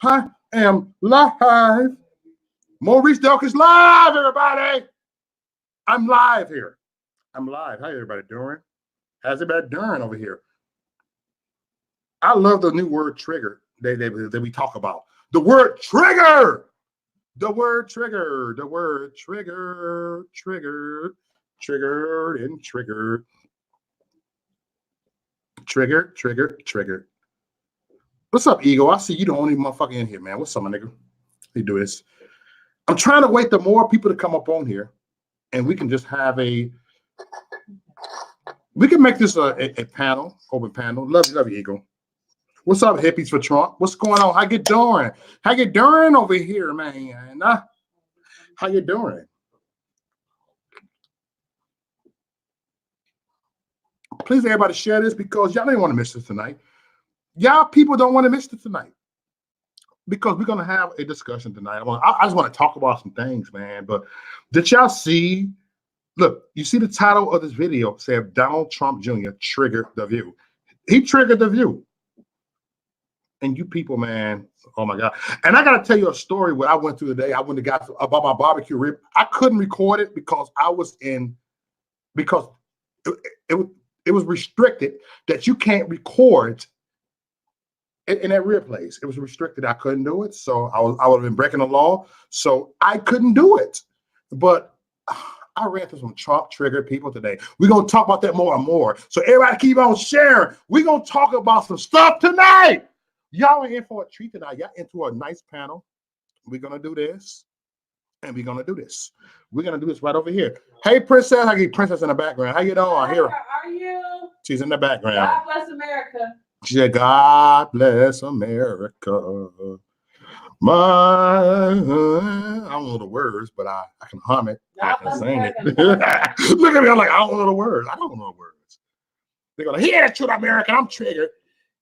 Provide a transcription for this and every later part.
I am live. Maurice Delk is live, everybody. I'm live here. I'm live. How everybody doing? How's everybody doing over here? I love the new word trigger that we talk about. The word trigger. The word trigger. The word trigger. Trigger. Triggered and triggered. Trigger. Trigger. Trigger. What's up, Ego? I see you the only motherfucker in here, man. What's up, my nigga? You do this. I'm trying to wait the more people to come up on here, and we can just have we can make this a panel, open panel. Love you, Ego. What's up, hippies for Trump? What's going on? How you doing? How you doing over here, man? How you doing? Please, everybody, share this because y'all don't want to miss this tonight. Y'all people don't want to miss this tonight because we're gonna have a discussion tonight. I just want to talk about some things, man. But did y'all see? Look, you see the title of this video said Donald Trump Jr. triggered the view. He triggered the view. And you people, man, oh my God. And I got to tell you a story what I went through today. I went to got about my barbecue rib. I couldn't record it because I was because it was restricted that you can't record in that rib place. It was restricted. I couldn't do it. So I would have been breaking the law. So I couldn't do it. But I ran through some Trump triggered people today. We're going to talk about that more and more. So everybody keep on sharing. We're going to talk about some stuff tonight. Y'all are in for a treat tonight. Y'all into a nice panel. We're going to do this. And we're going to do this. We're going to do this right over here. Hey, Princess. I get Princess in the background. How you doing? Hi, how are you? She's in the background. God bless America. She said, God bless America. I don't know the words, but I can hum it. I can sing it. Look at me. I'm like, I don't know the words. I don't know the words. They're going to hear that truth, American. I'm triggered.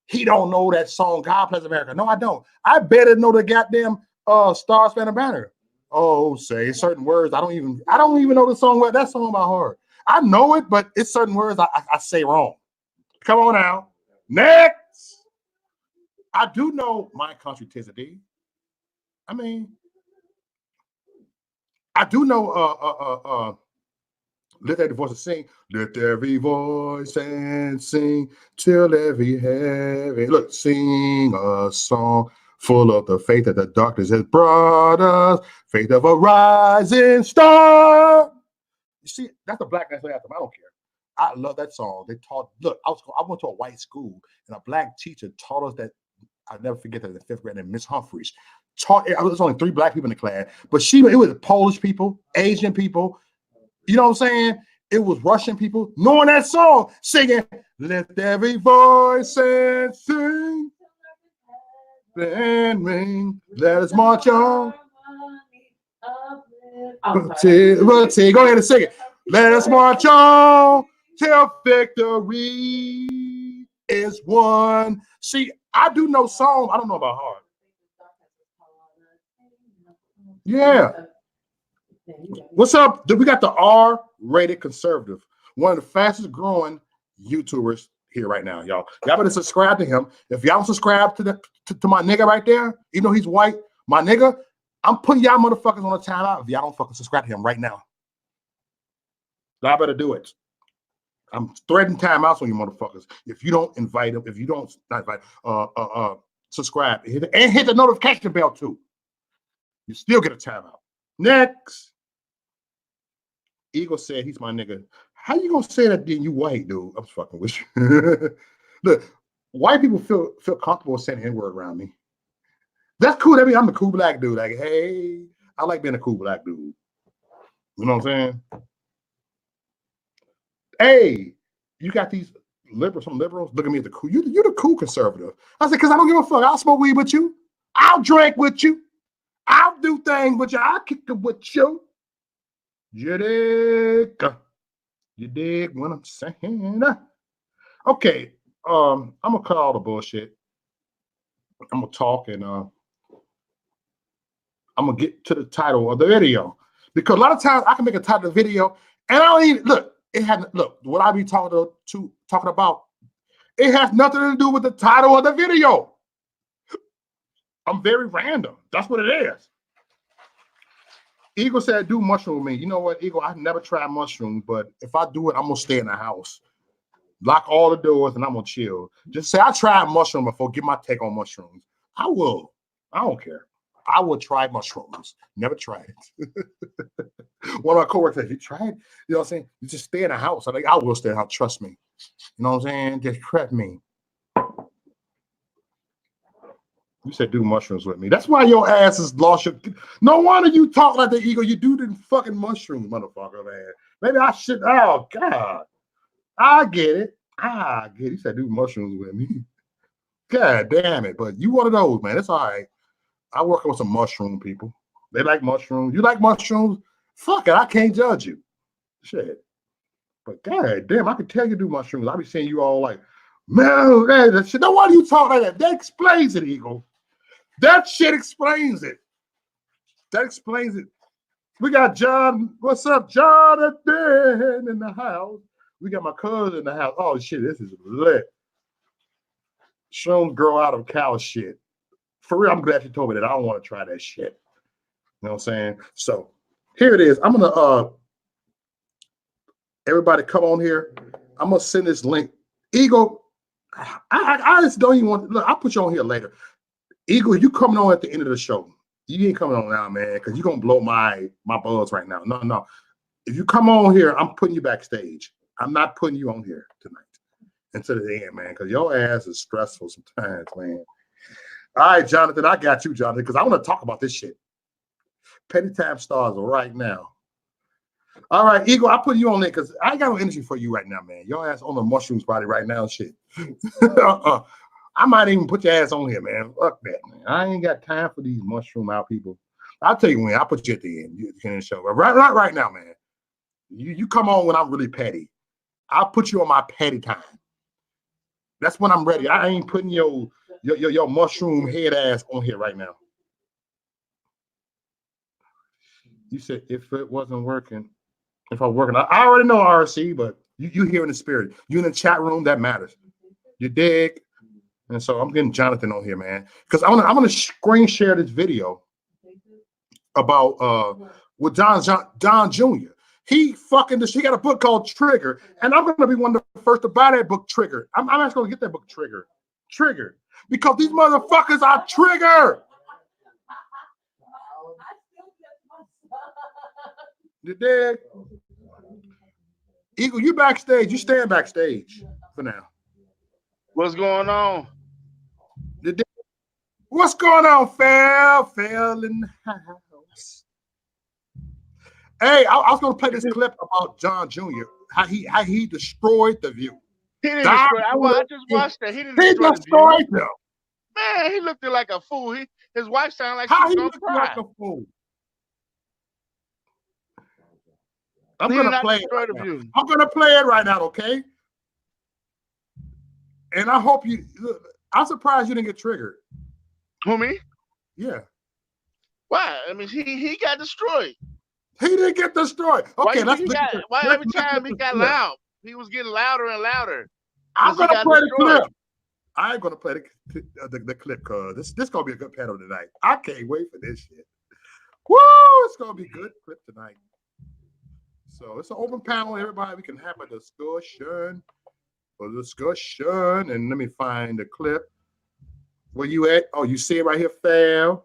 He don't know that song, God Bless America. No, I don't. I better know the goddamn Star Spangled Banner. Oh, say certain words. I don't even know the song. That song by heart. I know it, but it's certain words I say wrong. Come on now. Next. I do know My Country 'Tis a Thee. I mean, I do know let every voice sing. Let every voice and sing till every heavy. Look, sing a song full of the faith that the darkness has brought us. Faith of a rising star. You see, that's a black national anthem. I don't care. I love that song. They taught. Look, I went to a white school, and a black teacher taught us that. I'll never forget that in the 5th grade. And Miss Humphreys taught. There was only 3 black people in the class, but it was Polish people, Asian people. You know what I'm saying? It was Russian people knowing that song, singing, let every voice and sing and ring, let us march on. Go ahead and sing it. Let us march on till victory is won. See, I do know songs. I don't know about heart. Yeah. What's up? We got the R-rated conservative, one of the fastest growing YouTubers here right now, y'all. Y'all better subscribe to him. If y'all subscribe to my nigga right there, even though he's white, my nigga, I'm putting y'all motherfuckers on a timeout if y'all don't fucking subscribe to him right now. Y'all better do it. I'm threatening timeouts on you motherfuckers if you don't invite him, if you don't subscribe and hit the notification bell too. You still get a timeout. Next. Eagle said he's my nigga. How you gonna say that then you white, dude? I'm fucking with you. Look, white people feel comfortable saying the N-word around me. That's cool. I mean, I'm a cool black dude. Like, hey, I like being a cool black dude. You know what I'm saying? Hey, you got these some liberals. Look at me as the cool. You the cool conservative. I said, because I don't give a fuck. I'll smoke weed with you. I'll drink with you. I'll do things with you. I'll kick it with you. You dig what I'm saying? Okay, I'm gonna cut all the bullshit. I'm gonna talk and I'm gonna get to the title of the video because a lot of times I can make a title of the video and I don't even look. It has look what I be talking about. It has nothing to do with the title of the video. I'm very random. That's what it is. Eagle said, do mushroom with me. You know what, Eagle? I've never tried mushrooms, but if I do it, I'm going to stay in the house. Lock all the doors, and I'm going to chill. Just say, I tried mushroom before. Get my take on mushrooms. I will. I don't care. I will try mushrooms. Never tried it. One of my coworkers said, you tried? You know what I'm saying? You just stay in the house. I'm like, I will stay in the house. Trust me. You know what I'm saying? Just trust me. You said do mushrooms with me. That's why your ass has lost your. No wonder you talk like the Eagle. You do the fucking mushrooms, motherfucker, man. Maybe I should. Oh God, I get it. I get it. You said do mushrooms with me. God damn it! But you one of those, man. It's all right. I work with some mushroom people. They like mushrooms. You like mushrooms? Fuck it. I can't judge you. Shit. But God damn, I can tell you do mushrooms. I be seeing you all like, man, that shit. No wonder you talk like that. That explains it, Eagle. That shit explains it. That explains it. We got John. What's up, Jonathan in the house? We got my cousin in the house. Oh shit, this is lit. Shrooms grow out of cow shit. For real, I'm glad you told me that. I don't want to try that shit. You know what I'm saying? So here it is. I'm gonna everybody come on here. I'm gonna send this link. Eagle, I just don't even want. Look, I'll put you on here later. Eagle, you coming on at the end of the show. You ain't coming on now, man, because you're gonna blow my buzz right now. No. If you come on here, I'm putting you backstage. I'm not putting you on here tonight until the end, man, because your ass is stressful sometimes, man. All right, Jonathan, I got you, Jonathan, because I want to talk about this shit. Petty Time Stars right now. All right, Eagle, I'll put you on there because I got no energy for you right now, man. Your ass on the mushrooms body right now, shit. I might even put your ass on here, man. Fuck that, man. I ain't got time for these mushroom out people. I'll tell you when. I'll put you at the end. You can show. But right now, man. You come on when I'm really petty. I'll put you on my petty time. That's when I'm ready. I ain't putting your mushroom head ass on here right now. You said if it wasn't working, if I'm working, I already know RC, but you hear in the spirit. You in the chat room, that matters. You dig? And so I'm getting Jonathan on here, man, because I'm gonna screen share this video about with John Jr. He got a book called Trigger, and I'm gonna be one of the first to buy that book, Trigger. I'm actually gonna get that book, Trigger, because these motherfuckers are trigger. You dig? Eagle, you backstage. You stand backstage for now. What's going on? What's going on, Phil in the house? Hey, I was gonna play this clip about John Jr. How he destroyed the View. He didn't destroy. I just watched that. He didn't destroy the View. Man, he looked like a fool. His wife sounded like how she was he gonna looked cry. like a fool. I'm gonna play it right now. I'm gonna play it right now, okay? And I hope you. I'm surprised you didn't get triggered. Who, me? Yeah. Why? I mean, he got destroyed. He didn't get destroyed. Okay, why every time he got loud, he was getting louder and louder. I'm gonna play the clip. I ain't gonna play the clip because this gonna be a good panel tonight. I can't wait for this shit. Woo! It's gonna be a good clip tonight. So it's an open panel. Everybody, we can have a discussion. And let me find the clip. Where you at? Oh, you see it right here, fam.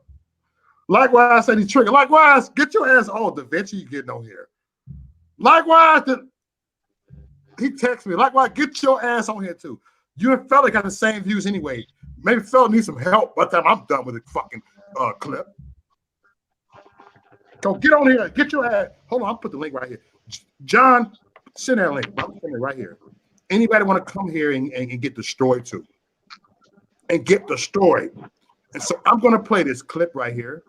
Likewise, I said he's triggered. Likewise, get your ass on. Da Vinci, you getting on here. Likewise, he texted me. Likewise, get your ass on here too. You and fella got the same views anyway. Maybe fella needs some help by the time I'm done with the fucking clip. Go get on here. Get your ass. Hold on, I'll put the link right here. John, send that link. I'll send it right here. Anybody want to come here and get destroyed too? And get destroyed. And so I'm going to play this clip right here.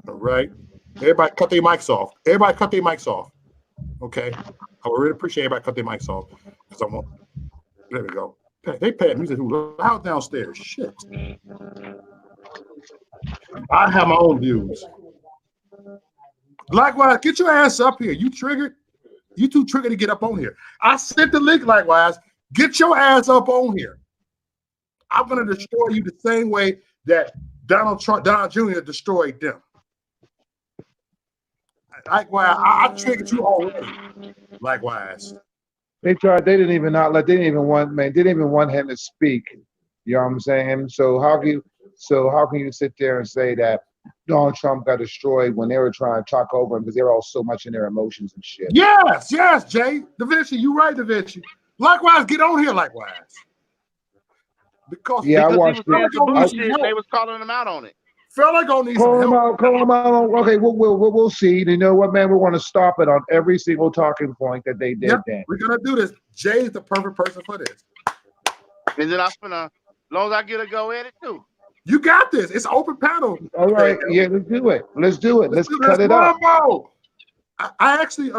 All right. Everybody cut their mics off. Everybody cut their mics off. Okay. I would really appreciate everybody cut their mics off. Because I want. There we go. They pay music too loud downstairs. Shit. I have my own views. Likewise, get your ass up here. You triggered? You too triggered to get up on here. I sent the link likewise. Get your ass up on here. I'm going to destroy you the same way that Donald Jr. destroyed them. Likewise, I triggered you already. Likewise. They tried. They didn't even They didn't even want him to speak. You know what I'm saying? So how can you sit there and say that Donald Trump got destroyed when they were trying to talk over him because they were all so much in their emotions and shit? Yes, Jay. Da Vinci, you right, Da Vinci. Likewise, get on here. Likewise. Because I watched he was saying bullshit, they was calling him out on it. Fella gonna need Call some help. Call him out. Okay, we'll see. You know what, man? We're going to stop it on every single talking point that they did. Yep, we're gonna do this. Jay's the perfect person for this. And then as long as I get a go at it too. You got this. It's open panel. All right, yeah, let's do it. Let's cut it up. I actually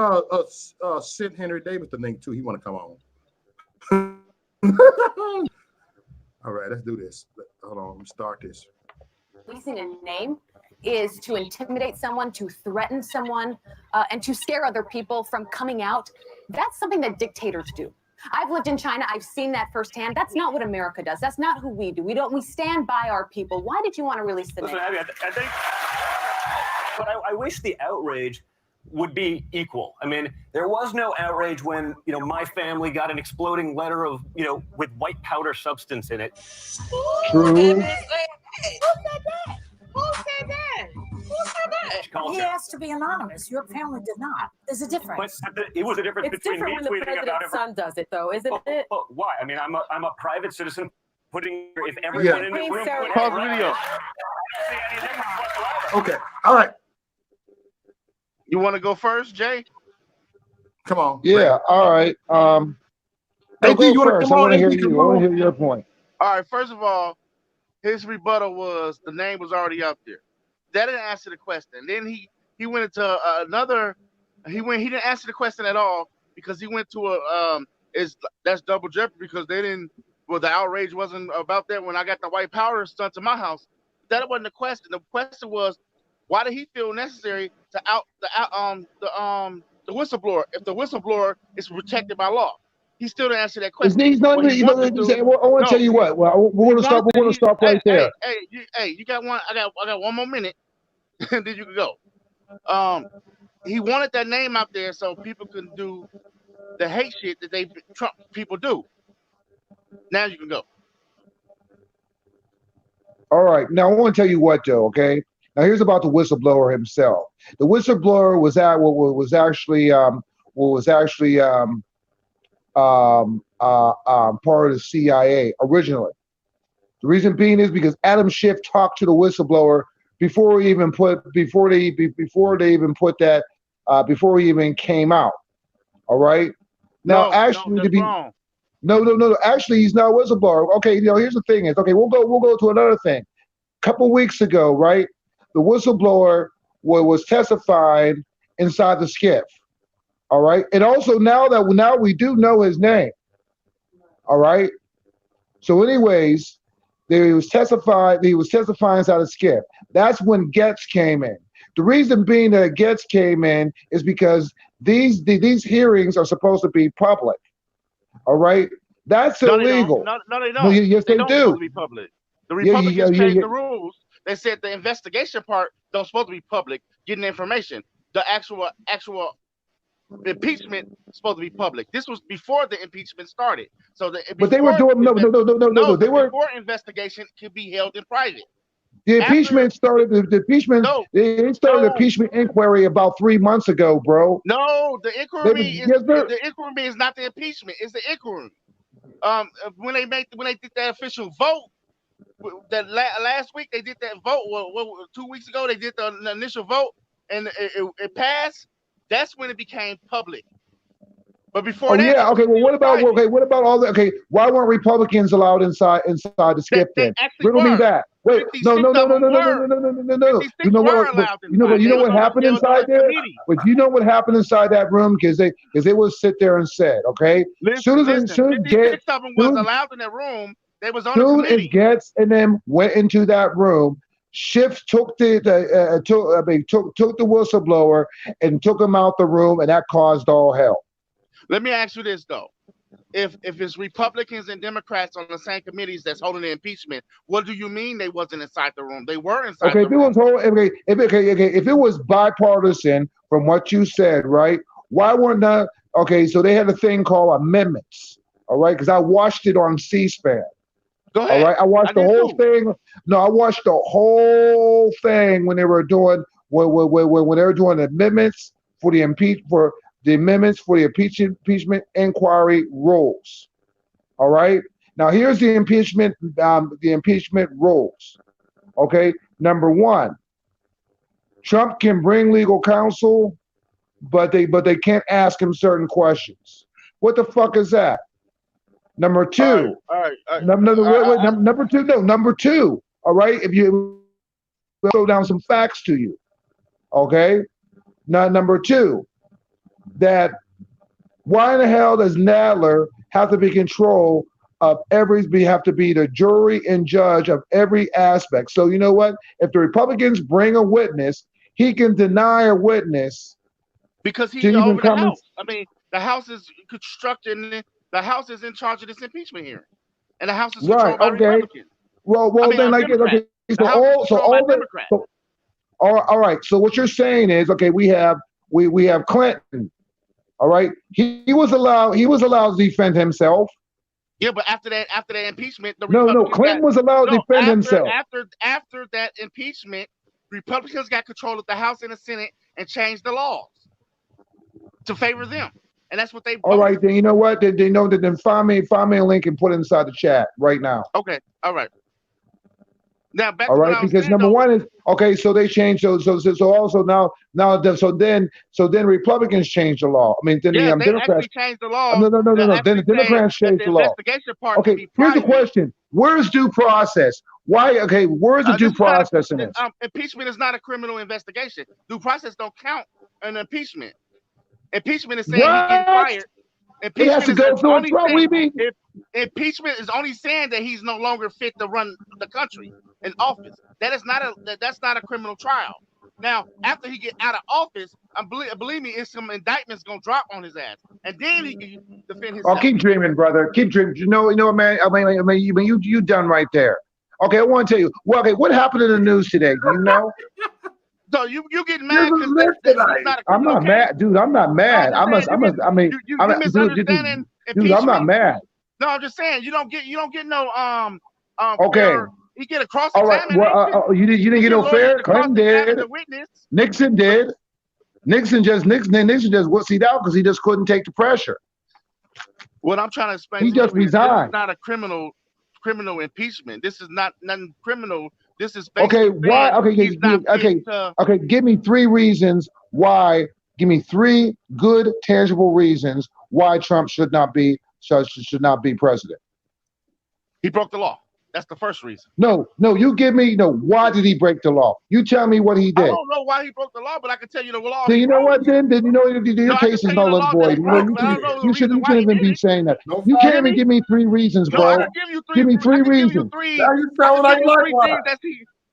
sent Henry Davis the link too. He want to come on. All right, let's do this. Hold on, let me start this. Releasing a name is to intimidate someone, to threaten someone, and to scare other people from coming out. That's something that dictators do. I've lived in China. I've seen that firsthand. That's not what America does. That's not who we do. We stand by our people. Why did you want to release the name? Abby, I think, but I wish the outrage would be equal. I mean, there was no outrage when, my family got an exploding letter of, with white powder substance in it. True. Who said that? Who said that? He asked to be anonymous. Your family did not. There's a difference. But it was a difference It's between different me when the tweeting about president's it. son does it, though, isn't it? But why? I mean, I'm a private citizen putting, if everyone in the room put it Pause the right, video. I don't see any difference whatsoever. Okay, all right. You want to go first, Jay? Come on. Yeah, all right. Hey, Go you want to first. come I on? want to hear AD, you. I come want to on. hear your point. All right, first of all, his rebuttal was the name was already up there. That didn't answer the question. Then he went into another. He didn't answer the question at all because he went to that's double jeopardy because they didn't. Well, the outrage wasn't about that when I got the white powder sent to my house. That wasn't the question. The question was, why did he feel necessary to out the whistleblower if the whistleblower is protected by law? He still didn't answer that question. He's not. What he I wanted to do- want to tell you what. Well, we're going to stop. We're going to stop right there. Hey, you got one. I got one more minute, and then you can go. He wanted that name out there so people can do the hate shit that Trump people do. Now you can go. All right. Now I want to tell you what, though. Okay. Now here's about the whistleblower himself. The whistleblower was actually part of the CIA originally. The reason being is because Adam Schiff talked to the whistleblower before he even came out. All right. Now, wrong. No. Actually, he's not a whistleblower. Okay. Here's the thing is, okay, we'll go to another thing. A couple weeks ago, right? The whistleblower was testifying inside the skiff. All right. And also now we do know his name. All right. So anyways, he was testifying inside the skiff. That's when Getz came in. The reason being that Getz came in is because these hearings are supposed to be public. All right. That's illegal. No, they don't. No, yes, they don't do. supposed to be public. The Republicans changed the rules. They said the investigation part don't supposed to be public, getting information. The actual impeachment is supposed to be public. This was before the impeachment started. So but they were doing no. They were before investigation could be held in private. the impeachment started. The impeachment. No, They started the impeachment inquiry about 3 months ago, bro. No, the inquiry Yes, sir. the inquiry is not the impeachment. It's the inquiry. When they did that official vote, that last week they did that vote. Well, 2 weeks ago they did the initial vote and it passed. That's when it became public. But before that, yeah, okay. Well, what about all the why weren't Republicans allowed inside the skip then? Riddle me that. Wait, no. You know what happened inside there? But you know what happened inside that room because they would sit there and said, okay, soon as Getz of them was allowed in that room, they was on the committee. Soon as Getz and them went into that room, Schiff took the whistleblower and took him out the room, and that caused all hell. Let me ask you this though: if it's Republicans and Democrats on the same committees that's holding the impeachment, what do you mean they wasn't inside the room? They were inside Okay, the room. If it was bipartisan from what you said, right? Why weren't the okay? So they had a thing called amendments, all right? Because I watched it on C-SPAN. Go ahead. All right, I watched the whole thing. No, I watched the whole thing when they were doing when they were doing amendments for the impeachment inquiry rules. All right. Now here's the impeachment rules. Okay. Number one, Trump can bring legal counsel, but they can't ask him certain questions. What the fuck is that? Number two. All right. Number two. All right. If you throw down some facts to you. Okay. Now, number two, that why in the hell does Nadler have to be control of have to be the jury and judge of every aspect? So you know what? If the Republicans bring a witness, he can deny a witness because he's over the House. I mean, the House is constructing. The House is in charge of this impeachment hearing, and the House is controlled by Republicans. All right. So what you're saying is, okay, we have Clinton. All right, he was allowed to defend himself. Yeah, but after that impeachment, Clinton was allowed to defend himself. After that impeachment, Republicans got control of the House and the Senate and changed the laws to favor them. And that's what they. All right, then you know what? They know that. Then find me a link and put it inside the chat right now. Okay, all right. Now back. All right, because number one is okay. So they changed. So also now so then Republicans changed the law. I mean, then the Democrats changed the law. No. Then the Democrats changed the law. Investigation part. Okay, here's the question: where's due process? Why? Okay, where's the due process in this? Impeachment is not a criminal investigation. Due process don't count in impeachment. Impeachment is saying he's getting fired. Impeachment is only saying that he's no longer fit to run the country in office. That's not a criminal trial. Now, after he get out of office, believe me, it's some indictments gonna drop on his ass, and then he can defend himself. Oh, keep dreaming, brother. Keep dreaming. You know, man. I mean, you done right there. Okay, I want to tell you. Well, okay, what happened in the news today? Do you know? So you get mad because I'm not mad, dude. I'm not mad. Dude, I'm not mad. No, I'm just saying you don't get no okay. You get a cross. All right. Well, you didn't get no fair. Clinton did. Nixon did. Nixon just wussied out because he just couldn't take the pressure. What I'm trying to explain. He just resigned. This is not a criminal impeachment. This is not nothing criminal. This is okay. Why? Okay. Give me 3 reasons why. Give me 3 good, tangible reasons why Trump should not be president. He broke the law. That's the first reason. No. You give me why did he break the law? You tell me what he did. I don't know why he broke the law, but I can tell you the law. Then you know what? Then you know your case is null and void. You shouldn't even be saying that. You can't even give me 3 reasons, bro. Give me 3 reasons.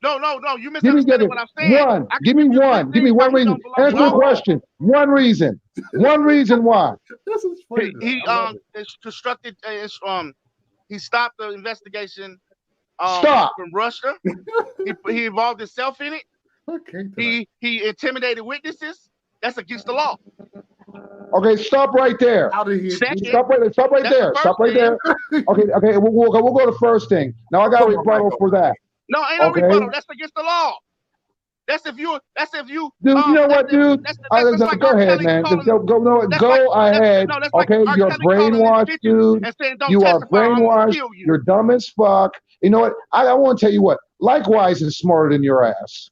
No. You misunderstand what I'm saying. Give me one. Give me one reason. Answer the question. One reason. One reason why. This is funny. He constructed. He stopped the investigation. From Russia. He involved himself in it. Okay. He intimidated witnesses. That's against the law. Okay, stop right there. How did he? Stop right there. Okay. We'll go to the first thing. Now I got a rebuttal for that. No, ain't no rebuttal. That's against the law. That's if you. Dude, you know what, dude? Go ahead, man. Go ahead. Okay, you're brainwashed, dude. You are brainwashed. You're dumb as fuck. You know what? I want to tell you what. Likewise is smarter than your ass.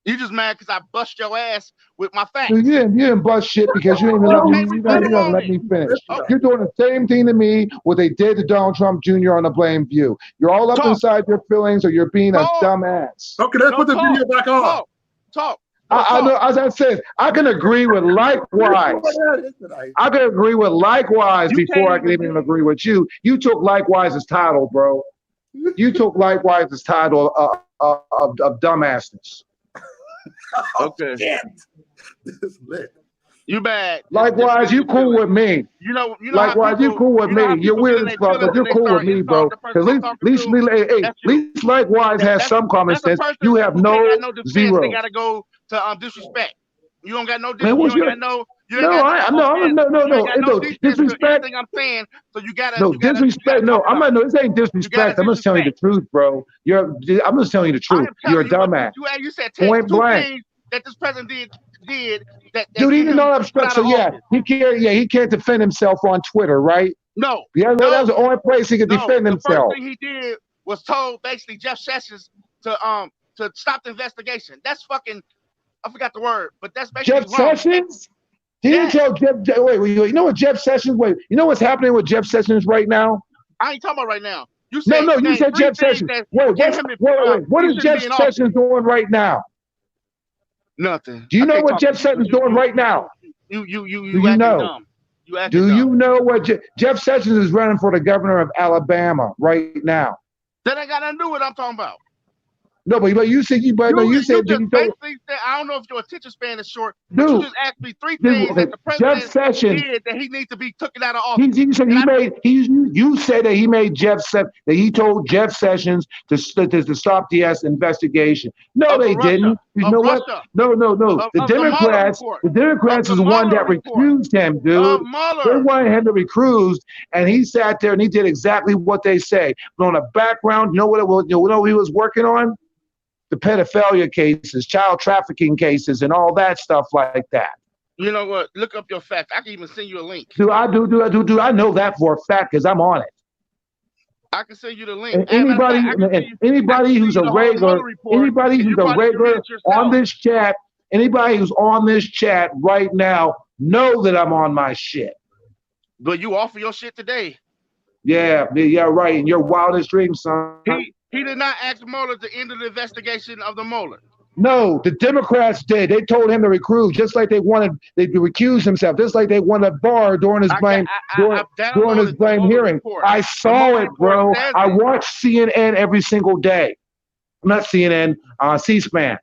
You just mad because I bust your ass with my facts. Dude, you didn't bust shit because you didn't even let me finish. Okay. You're doing the same thing to me what they did to Donald Trump Jr. on the Blame View. You're all up inside your feelings, or you're being a dumb ass. Okay, let's put the video back on. Talk. I know, as I said, I can agree with likewise. I can agree with likewise before I can even agree with you. You took likewise's title, bro. You took likewise's title of dumbassness. Okay. This is lit. You bad. Likewise, you cool with me. You know. Likewise, you cool with me. You're weird as fuck, but you're cool with me, bro. At least Likewise has some common sense. You have no zero. They gotta go to disrespect. You don't got no Man, disrespect. You ain't got no disrespect. Anything I'm saying, so you gotta disrespect. No, I'm not. No, this ain't disrespect. I'm just telling you the truth, bro. I'm just telling you the truth. You're a dumbass. You said Point blank. things that this president did that dude, he did not obstruct. So he can't defend himself on Twitter, right? No. That was the only place he could defend himself. The first thing he did was told basically Jeff Sessions to stop the investigation. That's fucking, I forgot the word, but that's basically Jeff Sessions? He didn't tell Jeff. Wait, you know what Jeff Sessions? Wait, you know what's happening with Jeff Sessions right now? I ain't talking about right now. You said you said Jeff Sessions. Wait, what is Jeff Sessions doing right now? Nothing. Do you know what Jeff Sessions is doing right now? You know? Dumb. You know what Jeff Sessions is running for the governor of Alabama right now? That ain't got nothing to do with what I'm talking about. No, but you said I don't know if your attention span is short. But you just asked me three things that the president did that he needs to be taken out of office. You said that he made that he told Jeff Sessions to stop the investigation. No, they didn't. You know what? No. The Democrats is the one that recused him, dude. They wanted him to be recused, and he sat there and he did exactly what they say. But on the background, you know what he was working on? The pedophilia cases, child trafficking cases, and all that stuff like that. You know what? Look up your facts. I can even send you a link. I know that for a fact because I'm on it. I can send you the link. Anybody who's a regular on this chat, anybody who's on this chat right now, know that I'm on my shit. But you offer your shit today. Yeah, right. In your wildest dreams, son. He did not ask Mueller to end the investigation of the Mueller. No, the Democrats did. They told him to recruit, just like they recused himself, just like they wanted Barr during his blame hearing. I saw it, bro. I watch CNN every single day. Not CNN, C-SPAN.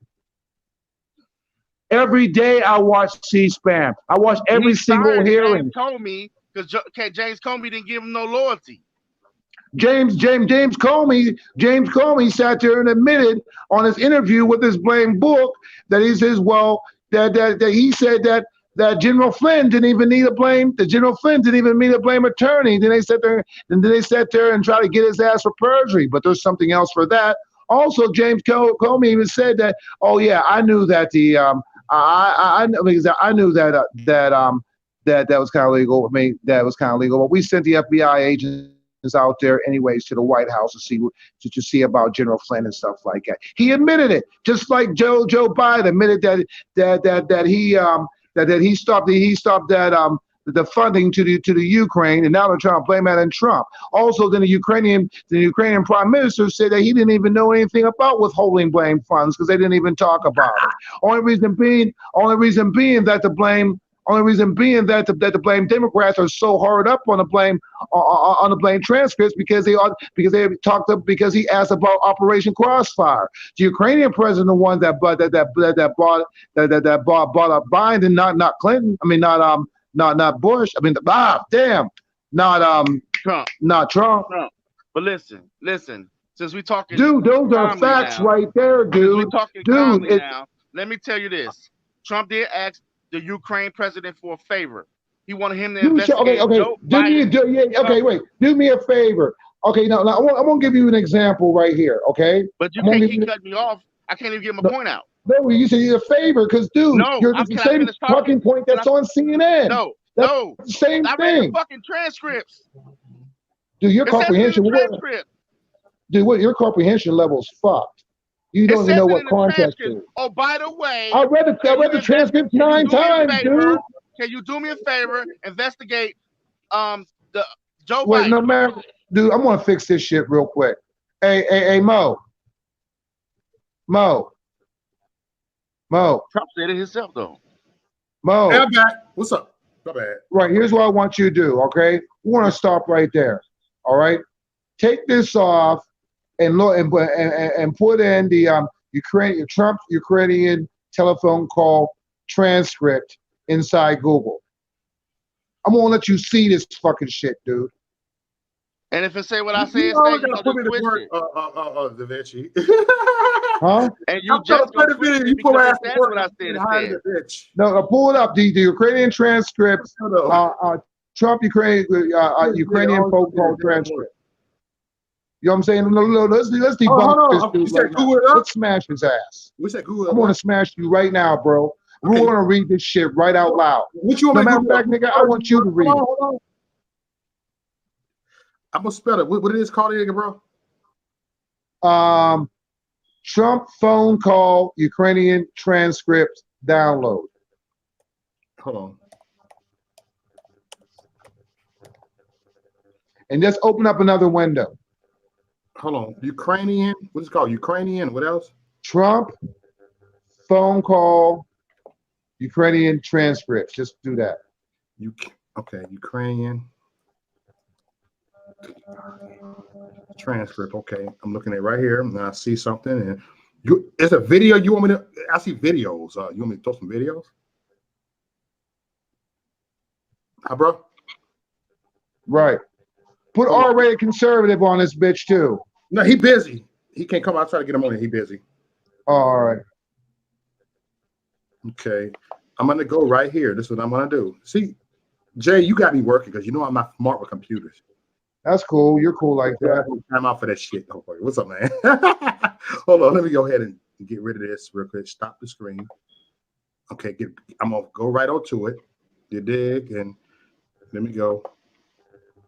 Every day I watch C-SPAN. I watch every single hearing. Told me because James Comey didn't give him no loyalty. James Comey sat there and admitted on his interview with his blame book that he says, that he said that General Flynn didn't even need a blame. The General Flynn didn't even need a blame attorney. Then they sat there and tried to get his ass for perjury. But there's something else for that. Also, James Comey even said that, I knew that I knew that was kind of legal. That was kind of legal. But we sent the FBI agents out there anyways to the White House to see about General Flynn and stuff like that. He admitted it, just like Joe Biden admitted that he stopped the funding to the Ukraine, and now they're trying to blame that on Trump. Also, then the Ukrainian prime minister said that he didn't even know anything about withholding blame funds because they didn't even talk about it. Only reason being that the blame Democrats are so hard up on the blame transcripts because he asked about Operation Crossfire. The Ukrainian president, the one that bought up Biden, not Clinton. I mean, not Bush. I mean, Trump. Not Trump. But listen. Since we talking, dude, those are facts right there, dude. Now, let me tell you this: Trump did ask the Ukraine president for a favor. He wanted him to investigate. Do me a favor. Okay, now I'm gonna give you an example right here. Okay, but you can't keep cutting me off. I can't even get my point out. No, you said a favor because, dude, you're the same fucking point that's on CNN. No, the same thing. I read the fucking transcripts. Dude, your comprehension. Dude, your comprehension level is fucked. You don't even know what context is. Oh, by the way, I read the transcript 9 times, dude. Can you do me a favor? Investigate the Joe Biden. Wait, no matter, dude. I'm gonna fix this shit real quick. Hey, Mo. Trump said it himself, though. Mo. Hey, I'm back. What's up? My bad. Right. Here's what I want you to do. Okay. We want to stop right there. All right. Take this off and look and put in the Ukrainian telephone call transcript inside Google. I'm gonna let you see this fucking shit, dude. And if it say what I say, You it's always that you gotta put me gonna to work, twist Da Vinci. Huh? it. And you I'm trying to just play gonna the video. twist You it put my because ass it to says work. what I I'm said behind instead. the bitch. No, pull it up. The Ukrainian transcripts. Trump Ukrainian phone call transcript. You know what I'm saying? No, let's debunk this dude You said right now. Google it up? Let's smash his ass. We said Google I'm it gonna up. smash you right now, bro. We're Okay. gonna read this shit right out loud. What you want No me to matter of Google fact, up? nigga, I want you to read it. Hold on. I'm gonna spell it. What it is called again, bro? Trump phone call Ukrainian transcript download. Hold on. And just open up another window. Hold on. Ukrainian. What's it called? Ukrainian. What else? Trump phone call Ukrainian transcripts. Just do that. Okay. Ukrainian transcript. Okay. I'm looking at it right here. And I see something. And it's a video. You want me to? I see videos. You want me to throw some videos? Huh, bro? Right. Put R-rated conservative on this bitch too. No, he busy. He can't come out. Try to get him on here. He busy. All right. Okay. I'm gonna go right here. This is what I'm gonna do. See, Jay, you got me working because you know I'm not smart with computers. That's cool. You're cool like that. Time out for that shit. What's up, man? Hold on. Let me go ahead and get rid of this real quick. Stop the screen. Okay. I'm gonna go right onto it. You dig? And let me go.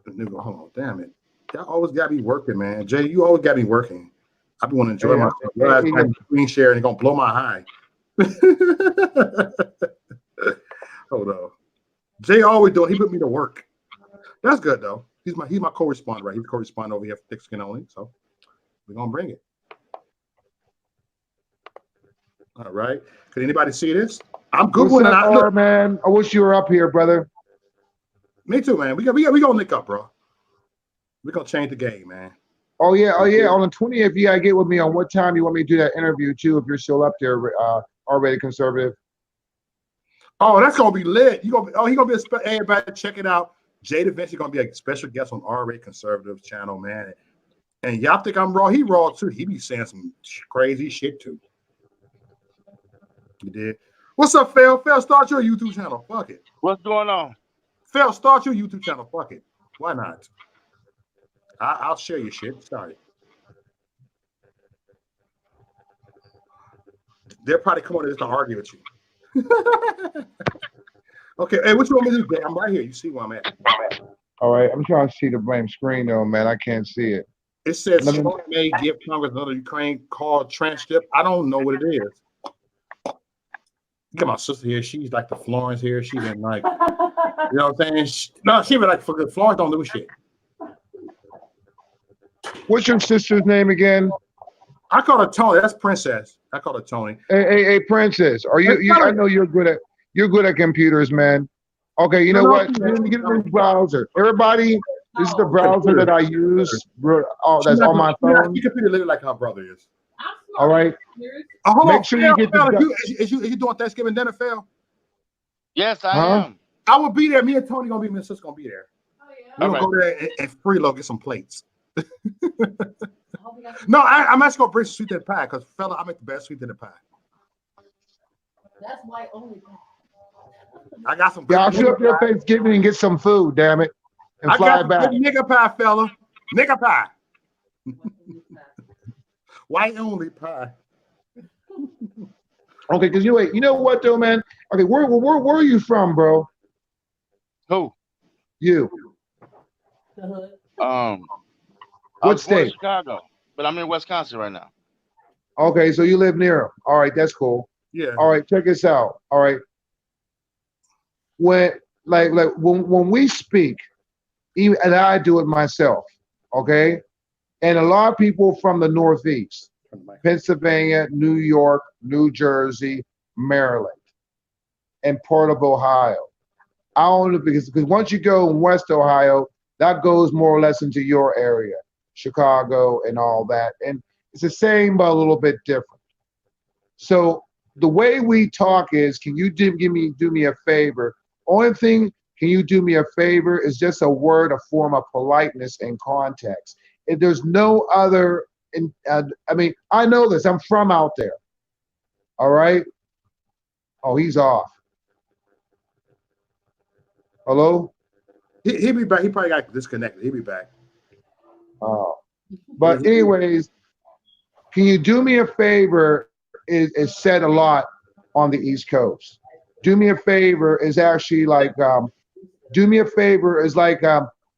Hold on. Damn it. Y'all always got me working, man. Jay, you always got me working. I be want to enjoy myself. Your ass got me screen share and it's gonna blow my high. Hold on. Jay always doing. He put me to work. That's good though. He's my co-responder, right? He's the co-responder over here for Thick Skin Only. So we're gonna bring it. All right. Can anybody see this? I'm Googling it. Look, man. I wish you were up here, brother. Me too, man. We gonna link up, bro. We're gonna change the game, man. Oh yeah. On the 20th, you gotta get with me on what time you want me to do that interview too. If you're still up there, R-rated conservative. Oh, that's gonna be lit. He gonna be everybody check it out. Jay Da Vinci gonna be a special guest on R-rated conservative channel, man. And y'all think I'm raw? He raw too. He be saying some crazy shit too. You did. What's up, Phil? Phil, start your YouTube channel. Fuck it. What's going on? Phil, start your YouTube channel. Fuck it. Why not? I'll share your shit. Start it. They'll probably come on just to argue with you. Okay. Hey, what you want me to do? I'm right here. You see where I'm at. All right. I'm trying to see the blame screen though, man. I can't see it. It says Trump may give Congress another Ukraine call transcript. I don't know what it is. Look at my sister here. She's like the Florence here. She's in like, you know what I'm saying? She be like, Florence don't do shit. What's your sister's name again? I call her Tony. That's Princess. I call her Tony. Hey, Princess. Are you? I know you're good at computers, man. Okay, you know what? Let me get this browser. Everybody, this is the browser that I use. That's on my phone. She computer literally like her brother is. All right. Make sure you get this. Is you doing Thanksgiving dinner, Phil? Yes, I am. I will be there. Me and Tony gonna be. Me and sis gonna be there. We're gonna go there and freeload, get some plates. No, I'm actually gonna bring sweet potato pie because fella, I make the best sweet potato pie. That's why only pie. I got some. Yeah, I'll show up there Thanksgiving and get some food, damn it, and fly back. Nigga pie, fella. Nigga pie. White only pie. Okay, because you know what though, man? Okay, where are you from, bro? Who? You. What state? Chicago, but I'm in Wisconsin right now. Okay, so you live near him. All right, that's cool. Yeah. All right, check this out. All right. When when we speak, even and I do it myself, okay? And a lot of people from the Northeast, Pennsylvania, New York, New Jersey, Maryland, and part of Ohio. I only because once you go in West Ohio, that goes more or less into your area, Chicago and all that. And it's the same but a little bit different. So the way we talk is, can you do me a favor? Only thing, can you do me a favor, is just a word, a form of politeness and context. If there's no other, I mean, I know this. I'm from out there. All right. Oh, he's off. Hello. He'll be back. He probably got disconnected. He'll be back. Oh, but anyways, can you do me a favor? Is said a lot on the East Coast. Do me a favor is actually like, do me a favor is like,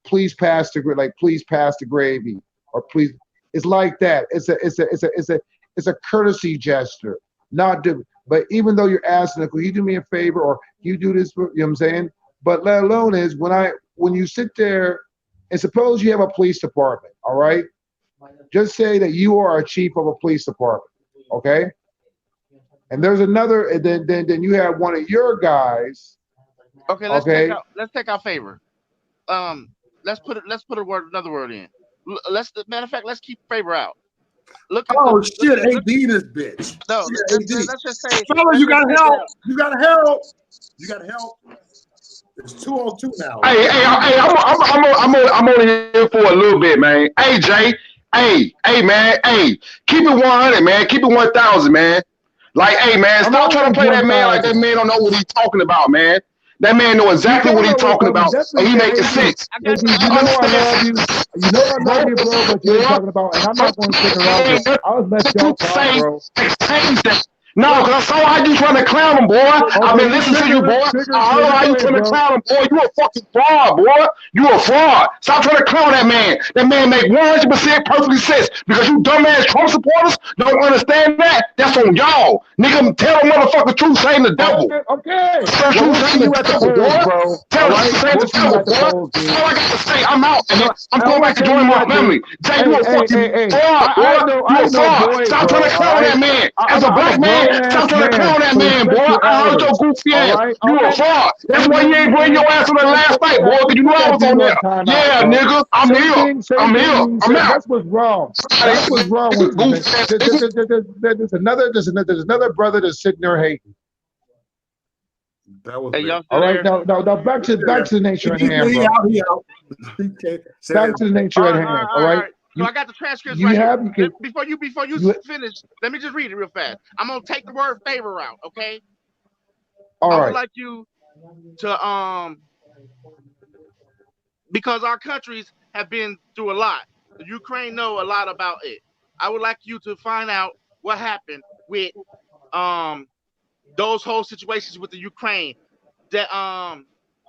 please pass the gravy, or please. It's like that. It's a courtesy gesture, not do. But even though you're asking, will you do me a favor, or you do this, you know what I'm saying? But let alone is when you sit there, and suppose you have a police department, all right? Just say that you are a chief of a police department, okay? And there's another, and then you have one of your guys. Okay, let's take our favor. Let's put another word in. Matter of fact, let's keep favor out. Look at shit, AD this bitch. No, let's just say, fella, you gotta help. You gotta help. You gotta help. It's 2-on-2 now. Hey, I'm only here for a little bit, man. Hey, Jay. Hey, man. Hey, keep it 100, man. Keep it 1,000, man. Like, hey, man, stop trying to play that man like that man don't know what he's talking about, man. That man know exactly what he's talking about, and he making sense. You know I love you. You know I love you, bro, but you're talking about, and I'm not going to sit around with, I was messed up, bro. Change that. No, because I saw how you trying to clown him, boy. I've been listening to you, boy. I heard how you trying to clown him, boy. You a fucking fraud, boy. You a fraud. Stop trying to clown that man. That man make 100% perfectly sense. Because you dumbass Trump supporters don't understand that. That's on y'all. Nigga, tell the motherfucker truth, saying the devil. Okay. Tell the truth, saying the devil, boy. Tell the truth, saying the devil, boy. That's all I got to say. I'm out. I'm going back to join my family. Jay, you a fucking fraud, boy. You a fraud. Stop trying to clown that man. As a black man, stop trying to clown that man, boy. I heard your goofy ass. You a fraud. That's why you ain't bring your ass on the last night, boy, because you know I was on there. Yeah, nigga. I'm here. I'm here. I'm out. That's what's wrong. That's what's wrong with you. There's another brother that's sitting there hating. That was all right. Now back to the nature at hand, bro. Back to the nature at hand. All right. So I got the transcripts right here. Before you finish, let me just read it real fast. I'm gonna take the word favor out, okay? I would like you to because our countries have been through a lot. The Ukraine know a lot about it. I would like you to find out what happened with those whole situations with the Ukraine. That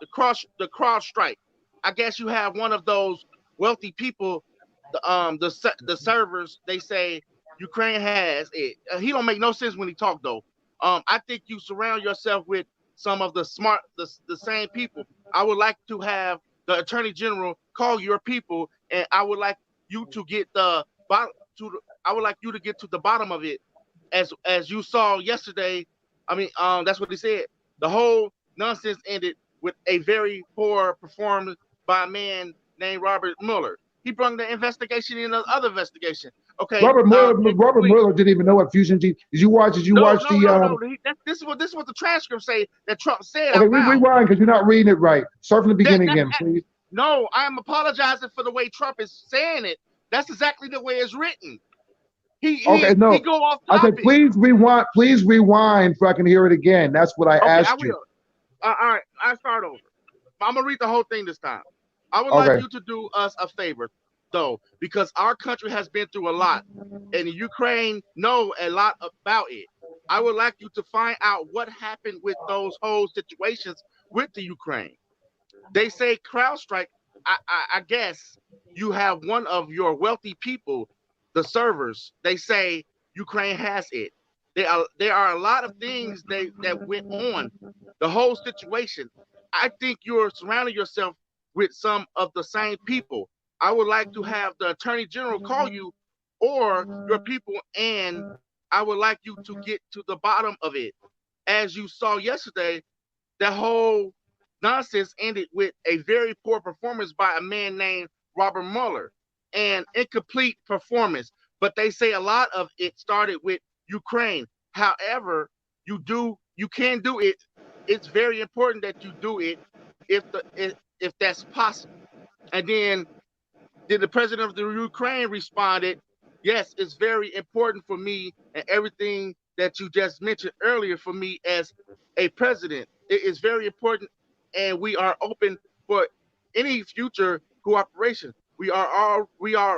the cross strike. I guess you have one of those wealthy people. The servers, they say Ukraine has it. He don't make no sense when he talk though. I think you surround yourself with some of the smart, the same people. I would like to have the Attorney General call your people, and I would like you to get I would like you to get to the bottom of it, as you saw yesterday. I mean, that's what he said. The whole nonsense ended with a very poor performance by a man named Robert Mueller. He brought the investigation in the other investigation. Okay. Robert Mueller didn't even know what fusion G. Did you watch? No. This is what the transcripts say that Trump said. Okay, rewind because you're not reading it right. Start from the beginning again, please. No, I'm apologizing for the way Trump is saying it. That's exactly the way it's written. He go off topic. I said, please rewind so I can hear it again. That's what I asked you. All right, I start over. I'm gonna read the whole thing this time. I would like you to do us a favor, though, because our country has been through a lot, and Ukraine know a lot about it. I would like you to find out what happened with those whole situations with the Ukraine. They say crowd strike. I guess you have one of your wealthy people, the servers. They say Ukraine has it. There are a lot of things that went on. The whole situation. I think you're surrounding yourself with some of the same people. I would like to have the Attorney General call you or your people, and I would like you to get to the bottom of it. As you saw yesterday, that whole nonsense ended with a very poor performance by a man named Robert Mueller, and incomplete performance. But they say a lot of it started with Ukraine. However, you can do it. It's very important that you do it if that's possible. And then the president of the Ukraine responded, yes, it's very important for me and everything that you just mentioned earlier for me as a president. It is very important, and we are open for any future cooperation. We are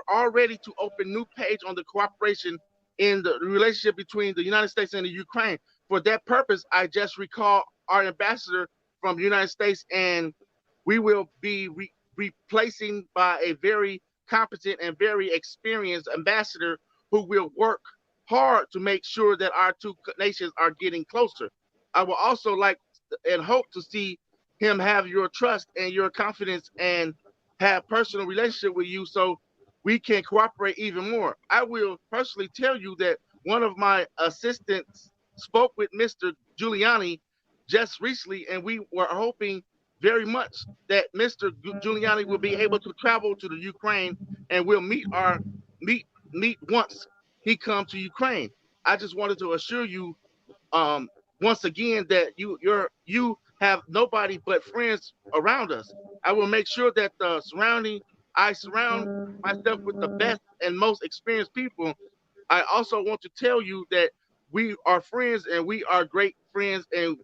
all ready to open new page on the cooperation in the relationship between the United States and the Ukraine. For that purpose, I just recall our ambassador from the United States, and we will be replacing by a very competent and very experienced ambassador who will work hard to make sure that our two nations are getting closer. I will also like and hope to see him have your trust and your confidence and have personal relationship with you so we can cooperate even more. I will personally tell you that one of my assistants spoke with Mr. Giuliani just recently, and we were hoping very much that Mr. Giuliani will be able to travel to the Ukraine and we'll meet once he comes to Ukraine. I just wanted to assure you um, once again that you have nobody but friends around us. I will make sure that I surround myself with the best and most experienced people. I also want to tell you that we are friends and we are great friends, and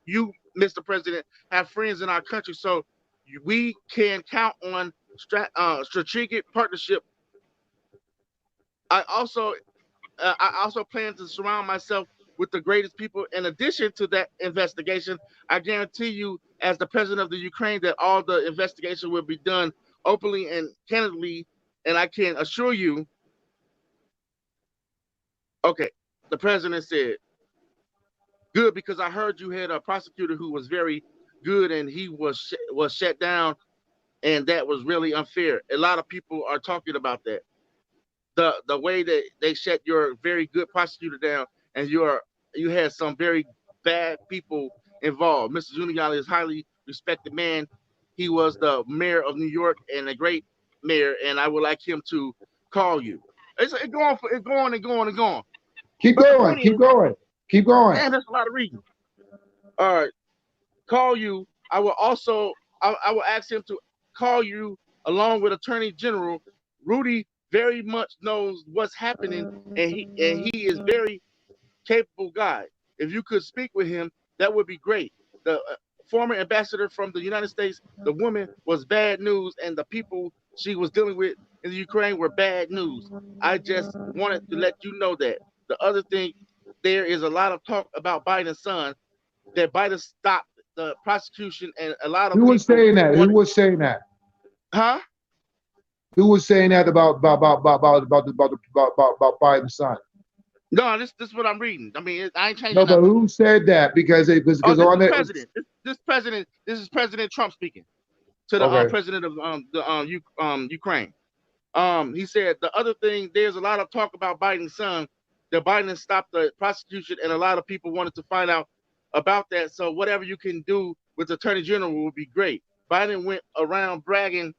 you, Mr. President, have friends in our country, so we can count on strategic partnership. I also I also plan to surround myself with the greatest people. In addition to that investigation, I guarantee you, as the president of the Ukraine, that all the investigation will be done openly and candidly. And I can assure you, okay, the president said, good, because I heard you had a prosecutor who was very good and he was shut down, and that was really unfair. A lot of people are talking about that. The way that they shut your very good prosecutor down, and you had some very bad people involved. Mr. Giuliani is a highly respected man. He was the mayor of New York and a great mayor, and I would like him to call you. It's going and going and going. Keep But the going, point keep is, going, keep going. man, that's a lot of reading. All right, call you. I will ask him to call you along with Attorney General Rudy. Very much knows what's happening, and he is very capable guy. If you could speak with him, that would be great. The former ambassador from the United States, the woman was bad news, and the people she was dealing with in the Ukraine were bad news. I just wanted to let you know that. The other thing, there is a lot of talk about Biden's son, that Biden stopped the prosecution, and a lot of Who was people saying that? Who wanted, was saying that? huh? Who was saying that about Biden's son? No, this is what I'm reading. I mean, I ain't changing No, but nothing. who said that? Because Oh, this on is it. president. This is President Trump speaking to the Okay. president of Ukraine. He said the other thing. There's a lot of talk about Biden's son. That Biden stopped the prosecution, and a lot of people wanted to find out about that. So whatever you can do with the Attorney General would be great. Biden went around bragging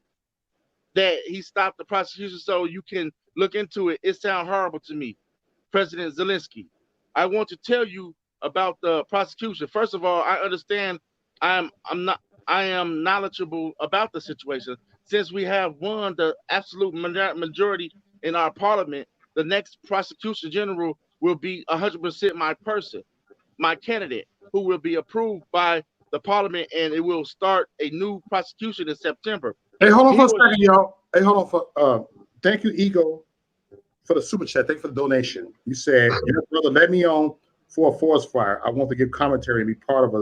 that he stopped the prosecution, so you can look into it. It sounds horrible to me. President Zelensky, I want to tell you about the prosecution. First of all, I understand I am knowledgeable about the situation. Since we have won the absolute majority in our parliament, the next prosecution general will be 100% my person, my candidate, who will be approved by the parliament, and it will start a new prosecution in September. Hey, hold on for a second, y'all. Hey, hold on for thank you, Ego, for the super chat. Thank you for the donation. You said, your brother led me on for a forest fire. I want to give commentary and be part of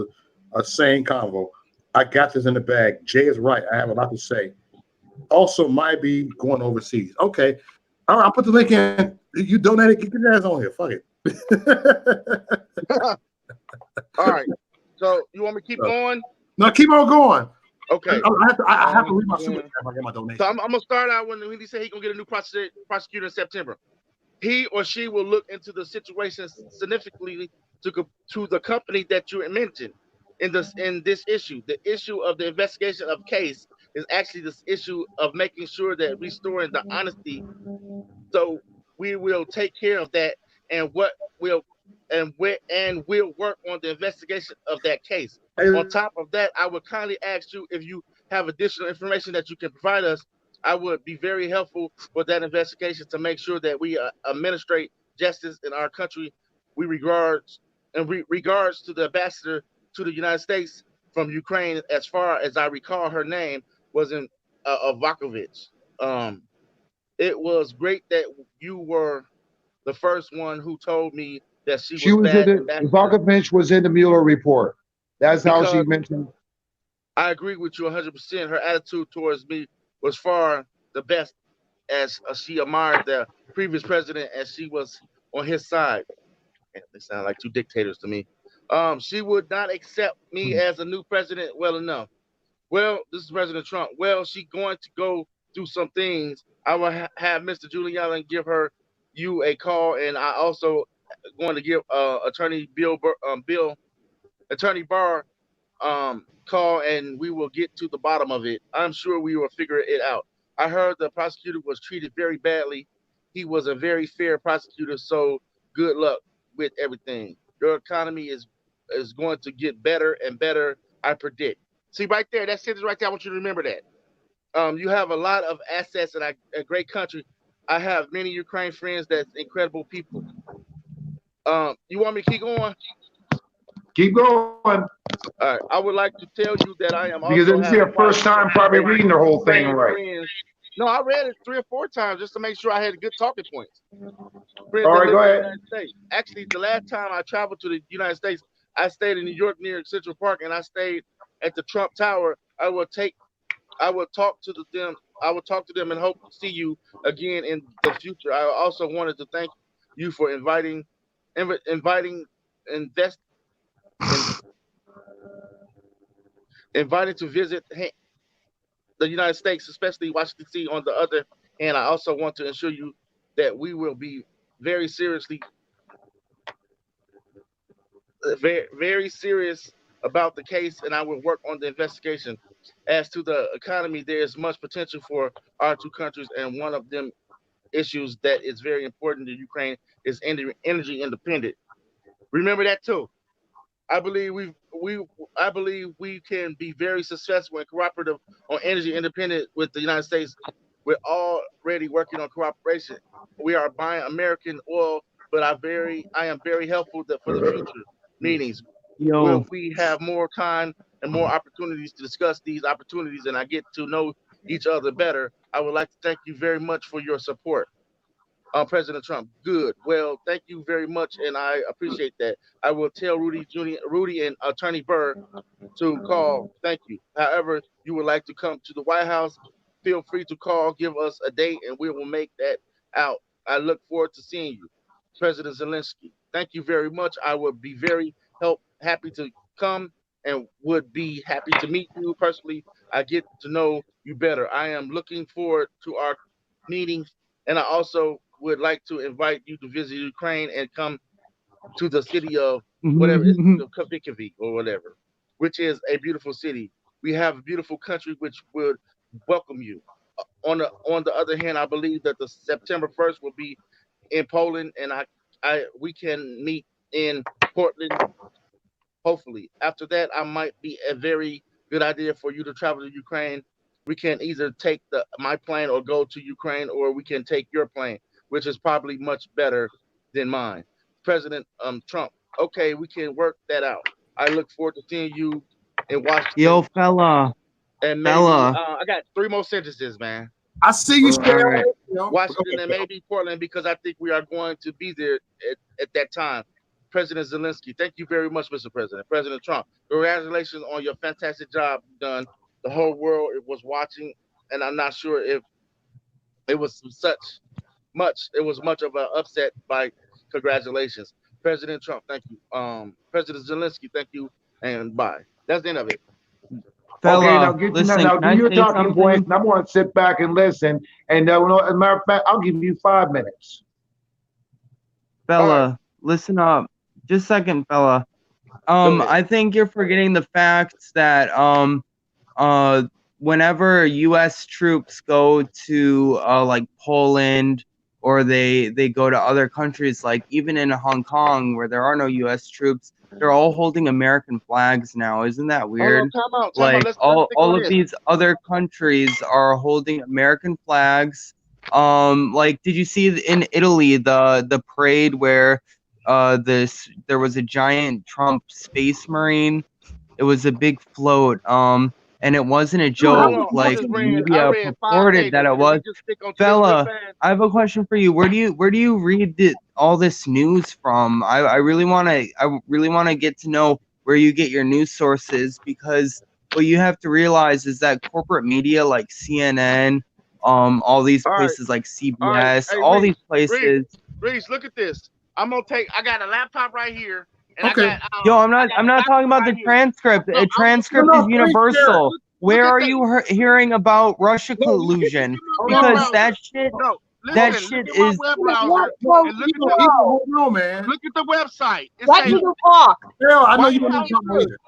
a sane convo. I got this in the bag. Jay is right. I have a lot to say. Also, might be going overseas. Okay. All right, I'll put the link in. You donated, get your ass on here. Fuck it. All right. So you want me to keep going? No, keep on going. Okay. I have to read my super chat if I get my donation. So I'm gonna start out when he said he's gonna get a new prosecutor in September. He or she will look into the situation significantly to the company that you mentioned in this issue. The issue of the investigation of case is actually this issue of making sure that restoring the honesty. So we will take care of that, and what will and we'll work on the investigation of that case. Hey, On top of that, I would kindly ask you if you have additional information that you can provide us. I would be very helpful with that investigation to make sure that we administrate justice in our country. We regards to the ambassador to the United States from Ukraine, as far as I recall, her name was in Vakovich. It was great that you were the first one who told me that she She was was in bad the ambassador. Vakovich was in the Mueller report. That's how she Because mentioned. I agree with you 100%. Her attitude towards me was far the best, as she admired the previous president as she was on his side. Man, they sound like two dictators to me. She would not accept me as a new president well enough. Well, this is President Trump. Well, she's going to go through some things. I will have Mr. Giuliani give you a call, and I also going to give Attorney Barr call, and we will get to the bottom of it. I'm sure we will figure it out. I heard the prosecutor was treated very badly. He was a very fair prosecutor, so good luck with everything. Your economy is going to get better and better, I predict. See right there, that sentence right there, I want you to remember that. You have a lot of assets in a great country. I have many Ukraine friends that's incredible people. You want me to keep going? Keep going. All right. I would like to tell you that I am Because also this is your having quite first time probably a reading the whole thing Ukraine right. friends. No, I read it 3 or 4 times just to make sure I had good talking points. Friends All that right, live go in the ahead. United States. Actually, the last time I traveled to the United States, I stayed in New York near Central Park, and I stayed at the Trump Tower. I will talk to them. I will talk to them and hope to see you again in the future. I also wanted to thank you for inviting invest in inviting to visit the United States, especially Washington D.C. On the other hand, I also want to assure you that we will be very seriously, very serious about the case, and I will work on the investigation. As to the economy, there is much potential for our two countries, and one of them issues that is very important to Ukraine is energy independent. Remember that too. I believe I believe we can be very successful and cooperative on energy independent with the United States. We're already working on cooperation. We are buying American oil, but I am very helpful for the future meetings. When Yo, we have more time and more opportunities to discuss these opportunities and I get to know each other better, I would like to thank you very much for your support. President Trump. Good. Well, thank you very much, and I appreciate that. I will tell Rudy and Attorney Burr to call. Thank you. However, you would like to come to the White House, feel free to call, give us a date, and we will make that out. I look forward to seeing you, President Zelensky. Thank you very much. I would be very happy to come and would be happy to meet you personally. I get to know you better. I am looking forward to our meetings, and I also would like to invite you to visit Ukraine and come to the city of whatever it's Kavikivik or whatever, which is a beautiful city. We have a beautiful country which would welcome you. On the other hand, I believe that the September 1st will be in Poland, and we can meet in Portland. Hopefully, after that, I might be a very good idea for you to travel to Ukraine. We can either take my plane or go to Ukraine, or we can take your plane, which is probably much better than mine. President Trump. Okay, we can work that out. I look forward to seeing you in Washington. yo, fella. And maybe I got 3 more sentences, man. I see you, Right. Washington and maybe Portland, because I think we are going to be there at that time. President Zelensky, thank you very much, Mr. President. President Trump, congratulations on your fantastic job done. The whole world was watching, and I'm not sure if it was much of an upset by congratulations. President Trump, thank you. President Zelensky, thank you, and bye. That's the end of it. Fella, Okay, now listen, now can do I your say talking something? points, and I'm going to sit back and listen. And as a matter of fact, I'll give you 5 minutes. Fella, listen up. Just a second, fella. I think you're forgetting the facts that whenever U.S. troops go to like Poland or they go to other countries, like even in Hong Kong where there are no U.S. troops, they're all holding American flags now. Isn't that weird? Time out. Like Let's all stick on of this. these other countries are holding American flags. Like, did you see in Italy the parade where there was a giant Trump space marine? It was a big float. And it wasn't a joke. Like the media purported that it was. Fella, I have a question for you. Where do you read all this news from? I really want to get to know where you get your news sources, because what you have to realize is that corporate media like CNN, all these places like CBS, all these places. Reese, look at this. I got a laptop right here. And Okay. Yo, I'm not talking about the transcript. A transcript is universal. Where are you hearing about Russia collusion? Because that shit is. Look at the website. Let him talk. I know you want to talk later.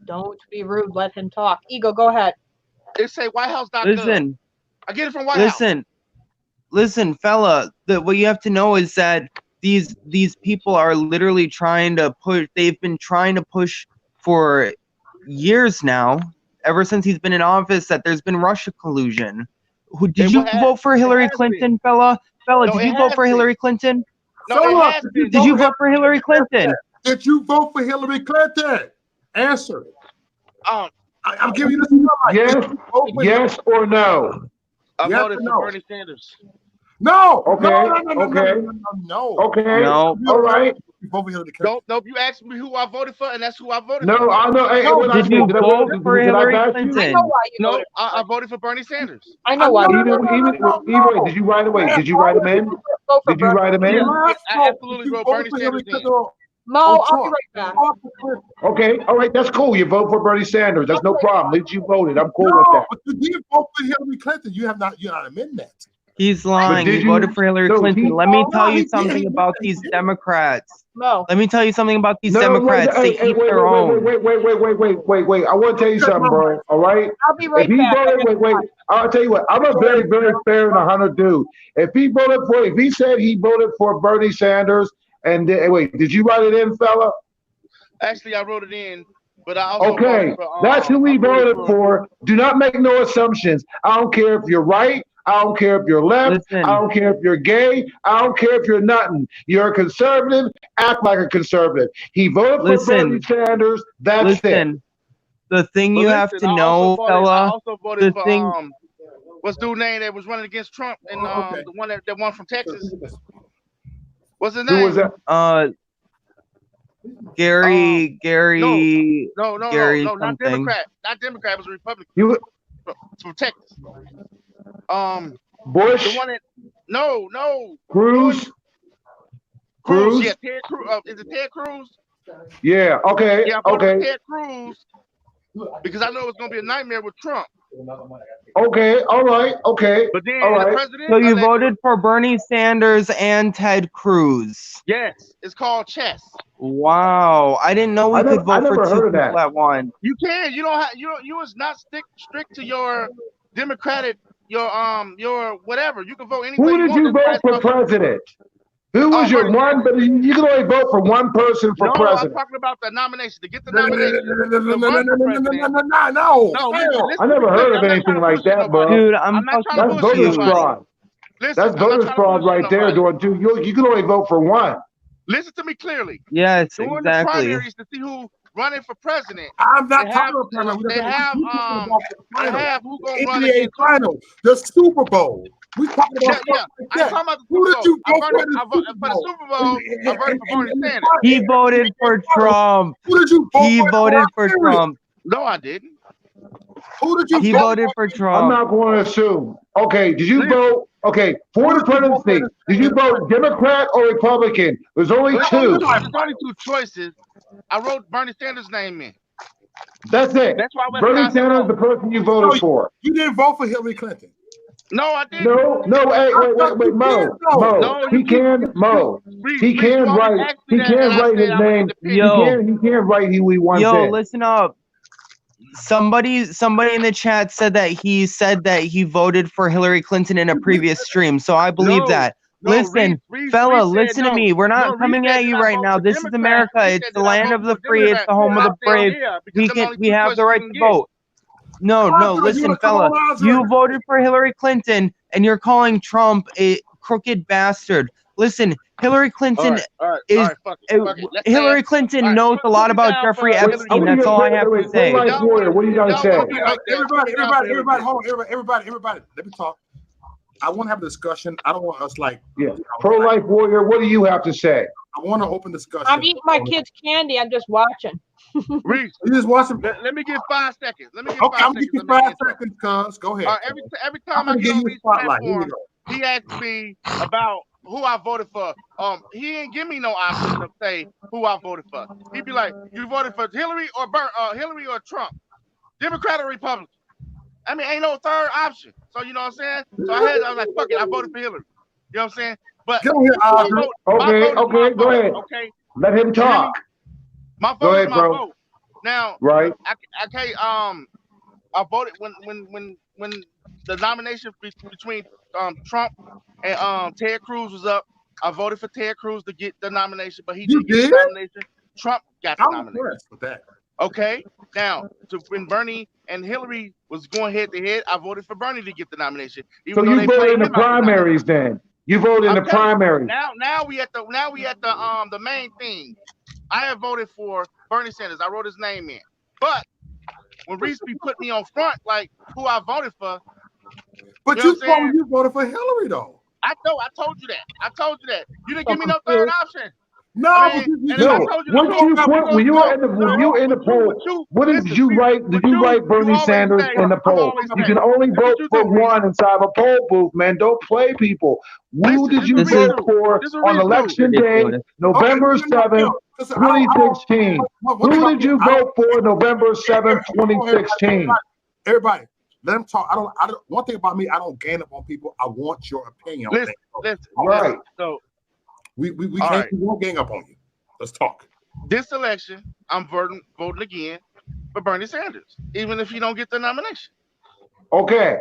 Don't be rude. Let him talk. Ego, go ahead. It say WhiteHouse.gov. Listen. I get it from White House. Listen, fella. What you have to know is that these people are literally trying to push. They've been trying to push for years now, ever since he's been in office, that there's been Russia collusion. Did you vote for Hillary Clinton, fella? Fella, did you vote for Hillary Clinton? No, did you vote for Hillary Clinton? Did you vote for Hillary Clinton? Answer. I'm giving you this. Yes or no? I voted for Bernie Sanders. No. Okay. No. Okay. No. All right. Nope. You asked me who I voted for, and that's who I voted for. No, I know. Hey, did you vote for Hillary Clinton? I know why you voted. I voted for Bernie Sanders. I know why. Even did you write away? Did you write him in? Did you write him in? I absolutely wrote Bernie Sanders in. Mo, I'll be right back. Okay, all right, that's cool. You vote for Bernie Sanders. That's no problem. At least you voted. I'm cool with that. But you did vote for Hillary Clinton. You're not amending that. He's lying. He voted for Hillary Clinton. Let me tell you something about these Democrats. No. Let me tell you something about these Democrats. They eat their own. Wait. I want to tell you something, bro. All right? I'll be right back. I'll tell you what. I'm a very, very fair and 100 dude. If he said he voted for Bernie Sanders, and wait, did you write it in, fella? Actually, I wrote it in, but I also voted for, that's who we voted for. Do not make no assumptions. I don't care if you're right. I don't care if you're left. Listen. I don't care if you're gay. I don't care if you're nothing. You're a conservative. Act like a conservative. He voted for Bernie Sanders. That's it. The thing you have to know, fella. I also voted for what's dude's name that was running against Trump, and the one that won from Texas. What's his name? Who was that? Gary. No, Gary not something. Democrat. Not Democrat. It was a Republican. From Texas. Bush. The one that no. Cruz. Yeah, Ted Cruz. Is it Ted Cruz? Yeah. Okay. Yeah, I voted for Ted Cruz because I know it was gonna be a nightmare with Trump. Okay. All right. Okay. But then all the right. president. So you voted for Bernie Sanders and Ted Cruz. Yes, it's called chess. Wow, I didn't know we could vote for two people at once. You can. You don't have. You is not strict to your Democratic. Your whatever. You can vote anywhere. Who did you vote for president? Who was your one? But you can only vote for one person for president. I'm talking about the nomination. To get the nomination. No. I never heard of anything like that, bro. Dude, that's voter fraud. That's voter fraud right there, doing two. You can only vote for one. Listen to me clearly. Yes, During exactly. the primaries to see who running for president. I'm not talking about They have who gonna run NBA Finals, the Super Bowl. We talking about I'm talking about the Who did you vote for the Super Bowl? I voted for Bernie Sanders. He voted for Trump. Who did you vote for? He voted for Trump. No, I didn't. Who did you He vote voted for Trump. I'm not going to assume. Okay, did you vote? Okay, for the presidency, did you vote Democrat or Republican? There's only two. There's only two choices. I wrote Bernie Sanders' name in. That's it. That's why Bernie Sanders is the person you voted for. You didn't vote for Hillary Clinton. No, I didn't. No. Hey, wait, Mo. He can write. He can write his name. He can write who he wants. Yo, listen up. Somebody in the chat said that he voted for Hillary Clinton in a previous stream, so I believe that. Listen, fella, listen to me. We're not coming at you right now. This is America. It's the land of the free. It's the home of the brave. We have the right to vote. No, listen, fella. You voted for Hillary Clinton, and you're calling Trump a crooked bastard. Listen, Hillary Clinton Hillary Clinton knows a lot about Jeffrey Epstein. That's all I have to say. What do you gotta say? Everybody, let me talk. I want to have a discussion. I don't want us Pro-life warrior, what do you have to say? I want to open discussion. I'm eating my kids' candy. I'm just watching. Reese, you just watching. Let me get 5 seconds. I'm gonna give you 5 seconds, cuz. Go ahead. Every time I get on Reese's platform, he asks me about who I voted for. He ain't give me no option to say who I voted for. He'd be like, "You voted for Hillary or Trump, Democrat or Republican?" I mean, ain't no third option. So you know what I'm saying? So I was like, "Fuck it, I voted for Hillary." You know what I'm saying? But go ahead, okay, go ahead. Okay, let him talk. My vote is my vote. Now, right? I voted when the nomination between Trump and Ted Cruz was up. I voted for Ted Cruz to get the nomination, but he didn't get the nomination. Trump got the nomination. With that. Okay, now when Bernie and Hillary was going head to head, I voted for Bernie to get the nomination. So you voted in the primaries, then? You voted in the primaries. Now we at the main thing. I have voted for Bernie Sanders. I wrote his name in, but when Reese put me on front, like who I voted for. But you voted for Hillary, though. I told you that. You didn't give me no third option. No, when you were in the poll, what did you write? Did you write Bernie Sanders in the poll? You can only vote for one inside of a poll booth, man. Don't play people. Who did you vote for on election day, November 7th, 2016? Who did you vote for November 7th, 2016? Everybody, let them talk. I don't. One thing about me, I don't gang up on people. I want your opinion. Right. So. We won't gang up on you. Let's talk. This election, I'm voting again for Bernie Sanders, even if he don't get the nomination. Okay.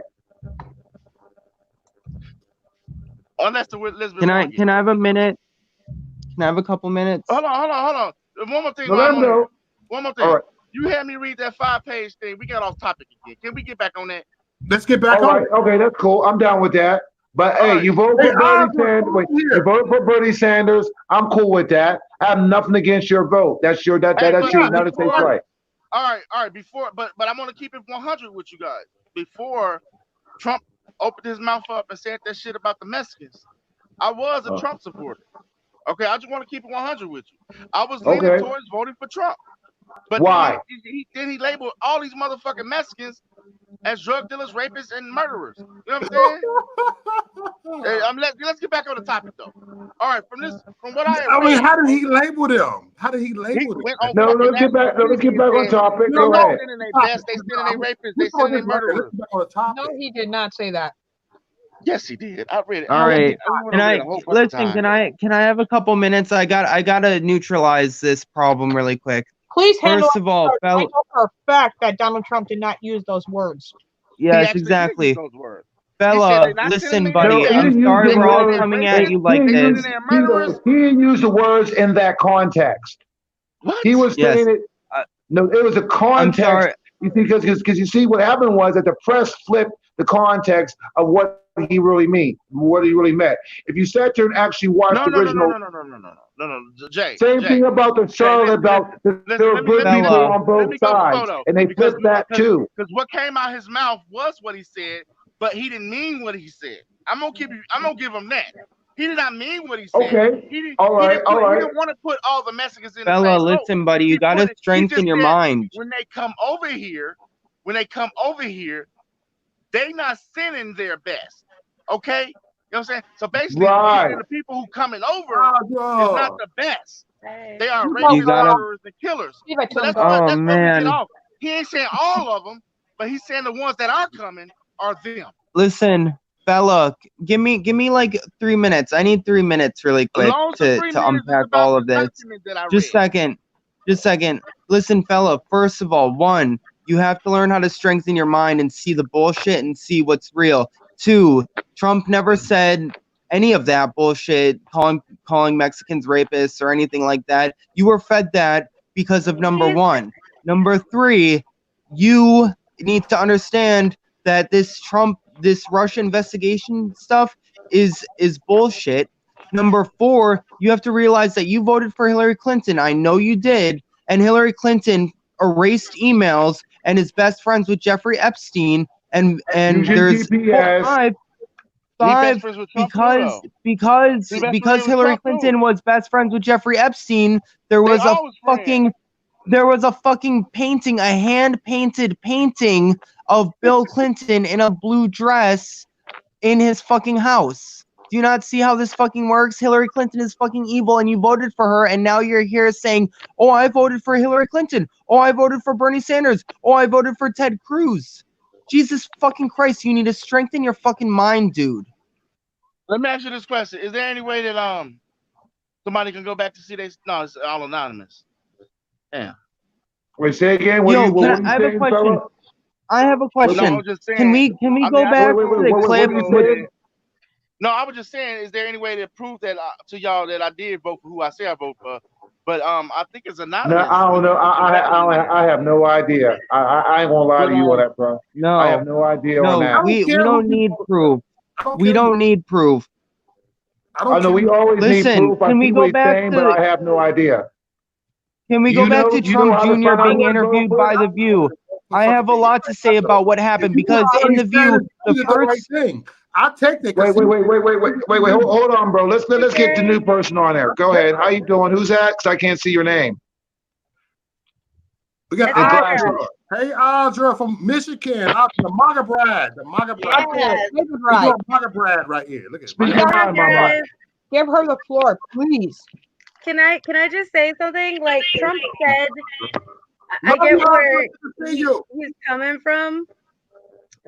Unless the Elizabeth. Can I have a minute? Can I have a couple minutes? Hold on. One more thing. One more thing. Right. You had me read that 5-page thing. We got off topic again. Can we get back on that? Let's get back on. Right. Okay, that's cool. I'm down with that. But hey, you vote for Bernie Sanders. You vote for Bernie Sanders. I'm cool with that. I have nothing against your vote. That's your United States right. All right. Before, but I'm gonna keep it 100 with you guys. Before Trump opened his mouth up and said that shit about the Mexicans, I was a Trump supporter. Okay, I just want to keep it 100 with you. I was leaning towards voting for Trump. But why? Then he labeled all these motherfucking Mexicans as drug dealers, rapists, and murderers. You know what I'm saying? Let's get back on the topic though. All right, from what I mean, how did he label them? No, let's get back on topic. Go ahead. They sending their rapists, they sending their murderers. No, he did not say that. Yes, he did. I read it. All right. Can I have a couple minutes? I gotta neutralize this problem really quick. Please handle First of all, I know for a fact that Donald Trump did not use those words. Yes, exactly. Bella, listen, buddy. I'm sorry we're all coming at you like this. He didn't use the words in that context. What? He was saying it. No, it was a context. Because you see, what happened was that the press flipped the context of what he really meant. If you sat there and actually watched the original. No, Jay. Same thing about the Charlotte, about there were good people on both sides, and they flipped that too. Because what came out his mouth was what he said, but he didn't mean what he said. I'm gonna give him that. He did not mean what he said. Okay. He didn't want to put all the Mexicans in. Bella, listen, buddy, you gotta strengthen your mind. When they come over here, they not sending their best. Okay. You know what I'm saying? So basically, the people who coming over is not the best. They are rapists, murderers, and killers. So that's what we get off. He ain't saying all of them, but he's saying the ones that are coming are them. Listen, Bella, give me like 3 minutes. I need 3 minutes really quick to unpack all of this. Just a second. Listen, fella, first of all, one, you have to learn how to strengthen your mind and see the bullshit and see what's real. 2, Trump never said any of that bullshit, calling Mexicans rapists or anything like that. You were fed that because of number one. Number three, you need to understand that this Russia investigation stuff is bullshit. Number four, you have to realize that you voted for Hillary Clinton. I know you did. And Hillary Clinton erased emails and is best friends with Jeffrey Epstein. And there's five because Hillary Clinton was best friends with Jeffrey Epstein. There was a fucking painting, a hand-painted painting of Bill Clinton in a blue dress in his fucking house. Do you not see how this fucking works? Hillary Clinton is fucking evil and you voted for her, and now you're here saying, oh, I voted for Hillary Clinton. Oh, I voted for Bernie Sanders. Oh, I voted for Ted Cruz. Jesus fucking Christ, you need to strengthen your fucking mind, dude. Let me ask you this question. Is there any way that somebody can go back to see no, it's all anonymous. Yeah. Wait, say again. I have a question. I have a question. Can we go back to the clip? No, I was just saying, is there any way to prove that to y'all that I did vote for who I say I vote for? But I think it's anonymous. No, I don't know. I have no idea. I ain't gonna lie to you on that, bro. No, I have no idea on that. We don't need proof. We don't need proof. I know we always need proof. Can we go back to? But I have no idea. Can we go back to Trump Jr. being interviewed by The View? I have a lot to say about what happened because in The View, the first thing. I'll take that. Wait, hold on, bro. Let's get the new person on there. Go ahead. How you doing? Who's that? Because I can't see your name. We got Audra. Hey, Audra from Michigan. The MAGA Brad. The MAGA Brad. Right. MAGA Brad right here. Look at it. Give her the floor, please. Can I just say something? Like Trump said, I get where he's coming from,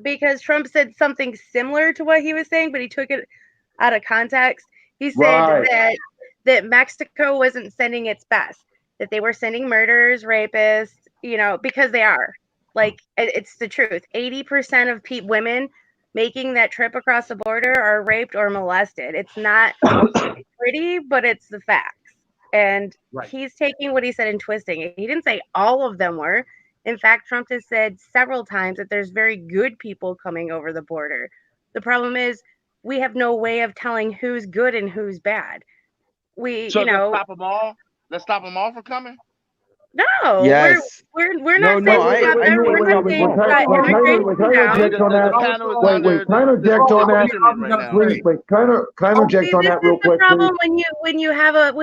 because Trump said something similar to what he was saying, but he took it out of context. He said that Mexico wasn't sending its best, that they were sending murderers, rapists, because they are. Like, it's the truth. 80% of women making that trip across the border are raped or molested. It's not pretty, but it's the facts. And he's taking what he said and twisting it. He didn't say all of them were. In fact, Trump has said several times that there's very good people coming over the border. The problem is we have no way of telling who's good and who's bad. Let's stop them all. Let's stop them all from coming. No, yes. we're not saying stop everyone. We're not saying shut immigration down. Wait, can I interject on that? Wait, can I interject on that real quick? This is the problem when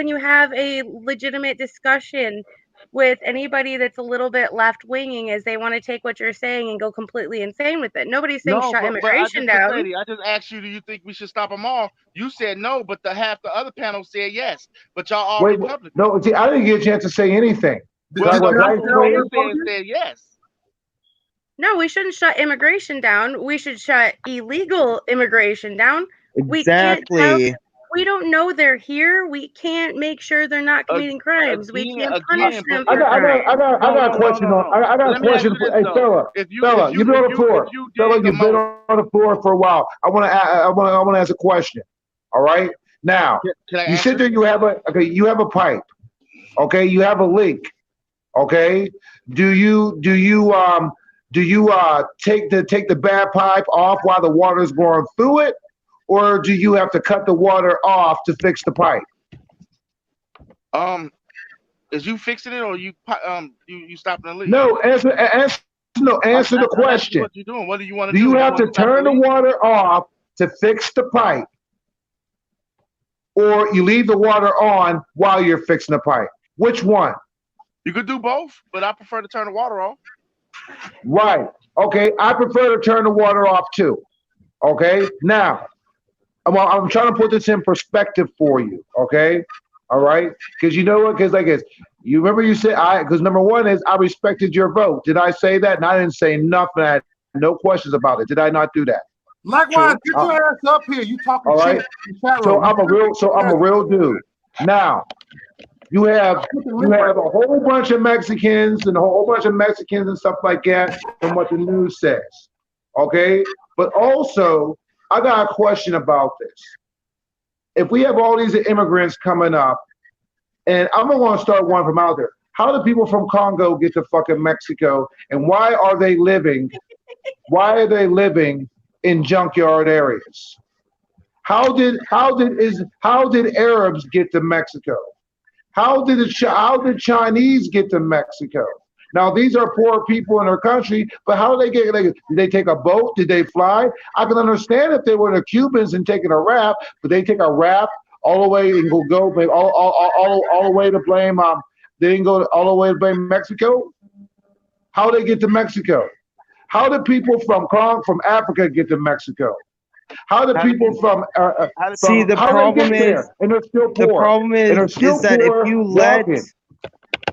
you have a legitimate discussion with anybody that's a little bit left-winging, is they want to take what you're saying and go completely insane with it. Nobody's saying shut immigration down. I just asked you, do you think we should stop them all? You said no, but half the other panel said yes. But y'all all Republicans. No, see, I didn't get a chance to say anything. Said yes. No, we shouldn't shut immigration down. We should shut illegal immigration down. Exactly. We don't know they're here. We can't make sure they're not committing crimes. We can't punish them for crimes. I got a question. I got a question. Hey, Stella, you've been on the floor. Stella, you've been on the floor for a while. I want to ask a question. All right. Now, you sit there. You have a pipe. Okay. You have a leak. Okay. Do you take the bad pipe off while the water is going through it? Or do you have to cut the water off to fix the pipe? Is you fixing it, or you stopping the leak? No, answer the question. What you doing? What do you want to do? Do you have to turn the water off to fix the pipe, or you leave the water on while you're fixing the pipe? Which one? You could do both, but I prefer to turn the water off. Right. Okay. I prefer to turn the water off too. Okay. Now, I'm trying to put this in perspective for you. Okay. All right. Because you know what? Because you remember you said because number one is I respected your vote. Did I say that? And I didn't say nothing. I had no questions about it. Did I not do that? Likewise, get your ass up here. You talking all right. shit. So I'm a real dude. Now, you have a whole bunch of Mexicans and stuff like that from what the news says. Okay? But also, I got a question about this. if we have all these immigrants coming up, and I'm going to start one from out there. How do people from Congo get to fucking Mexico, and why are they living? Why are they living in junkyard areas? How did Arabs get to Mexico? How did Chinese get to Mexico? Now these are poor people in our country, but how do they get? Did they take a boat? Did they fly? I can understand if they were the Cubans and taking a raft, but they take a raft all the way and go all the way to blame. They didn't go all the way to blame Mexico. How they get to Mexico? How do people from Africa get to Mexico? How do people from see the problem is and they're still poor. The problem is that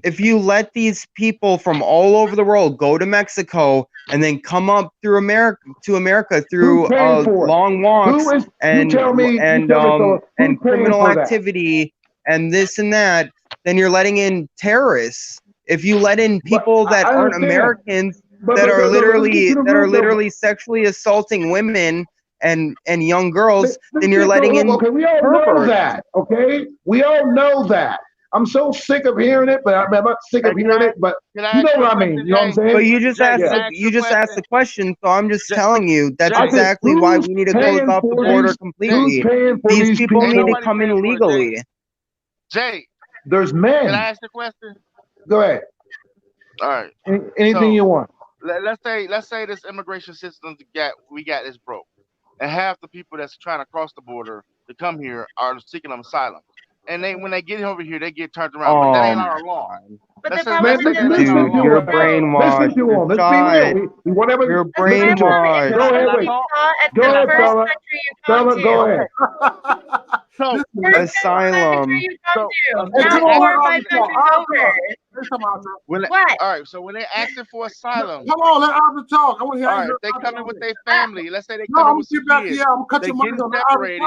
if you let these people from all over the world go to Mexico and then come up through America through long walks and criminal activity and this and that, then you're letting in terrorists. If you let in people that aren't Americans that are literally sexually assaulting women and young girls, then you're letting in. Okay, we all know that. Okay, we all know that. I'm so sick of hearing it, but I'm not sick of hearing it. But you know what I mean. You know what I'm saying? But you just asked. You just asked the question, so I'm just telling you that's exactly why we need to close off the border completely. These people need to come in legally. Jay, there's men. Can I ask the question? Go ahead. All right. Anything you want. Let's say this immigration system we got is broke, and half the people that's trying to cross the border to come here are seeking asylum. And when they get over here, they get turned around. But that ain't our law. But Dude, you're brainwashed. Listen to him. Let's be real. Whatever. You're brainwashed. Go ahead, wait. Go ahead, fella. Fella, go ahead. Asylum. What? All right. So when they're asking for asylum, come on, let Albert talk. I want to hear. All right, they coming with their family. Let's say they coming with some kids. Yeah, I'm cutting your mic on separated.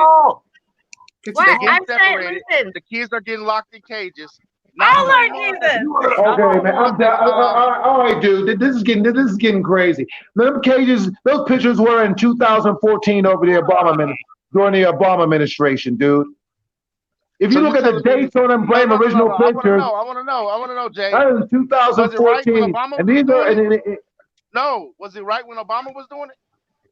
What? I'm saying, listen. The kids are getting locked in cages. Oh Lord Jesus! Okay, man. All right, dude. This is getting crazy. Them cages, those pictures were in 2014 over the during the Obama administration, dude. If you look at the dates on them, blame original pictures. I want to know, Jay. That was 2014, and these are. No, was it right when Obama was doing it?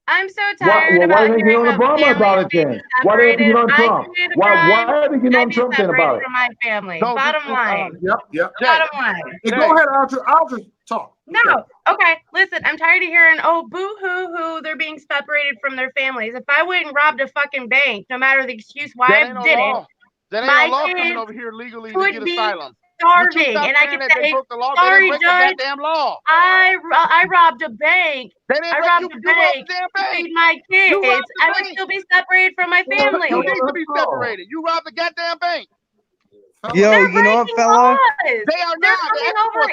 I'm so tired why are they getting on Obama about it then? Why are they getting on Trump? Why are they getting on Trump then about it? From my family. Bottom line. Yep. Bottom line. Hey, go ahead, I'll just talk. No. Okay. Listen, I'm tired of hearing, oh, boo-hoo-hoo, they're being separated from their families. If I went and robbed a fucking bank, no matter the excuse why I did it, that ain't no law coming over here legally to get asylum. Starving, and I can say, sorry, Judge, I robbed a bank. I robbed a bank to feed my kids. I would still be separated from my family. You need to be separated. You robbed the goddamn bank. Yo, you know what, fella? They are They're coming over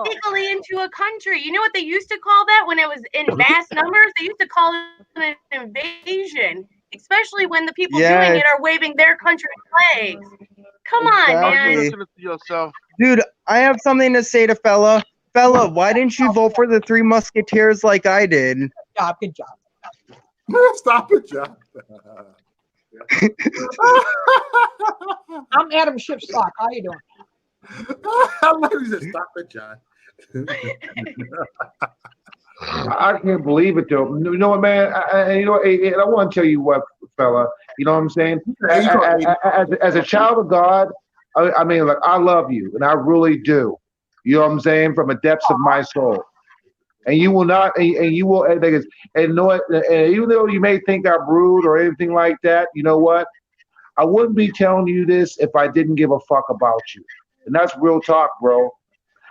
illegally into a country. You know what they used to call that when it was in mass numbers? They used to call it an invasion, especially when the people doing it are waving their country flags. Come on, man. Dude, I have something to say to fella. Fella, why didn't you vote for the Three Musketeers like I did? Good job. Stop it, John. I'm Adam Shipstock. How you doing? I love you said stop it, John. I can't believe it though. You know what, man? I want to tell you what, fella. You know what I'm saying? As a child of God, I mean, like, I love you, and I really do. You know what I'm saying? From the depths of my soul. And you will not, and you will, and know it. And even though you may think I'm rude or anything like that, you know what? I wouldn't be telling you this if I didn't give a fuck about you. And that's real talk, bro.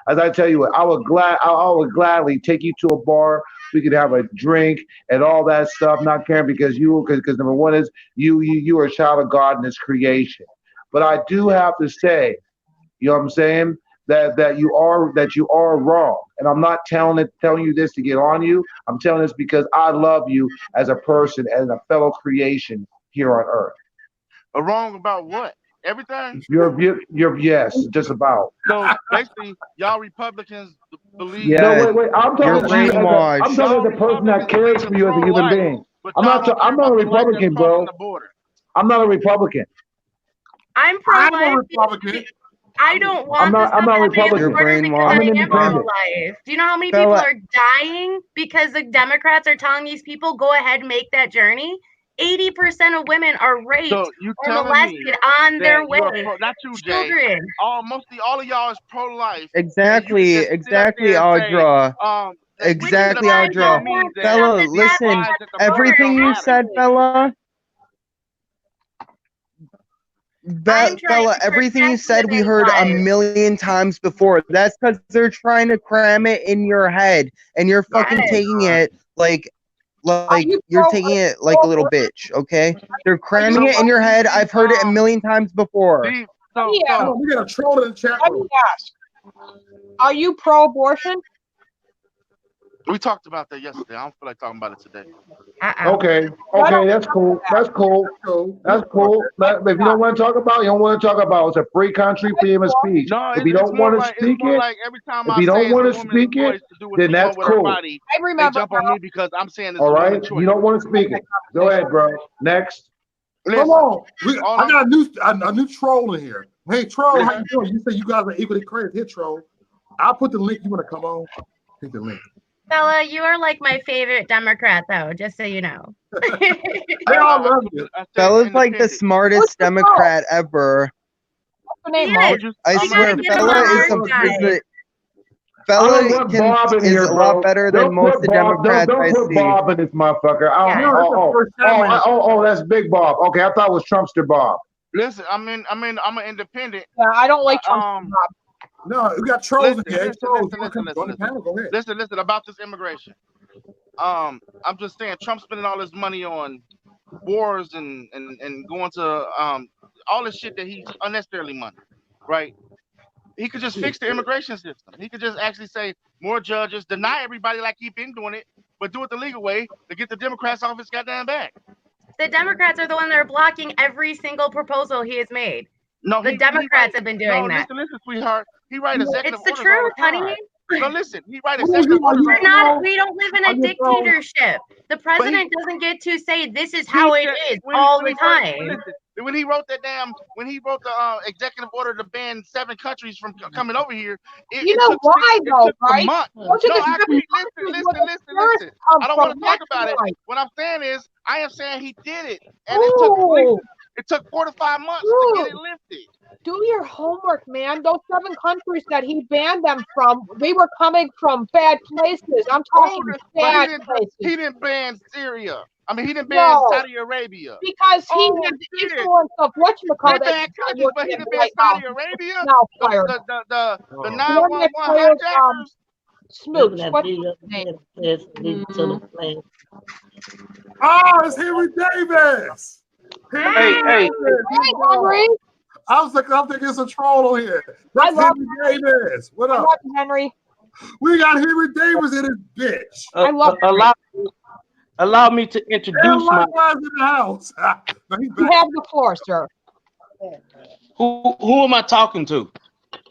As I tell you, I would gladly take you to a bar. We could have a drink and all that stuff. Not caring because number one is you are a child of God in His creation. But I do have to say, you know what I'm saying, that you are wrong. And I'm not telling you this to get on you. I'm telling this because I love you as a person and a fellow creation here on earth. Wrong about what? Everything? You're yes, just about. So basically, y'all Republicans believe. Yeah. No, wait. I'm talking to the person that cares for you as a human being. I'm not a Republican, bro. I'm not a Republican. I'm I'm a pro-life. Republican. I don't want I'm not Republican Republican. because I'm I an am independent. pro-life. Do you know how many people Fella, are dying because the Democrats are telling these people go ahead and make that journey? 80% of women are raped So you or telling me molested on their that you are way. pro, not you, Jay. Children. Mostly all of y'all is pro-life. exactly, And you can just sit up there and say, Audra. that Exactly, why I Democrats Audra. don't don't mean want to that. stop Fella, the listen. Why is it the Everything don't you matter? said, fella. I'm trying Fella, to everything you protect said we women's heard a lives. million times before. That's because they're trying to cram it in your head, and you're fucking Yes. taking it like you you're pro- taking it are like you a little pro- bitch. Okay, they're are you cramming it in your head. These, I've heard it a million times before. these, Let me Hold ask. on, we got a troll in the chat Let room. me ask. Are you pro-abortion? we talked about that yesterday. I don't feel like talking about it today. Okay, that's cool. That's cool. That's cool. If you don't want to talk about it, you don't want to talk about it. It's a free country, freedom of speech. No, If you it's don't more want to like speak it, every time if I you say don't it's a want to woman's speak it, choice to do what then she that's want with her cool. body, I they remember. jump on me because I'm saying it's All a right, woman's choice. you don't want to speak it. Go ahead, bro. Next. Listen, Hold on. all I got a new troll in here. Hey, troll, how Listen. you doing? You say you guys are equally crazy. Here, troll. I'll put the link. You want to come on? Hit the link. Fella, you are like my favorite Democrat, though, just so you know. They all love you. Fella's like the smartest Democrat ever. What's the name, He Mo? is. I We swear, gotta get him Fella on is our the side. Fella I don't want Bob in is here, a bro. lot better than Don't most put of the Bob. Democrats Don't I put see. Bob in this motherfucker. Yeah. That's Big Bob. Okay, I thought it was Trumpster Bob. Listen, I'm an independent. Yeah, I don't like Trump. No, we got trolls in here. Hey, trolls, Listen, you wanna come on the panel? Go ahead. listen about this immigration. I'm just saying Trump's spending all his money on wars and going to all this shit that he's unnecessarily money, right? He could just fix the immigration system. He could just actually say more judges, deny everybody like he's been doing it, but do it the legal way to get the Democrats off his goddamn back. The Democrats are the one that are blocking every single proposal he has made. No, the Democrats have been doing that. Listen, sweetheart. He writes executive It's the orders all truth, the time. honey. No, listen. He writes executive orders all the time. We don't live in a dictatorship. The president doesn't get to say this is how it is all the time. When he wrote the executive order to ban 7 countries from coming over here, it took a month. No, actually, listen. I don't want to talk about it. What I'm saying is, I am saying he did it, and it took 4 to 5 months to get it lifted. Do your homework, man. Those 7 countries that he banned them from, they were coming from bad places. I'm talking bad places. He didn't ban Syria. I mean, he didn't ban Saudi Arabia. Because he had the influence of whatchamacallit. They banned countries, but he didn't ban Saudi Arabia. The 911 hijackers. Smooch. Oh, it's Henry Davis. Hey, Henry. I was thinking it's a troll on here. That's Henry Davis. What up? I love you, Henry. We got Henry Davis in his bitch. I love allow me to introduce my. In the house. You have the floor, sir. Who am I talking to?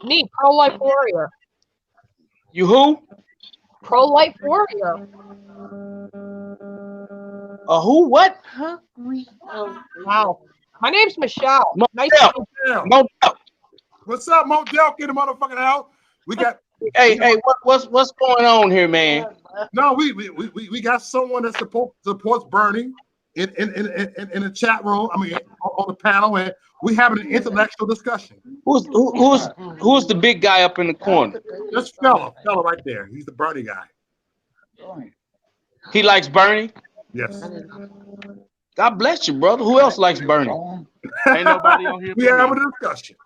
Me, pro-life warrior. You who? Pro-life warrior. Who? What? Wow. My name's Michelle. Nice to meet you. Modell. What's up, Modell? Get the motherfucking house. We got. Hey, what's going on here, man? No, we got someone that supports Bernie in the chat room. I mean, on the panel, and we having an intellectual discussion. Who's the big guy up in the corner? This fella right there. He's the Bernie guy. He likes Bernie. Yes. God bless you, brother. Who else likes Bernie? Ain't nobody on here. We have a discussion.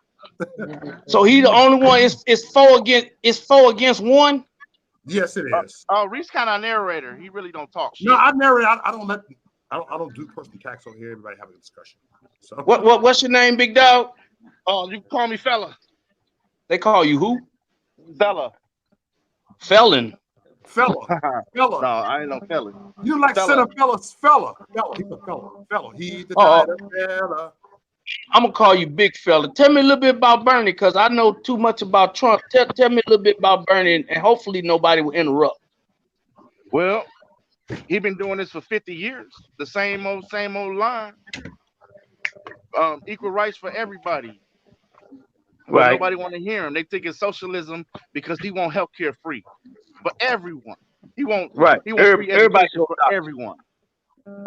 So he the only one. It's 4 against 1. Yes, it is. Reese kind of a narrator. He really don't talk shit. No, I narrate. I don't do personal attacks over here. Everybody have a discussion. So what's your name, big dog? Oh, you call me fella. They call you who? Fella. Felon. Fella. No, I ain't no fella. You like fella. Fella. He's a fella. He's the kind of fella. I'm gonna call you big fella. Tell me a little bit about Bernie, because I know too much about Trump. Tell me a little bit about Bernie, and hopefully nobody will interrupt. Well, he been doing this for 50 years. The same old line. equal rights for everybody. But Right. nobody want to hear him. They think it's socialism because he want healthcare free for everyone. He want Right. free Everybody education for everyone.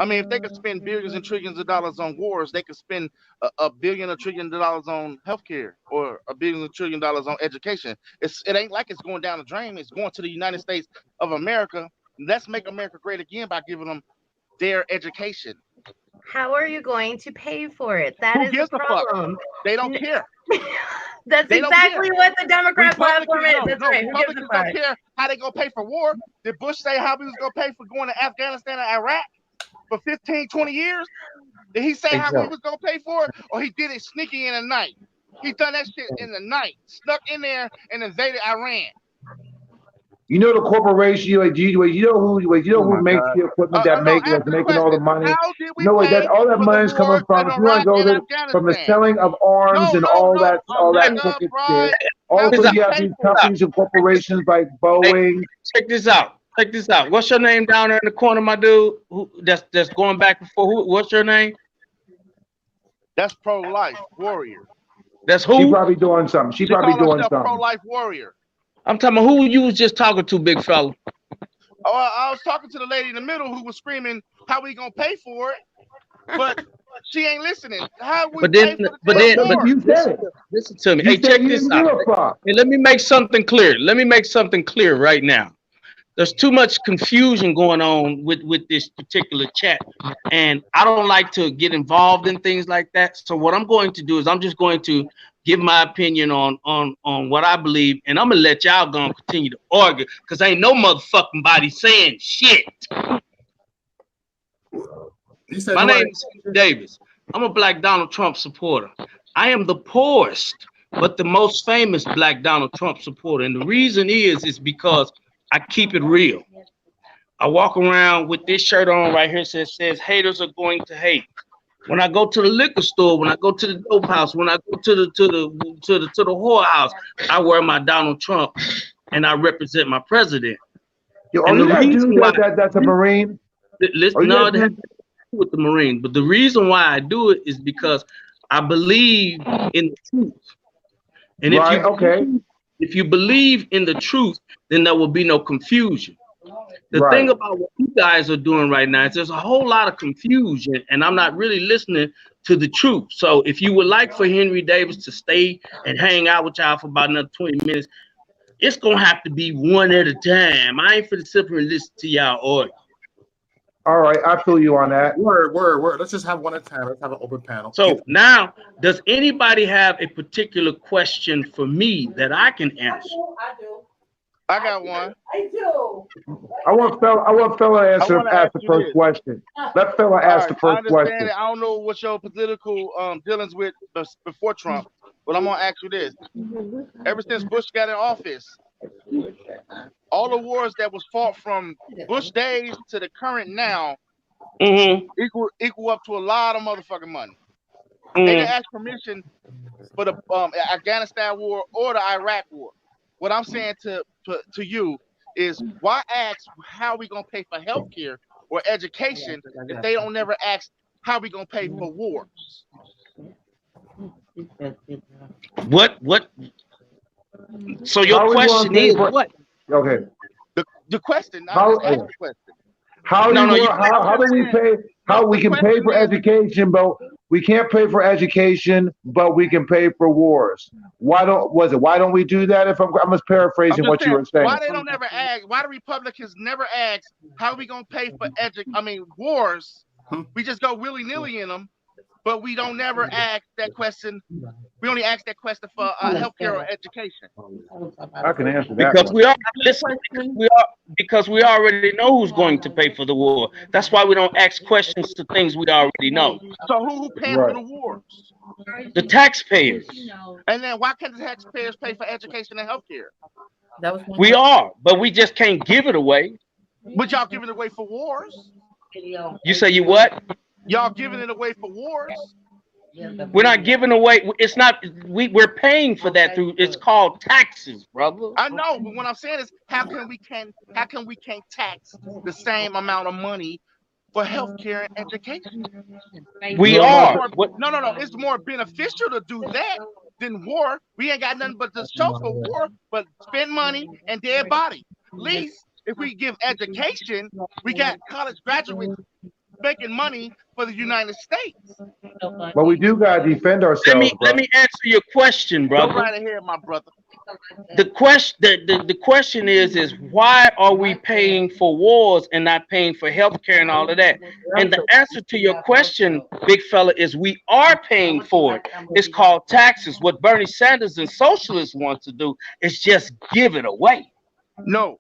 I mean, if they could spend billions and trillions of dollars on wars, they could spend a billion or trillion of dollars on healthcare or a billion or trillion dollars on education. It ain't like it's going down the drain. It's going to the United States of America. Let's make America great again by giving them their education. How are you going to pay for it? That Who is the gives a fuck? problem. They don't care. That's They don't exactly care. what the Democrat Republicans, platform is. no, That's no, right. Who gives a Republicans fuck? don't care how they gonna pay for war. Did Bush say how he was gonna pay for going to Afghanistan and Iraq for 15, 20 years? Did he say how he was gonna pay for it, or he did it sneaky in the night? He done that shit in the night, snuck in there and invaded Iran. You know the corporation. You know who makes the equipment that's making all the money. How did we No, pay that all that for money the is coming war from. in If you want Iraq to go and there, from the Afghanistan? selling of arms and all that America, crooked pride. shit. Also, you have these companies and corporations like Boeing. Hey, check this out. Check this out. What's your name down there in the corner, my dude? Who that's going back and forth? What's your name? That's pro-life warrior. That's who? She probably doing something. She probably call doing herself something. pro-life warrior. I'm talking about who you was just talking to, big fella. Oh, I was talking to the lady in the middle who was screaming, "How we gonna pay for it?" But she ain't listening. How we pay for the Listen to me. Hey, check this out. Hey, let me make something clear. Let me make something clear right now. There's too much confusion going on with this particular chat, and I don't like to get involved in things like that. So what I'm going to do is I'm just going to give my opinion on what I believe, and I'm gonna let y'all go and continue to argue because ain't no motherfucking body saying shit. My name is Henry Davis. I'm a Black Donald Trump supporter. I am the poorest, but the most famous Black Donald Trump supporter, and the reason is because I keep it real. I walk around with this shirt on right here that says haters are going to hate. When I go to the liquor store, when I go to the dope house, when I go to the whorehouse, I wear my Donald Trump and I represent my president. Yo, are you that dude that's a Marine? Listen, no, it has to do with the Marine, but the reason why I do it is because I believe in the truth. And if you believe in the truth, then there will be no confusion. The thing about what you guys are doing right now is there's a whole lot of confusion, and I'm not really listening to the truth. So if you would like for Henry Davis to stay and hang out with y'all for about another 20 minutes, it's gonna have to be one at a time. I ain't finna sit here and listen to y'all argue. All right, I feel you on that. Word. Let's just have one at a time. Let's have an open panel. So now, does anybody have a particular question for me that I can answer? I do. I got one. I do. I want fella to ask the first question. Let fella ask the first question. I don't know what your political dealings with before Trump, but I'm gonna ask you this: ever since Bush got in office, all the wars that was fought from Bush days to the current now equal up to a lot of motherfucking money. They didn't ask permission for the Afghanistan war or the Iraq war. What I'm saying to you is, why ask how we gonna pay for healthcare or education if they don't never ask how we gonna pay for wars? What? So your question is what? Okay. The question. I just asked the question. How do we pay? How we can pay for education, but we can't pay for education, but we can pay for wars. Why don't we do that? If I'm just paraphrasing what you were saying. Why they don't ever ask? Why do Republicans never ask how we gonna pay for wars? We just go willy-nilly in them, but we don't never ask that question. We only ask that question for healthcare or education. I can answer that. Because we already know who's going to pay for the war. That's why we don't ask questions to things we already know. So who paying for the wars? The taxpayers. And then why can't the taxpayers pay for education and healthcare? We are, but we just can't give it away. But y'all giving it away for wars? You say you what? Y'all giving it away for wars? We're not giving away. It's not. We're paying for that through. It's called taxes, brother. I know, but what I'm saying is, how can we can't tax the same amount of money for healthcare and education. We are. No. It's more beneficial to do that than war. We ain't got nothing but to show for war, but spend money and dead body. At least if we give education, we got college graduates making money for the United States. But we do gotta defend ourselves. Let me answer your question, brother. Go right ahead, my brother. The question is why are we paying for wars and not paying for healthcare and all of that? And the answer to your question, big fella, is we are paying for it. It's called taxes. What Bernie Sanders and socialists want to do is just give it away. No.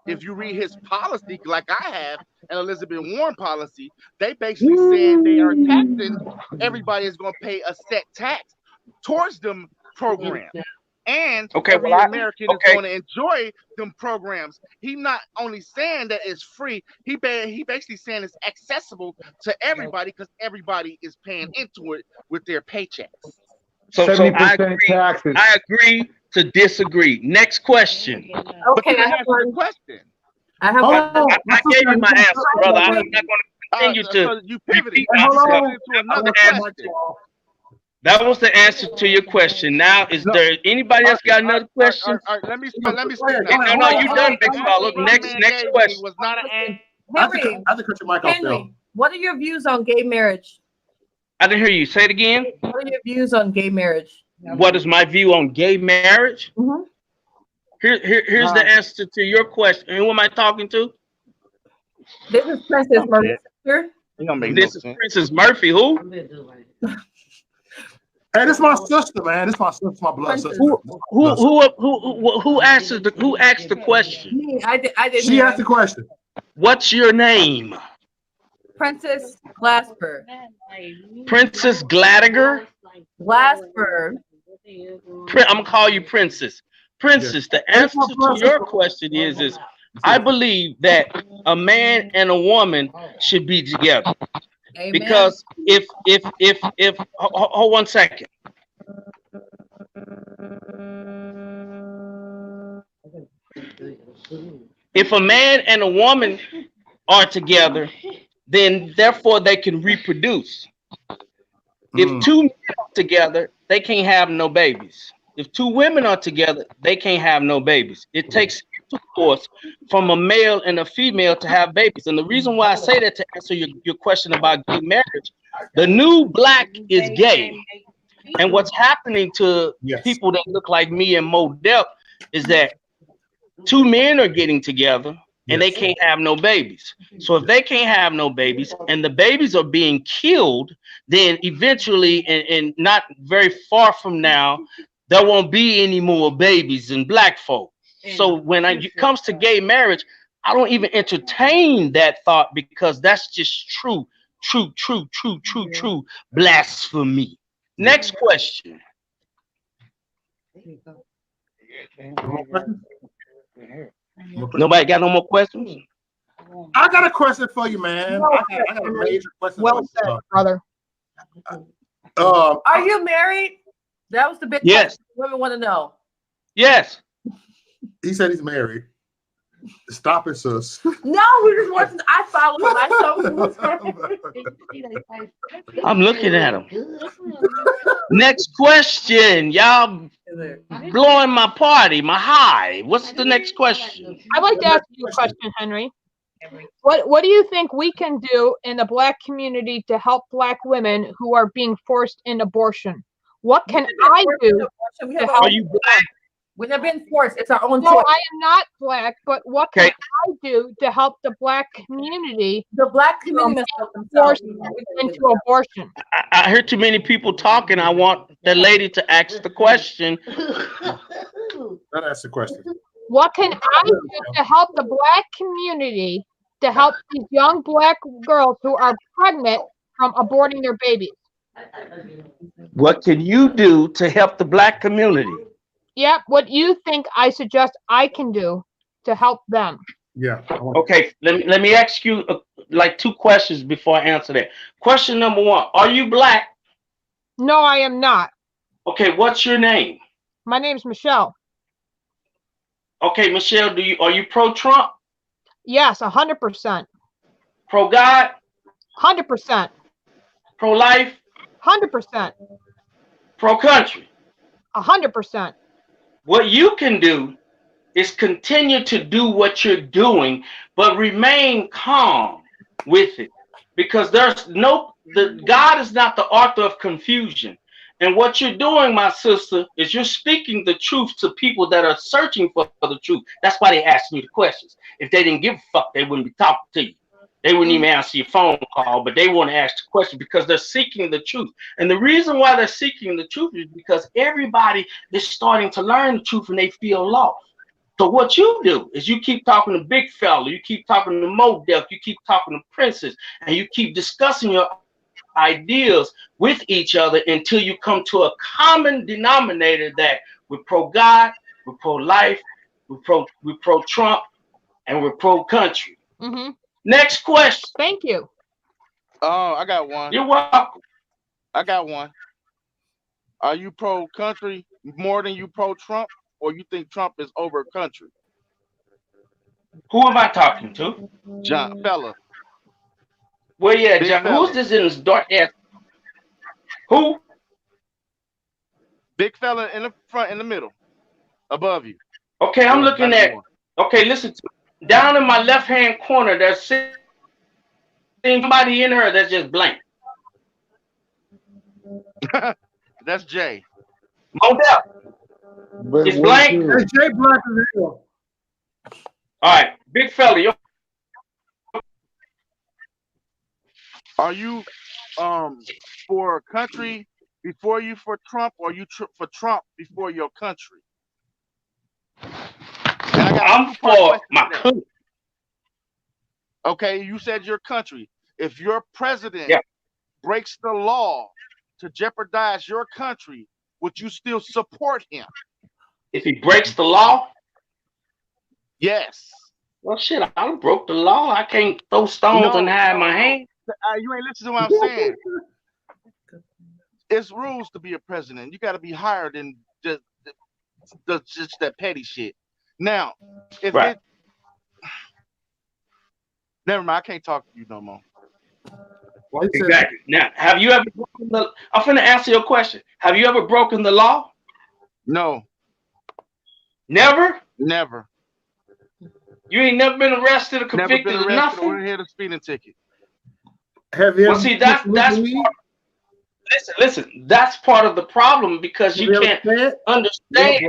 If you read his policy, like I have, and Elizabeth Warren policy, they basically saying they are taxing. Everybody is going to pay a set tax towards them programs. And every American is going to enjoy them programs. He's not only saying that it's free, he basically saying it's accessible to everybody because everybody is paying into it with their paychecks. So I agree to disagree. Next question. Okay, I have one question. I gave you my answer, brother. I'm not going to continue to you pivoted to another question. That was the answer to your question. Now, is there anybody else got another question? Let me speak. No, you done, big fella. Next question. Was not an Henry, I think cut your mic off, Phil. Henry, what are your views on gay marriage? I didn't hear you. Say it again. What are your views on gay marriage? What is my view on gay marriage? Mm-hmm. Here's the answer to your question. And who am I talking to? This is Princess Murphy. This is Princess Murphy. Who? Hey, this is my sister, man. This is my sister, my blood sister. Who asked the question? Me, I did. She asked the question. What's your name? Princess Glasper. Princess Gladiger? Glasper. I'm gonna call you Princess. Princess, the answer to your question is I believe that a man and a woman should be together. Amen. Because if hold 1 second. If a man and a woman are together, then therefore they can reproduce. If two men are together, they can't have no babies. If two women are together, they can't have no babies. It takes intercourse from a male and a female to have babies. And the reason why I say that, to answer your question about gay marriage, the new black is gay. And what's happening to people that look like me and Mo Dep is that two men are getting together and they can't have no babies. So if they can't have no babies and the babies are being killed, then eventually, and not very far from now, there won't be any more babies in black folk. So when it comes to gay marriage, I don't even entertain that thought because that's just true blasphemy. Next question. Nobody got no more questions? I got a question for you, man. I got a major question. Well said, brother. Are you married? That was the big question women want to know. Yes. He said he's married. Stop it, sis. No, we just watching. I follow him. I saw I'm looking at him. Next question. Y'all blowing my party, my high. What's the next question? I'd like to ask you a question, Henry. What do you think we can do in the black community to help black women who are being forced in abortion? What can I do to help? Are you black? We've never been forced. It's our own No, choice. I am not black, but what can I do to help the black community? The black community forced into abortion. I heard too many people talking. I want the lady to ask the question. That ask the question. What can I do to help the black community to help these young black girls who are pregnant from aborting their babies? What can you do to help the black community? Yep. What you think I suggest I can do to help them? Yeah. Okay. Let me ask you like two questions before I answer that. Question number one: are you black? No, I am not. Okay. What's your name? My name's Michelle. Okay, Michelle. Are you pro-Trump? Yes, 100%. Pro-God? 100%. Pro-life? 100%. Pro-country? 100%. What you can do is continue to do what you're doing, but remain calm with it. Because God is not the author of confusion. And what you're doing, my sister, is you're speaking the truth to people that are searching for the truth. That's why they asking you the questions. If they didn't give a fuck, they wouldn't be talking to you. They wouldn't even answer your phone call, but they want to ask the question because they're seeking the truth. And the reason why they're seeking the truth is because everybody is starting to learn the truth and they feel lost. So what you do is you keep talking to Big Fella, you keep talking to Model, you keep talking to Princess, and you keep discussing your ideas with each other until you come to a common denominator that we're pro-God, we're pro-life, we're pro-Trump, and we're pro-country. Mm-hmm. Next question. Thank you. Oh, I got one. You're welcome. I got one. Are you pro-country more than you pro-Trump, or you think Trump is over country? Who am I talking to? John Fella. Well, yeah, Big John. fella. Who's this in this dark ass? Who? Big fella in the front, in the middle, above you. Okay, I'm Yeah, looking not at. anymore. Okay, listen. Down in my left-hand corner, there's somebody in her that's just blank. That's Jay. Model. It's blank. Hey, Jay Black is here. All right, Big fella. Are you for country before you for Trump, or you for Trump before your country? I'm for my country. Okay, you said your country. If your president breaks the law to jeopardize your country, would you still support him? If he breaks the law? Yes. Well, shit, I broke the law. I can't throw stones and hide my hand. You ain't listening to what I'm saying. It's rules to be a president. You got to be higher than just that petty shit. Now, if it, never mind, I can't talk to you no more. Exactly. Now, have you ever broken the? I'm finna answer your question. Have you ever broken the law? No. Never? Never. You ain't never been arrested or convicted Never been or arrested nothing? or had a speeding ticket. Have you Well, see, that's listen. That's part of the problem because you can't understand.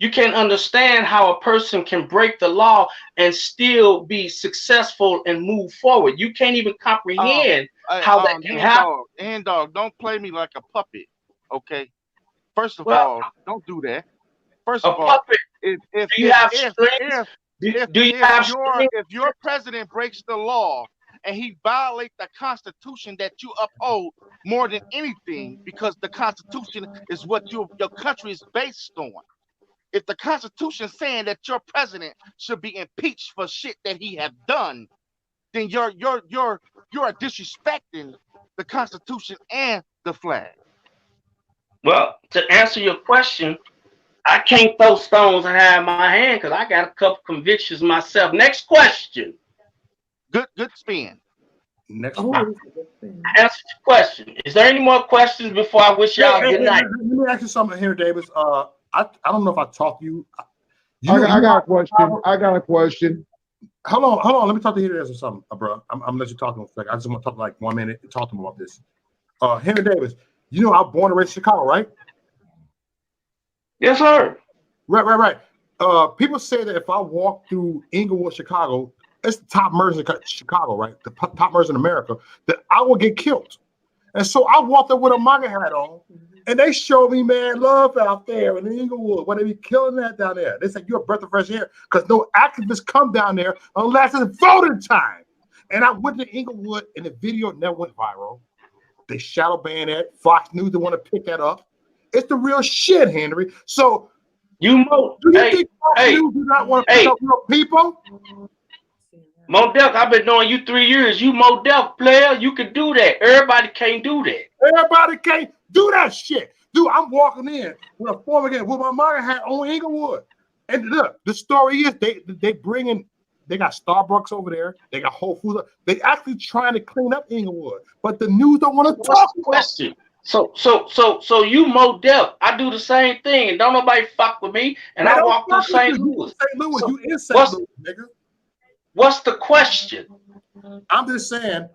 You can't understand how a person can break the law and still be successful and move forward. You can't even comprehend how that can happen. Dog, don't play me like a puppet, okay? First of all, don't do that. First of all, if your president breaks the law and he violates the Constitution that you uphold more than anything, because the Constitution is what your country is based on. If the Constitution is saying that your president should be impeached for shit that he have done, then you're disrespecting the Constitution and the flag. Well, to answer your question, I can't throw stones and hide my hand because I got a couple convictions myself. Next question. Good spin. Next answer your question. Is there any more questions before I wish y'all good night? Let me ask you something here, Davis. I don't know if I talked to you. I got a question. I got a question. Hold on. Let me talk to Henry Davis or something, bro. I'm gonna let you talk to him for a second. I just want to talk like 1 minute and talk to him about this. Henry Davis, you know I'm born and raised in Chicago, right? Yes, sir. Right. People say that if I walk through Inglewood, Chicago, it's the top murders in Chicago, right? The top murders in America, that I will get killed. And so I walked up with a MAGA hat on, and they showed me, man, love out there in Inglewood. When they be killing that down there, they said you're a breath of fresh air because no activists come down there unless it's voting time. And I went to Inglewood, and the video never went viral. They shadow banned it. Fox News, they want to pick that up. It's the real shit, Henry. So do you think Fox News do not want to pick up real people? Model, I've been knowing you 3 years. You Model player, you can do that. Everybody can't do that. Everybody can't do that shit. Dude, I'm walking in with a former game with my MAGA hat on Inglewood. And look, the story is they bringing They got Starbucks over there. They got Whole Foods. They actually trying to clean up Inglewood, but the news don't want to talk about it. So you Mo Def. I do the same thing, and don't nobody fuck with me. And I walk through St. Louis. St. Louis, you in St. Louis, nigga. What's the question? I'm just saying,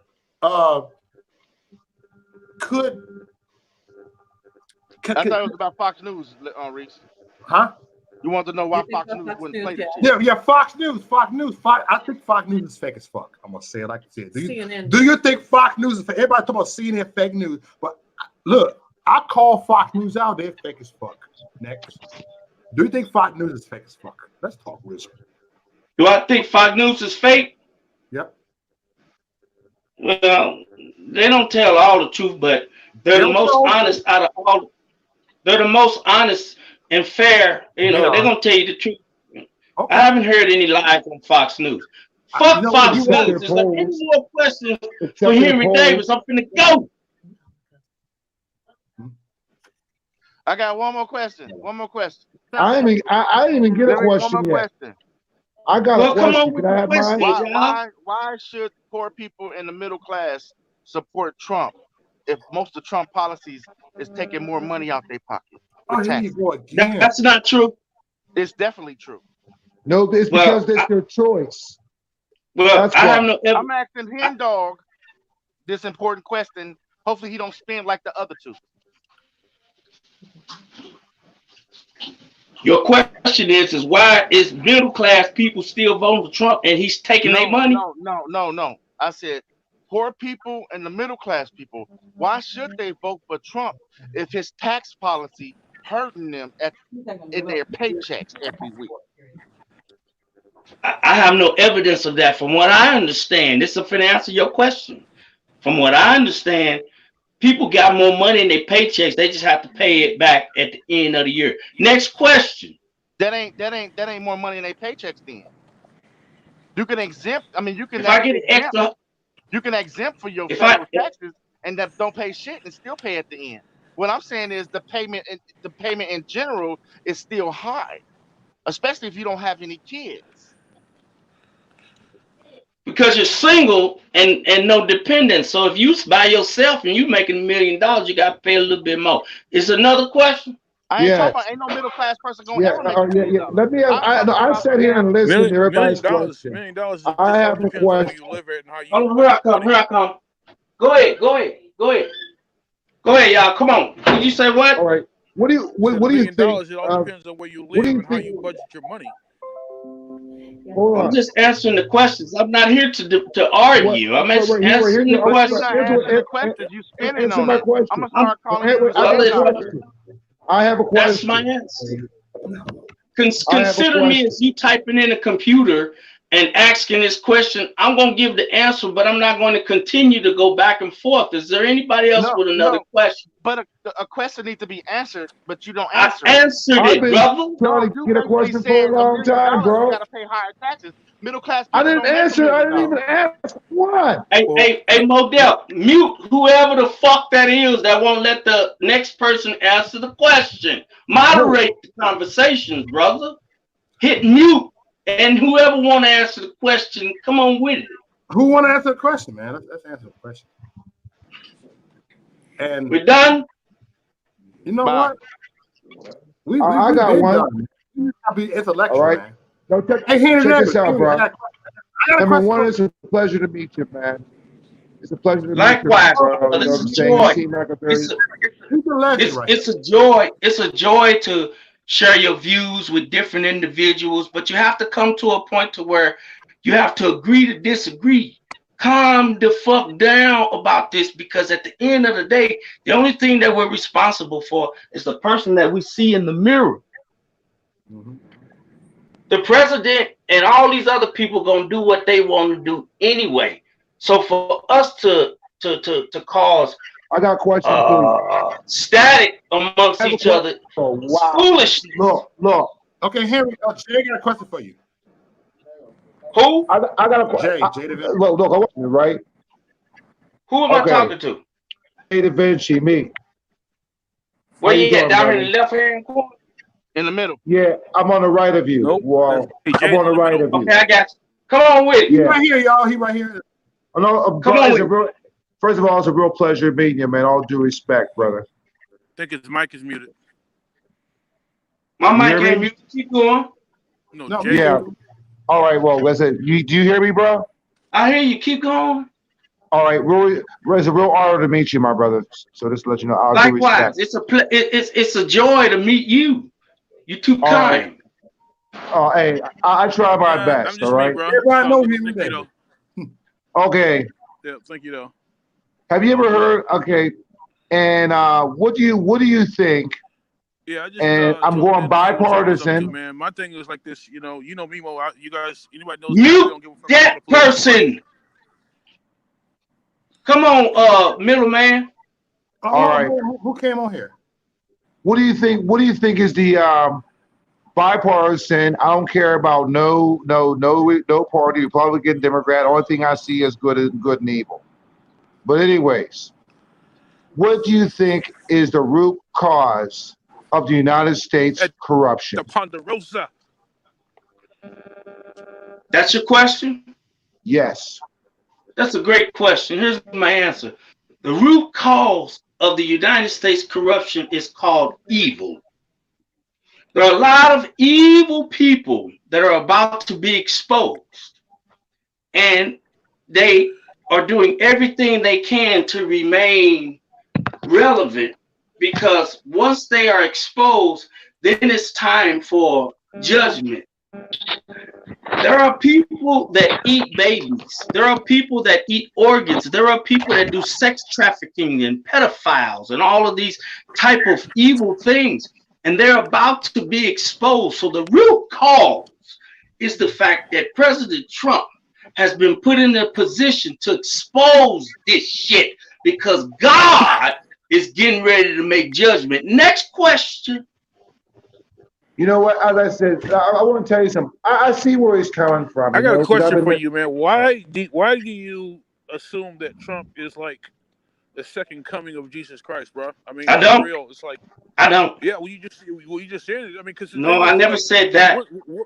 could I thought it was about Fox News, Reese. Huh? You want to know why Fox News wouldn't play this shit? Yeah, Fox News. I think Fox News is fake as fuck. I'm gonna say it like I said. Do you think Fox News is fake? Everybody talking about CNN fake news, but look, I call Fox News out. They're fake as fuck. Next, do you think Fox News is fake as fuck? Let's talk real. Do I think Fox News is fake? Yep. Well, they don't tell all the truth, but they're the most honest out of all. They're the most honest and fair. You know, they're gonna tell you the truth. Okay. I haven't heard any lies on Fox News. Fuck Fox News. Is there any more questions for Henry Davis? I'm finna go. I got one more question. I didn't even get a question yet. I got a question. Can I have mine? Why should poor people in the middle class support Trump if most of Trump policies is taking more money out their pocket? That's not true. It's definitely true. No, it's because that's their choice. Well, I'm asking Hen Dog this important question. Hopefully he don't spin like the other two. Your question is why is middle class people still voting for Trump and he's taking their money? No. I said poor people and the middle class people. Why should they vote for Trump if his tax policy hurting them in their paychecks every week? I have no evidence of that. From what I understand, this is to answer your question. From what I understand, people got more money in their paychecks. They just have to pay it back at the end of the year. Next question. That ain't more money in their paychecks then. You can exempt. I mean, you can. If I get extra, you can exempt for your federal taxes and that don't pay shit and still pay at the end. What I'm saying is the payment in general is still high, especially if you don't have any kids. Because you're single and no dependents. So if you by yourself and you making $1 million, you got to pay a little bit more. Is another question? I ain't talking about ain't no middle class person going ever make $1 million. Let me. I sat here and listened to everybody's question. $1 million. I have a question. Here I come. Go ahead, y'all. Come on. Did you say what? All right. What do you think? It all depends on where you live and how you budget your money. I'm just answering the questions. I'm not here to argue. I'm answering the questions. You spinning on it. I'm gonna start calling you. I have a question. That's my answer. Consider me as you typing in a computer and asking this question. I'm going to give the answer, but I'm not going to continue to go back and forth. Is there anybody else with another question? But a question needs to be answered, but you don't answer. I answered it, brother. Trying to get a question for a long time, bro. You got to pay higher taxes. Middle class. I didn't answer. I didn't even ask what. Hey, Modell, mute whoever the fuck that is that won't let the next person answer the question. Moderate the conversations, brother. Hit mute, and whoever want to answer the question, come on with it. Who want to answer the question, man? Let's answer the question. And we're done. You know what? I got one. It's election, all right. man. No, check this out, bro. Number one, it's a pleasure to meet you, man. It's a pleasure to meet you. Likewise, brother. It's a joy. It's a joy to share your views with different individuals, but you have to come to a point to where you have to agree to disagree. Calm the fuck down about this, because at the end of the day, the only thing that we're responsible for is the person that we see in the mirror. Mm-hmm. The president and all these other people gonna do what they want to do anyway. So for us to cause I got a question for you. Static amongst each other, foolishness. Look. Okay, Henry, Jay got a question for you. Who? I got a question. Look, I want you, right? Who am I talking to? Jay Da Vinci, me. Where you at? Down in the left hand corner? In the middle. Yeah, I'm on the right of you. Nope. Wow. I'm on the right of you. Okay, I got you. Come on with it. He right here, y'all. He right here. Oh, no, Come on with it. First of all, it's a real pleasure meeting you, man. All due respect, brother. I think his mic is muted. My You mic hear ain't me? muted. Keep going. No, Yeah. All right. Well, listen. Do you hear me, bro? I hear you. Keep going. All right. Really, it's a real honor to meet you, my brother. So just to let you know, all due Likewise, respect. it's a joy to meet you. You're too All right. kind. Oh, hey, I try my I'm best. just All me, right. bro. Everybody know him Thank you, today. though. Okay. Yeah, thank you, though. Have you ever heard? Okay. And what do you think? Yeah, I just And I'm tuned going in to see what y'all was up to, bipartisan. man. My thing is like this, you know me, Mo. You guys, anybody knows me? I really Mute don't give a fuck about that the political party. person. Come on, middleman. All right. Who came on here? What do you think? What do you think is the bipartisan? I don't care about no party, Republican, Democrat. Only thing I see is good and evil. But anyways, what do you think is the root cause of the United States corruption? The Ponderosa. That's your question? Yes. That's a great question. Here's my answer. The root cause of the United States corruption is called evil. There are a lot of evil people that are about to be exposed, and they are doing everything they can to remain relevant, because once they are exposed, then it's time for judgment. There are people that eat babies. There are people that eat organs. There are people that do sex trafficking and pedophiles and all of these type of evil things. And they're about to be exposed. So the root cause is the fact that President Trump has been put in a position to expose this shit, because God is getting ready to make judgment. Next question. You know what? As I said, I want to tell you something. I see where he's coming from. I got a 'cause question been for you, man. Why do you assume that Trump is like the second coming of Jesus Christ, bro? I mean, I for don't. real. It's like, I don't. yeah. Well, you just said it. I mean, because the No, thing I is, never like, said that.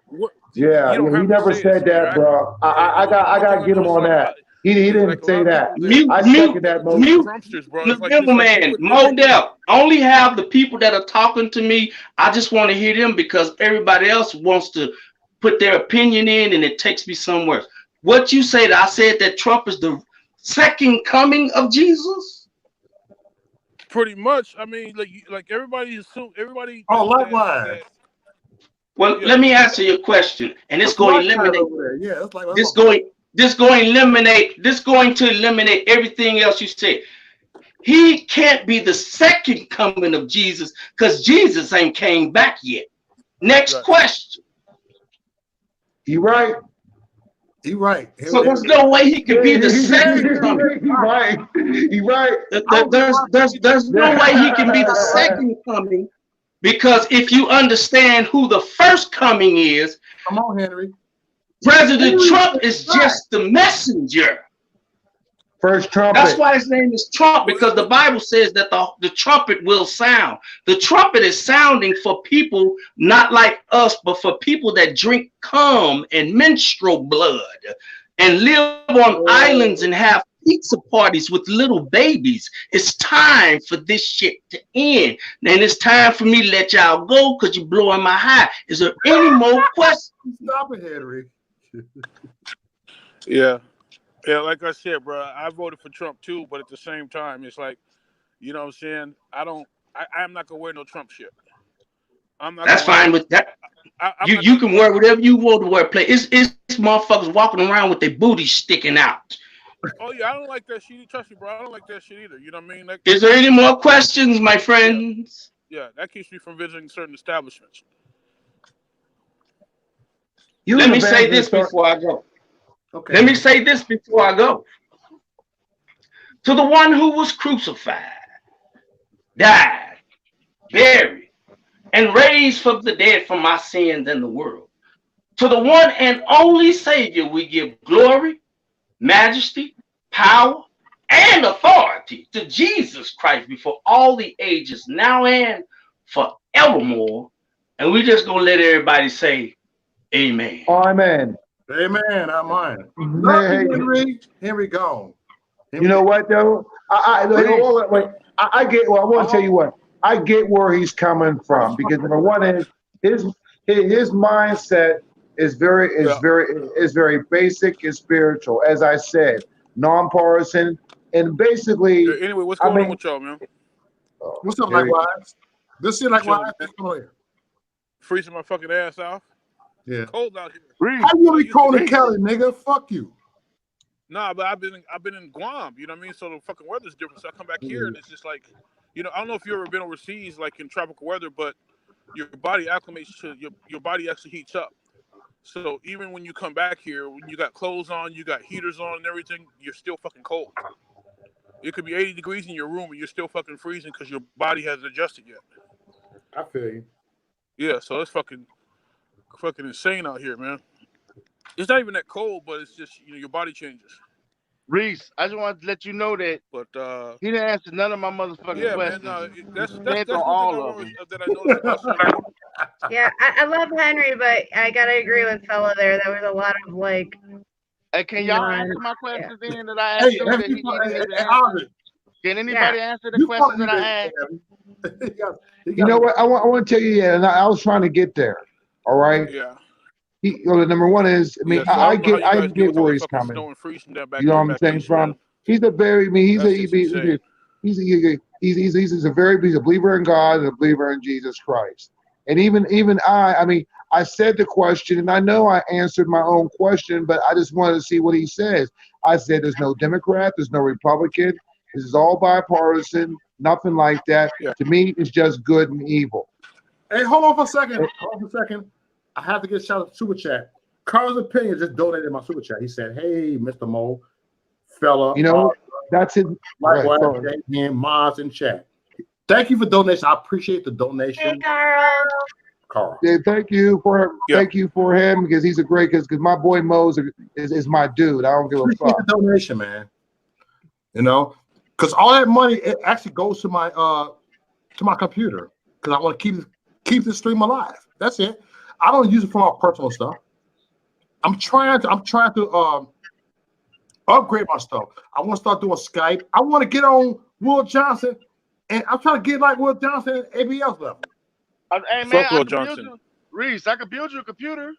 what, Yeah, you don't he have to never say said it, that, bro. I got to get him on that. He didn't say that. I second that motion. Trumpsters, bro. The It's like middleman, Modell. Only have the people that are talking to me. I just want to hear them, because everybody else wants to put their opinion in, and it takes me somewhere. What you said, I said that Trump is the second coming of Jesus. Pretty much. I mean, like everybody assume everybody. Oh, likewise. Well, let me answer your question, and it's going to eliminate. Yeah, it's like This going to eliminate everything else you said. He can't be the second coming of Jesus, because Jesus ain't came back yet. Next question. You right. He right. So there's no way he could be the second coming. He right. He right. There's no way he can be the second coming, because if you understand who the first coming is, come on, Henry. President Trump is just the messenger. First trumpet. That's why his name is Trump, because the Bible says that the trumpet will sound. The trumpet is sounding for people not like us, but for people that drink cum and menstrual blood and live on islands and have pizza parties with little babies. It's time for this shit to end. And it's time for me to let y'all go, because you're blowing my high. Is there any more questions? Stop it, Henry. Yeah. Yeah, like I said, bro, I voted for Trump too, but at the same time, it's like, you know what I'm saying? I'm not gonna wear no Trump shit. That's fine with that. You can wear whatever you want to wear. It's motherfuckers walking around with their booty sticking out. Oh yeah, I don't like that shit. Trust me, bro. I don't like that shit either. You know what I mean? Is there any more questions, my friends? Yeah, that keeps me from visiting certain establishments. Let me say this before I go. Okay. Let me say this before I go. To the one who was crucified, died, buried, and raised from the dead for my sins and the world. To the one and only Savior we give glory, majesty, power, and authority, to Jesus Christ before all the ages, now and forevermore. And we just gonna let everybody say amen. Amen. Amen. Not mine. Hey, Love you, Henry. Henry gone. You know what though? I get. Well, I want to tell you what. I get where he's coming from because number one is his mindset is very basic and spiritual. As I said, nonpartisan, and basically. Anyway, what's going on with y'all, man? What's up, likewise? This shit likewise. Freezing my fucking ass off. Yeah. Cold out here. How you be cold in Cali, nigga? Fuck you. Nah, but I've been in Guam. You know what I mean? So the fucking weather's different. So I come back here and it's just like, you know, I don't know if you've ever been overseas, like in tropical weather, but your body acclimates to your body actually heats up. So even when you come back here, when you got clothes on, you got heaters on and everything, you're still fucking cold. It could be 80 degrees in your room and you're still fucking freezing because your body hasn't adjusted yet. I feel you. Yeah, so it's fucking insane out here, man. It's not even that cold, but it's just, you know, your body changes. Reese, I just wanted to let you know that he didn't answer none of my motherfucking questions. Man, that's on one all of thing them. that I noticed about you. Yeah, I love Henry, but I gotta agree with fella there. There was a lot of like. Hey, can y'all answer my questions then that I asked him that he didn't even answer? Can anybody answer the questions that I asked? You know what? I want to tell you, and I was trying to get there. All right. Yeah. Number one is, I mean, Yeah, so I don't know how you get guys deal with all where the he's fucking coming. snow and freezing down back You know there, what I'm back saying? east, man. He's a very, I mean, he's a believer in God and a believer in Jesus Christ. And even I mean, I said the question, and I know I answered my own question, but I just wanted to see what he says. I said, there's no Democrat, there's no Republican. This is all bipartisan, nothing like that. Yeah. To me, it's just good and evil. Hey, hold on for a second. I have to get a shout out to Super Chat. Carl's Opinion just donated my Super Chat. He said, hey, Mr. Mo, fella. You know, that's it. Likewise, Right, and Mars in chat. Thank you for donation. I appreciate the donation. Hey, Carl. Yeah, thank you for him because he's a great because my boy Mo's is my dude. I don't give a Appreciate fuck. the donation, man. You know, because all that money it actually goes to my computer because I want to keep the stream alive. That's it. I don't use it for my personal stuff. I'm trying to upgrade my stuff. I want to start doing Skype. I want to get on Will Johnson, and I'm trying to get like Will Johnson at ABS level. Hey man, I can build you, Reese. I can build you a computer.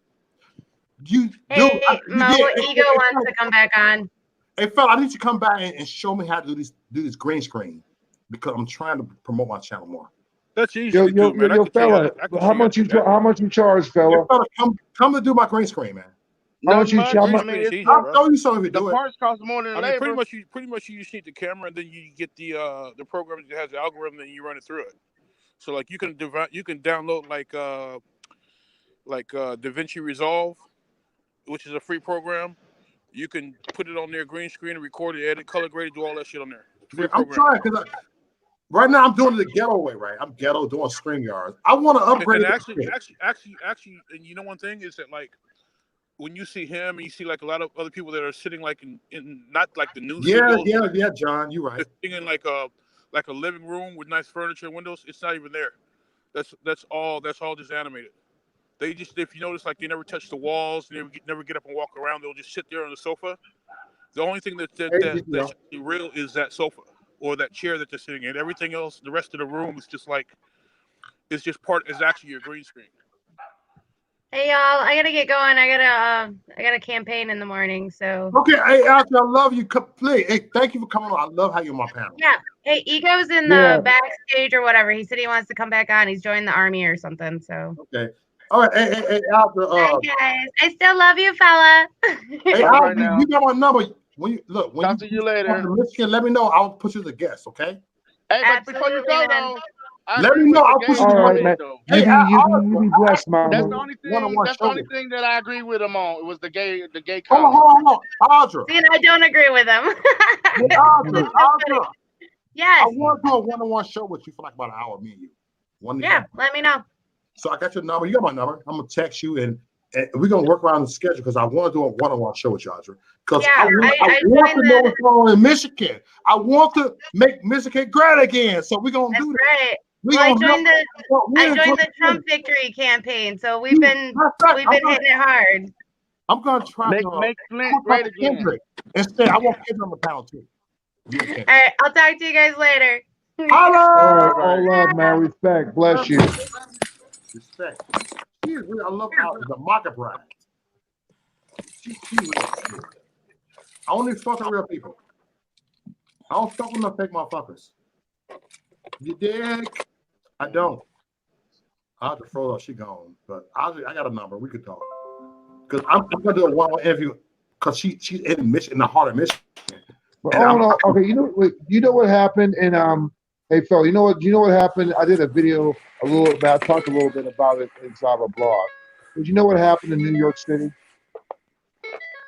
Mo, Ego wants to come back on. Hey, fella, I need you to come back and show me how to do this green screen because I'm trying to promote my channel more. That's easy to do, man. Yo, fella, how much you charge, fella? Hey, fella, come to do my green screen, man. How much you charge? I'll show you something if you the do it. parts cost more than labor. Pretty much you just need the camera, and then you get the program that has the algorithm, and you run it through it. So like you can download like DaVinci Resolve, which is a free program. You can put it on their green screen and record it, edit, color grade, do all that shit on there. I'm trying because right now I'm doing it the ghetto way, right? I'm ghetto doing StreamYards. I want to upgrade. And actually, and you know one thing is that like when you see him and you see like a lot of other people that are sitting like in not like the new studios, yeah, John, you're right. Sitting in like a living room with nice furniture and windows, it's not even there. That's all just animated. They just, if you notice, like they never touch the walls, they never get up and walk around. They'll just sit there on the sofa. The only thing that's real is that sofa or that chair that they're sitting in. Everything else, the rest of the room is just like it's actually your green screen. Hey y'all, I gotta get going. I got a campaign in the morning, so. Okay, hey Arthur, I love you. Please, hey, thank you for coming on. I love how you're on my panel. Yeah. Hey, Ego's in the backstage or whatever. He said he wants to come back on. He's joined the army or something. So. Okay. All right. Hey, Arthur. Hi guys. I still love you, fella. Hey, Arthur, you got my number. When you talk to you later. Come to Michigan, let me know. I'll put you as a guest. Okay. Hey, but before you go though. Let me know. I'll put you on. Man. Hey, you be blessed, man. That's the only thing that I agree with him on. It was the gay comment. Hold on. Audra. See, and I don't agree with him. Hey, Audra. Yes. I want to do a one-on-one show with you for like about an hour, me and you. Yeah, let me know. So I got your number. You got my number. I'm gonna text you, and we're gonna work around the schedule because I want to do a one-on-one show with you, Audra. Because I want to know what's going on in Michigan. I want to make Michigan great again. So we're gonna do that. Right. I joined the Trump victory campaign, so we've been hitting it hard. I'm gonna try Make to Flint talk great to again. Kendrick. Instead, I want Kendrick on the panel too. You and All Kendrick. right, I'll talk to you guys later. Holla! All love, man. Respect. Bless you. Respect. She is real. I love her. The market bride. She real. I only fuck with real people. I don't fuck with no fake motherfuckers. You dig? I don't. I have to throw her. She gone. But I got a number. We could talk. Because I'm gonna do a one-on-one interview. She's in the heart of Michigan. But okay, you know what happened in hey Phil, you know what happened? I did a video I talked a little bit about it inside a blog. But you know what happened in New York City?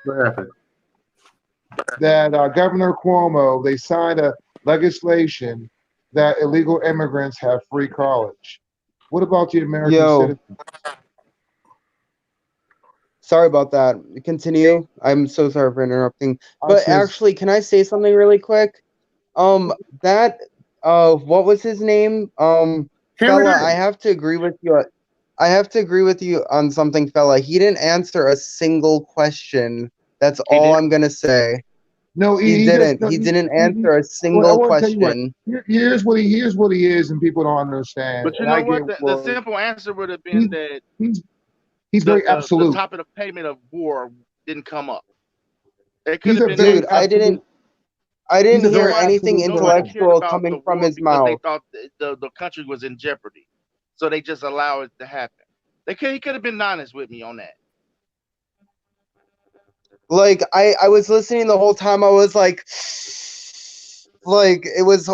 What happened? That Governor Cuomo, they signed a legislation that illegal immigrants have free college. What about the American citizens? Sorry about that. Continue. I'm so sorry for interrupting. But actually, can I say something really quick? What was his name? Fella, I have to agree with you. I have to agree with you on something, fella. He didn't answer a single question. That's all I'm gonna say. No, he didn't. He didn't answer a single question. Here's what he is, and people don't understand. But you know what? The simple answer would have been that he's very absolute. The topic of payment of war didn't come up. It He's could have been. Dude, I didn't hear anything intellectual coming from his mouth. They thought the country was in jeopardy, so they just allow it to happen. He could have been honest with me on that. Like I was listening the whole time. I was like it was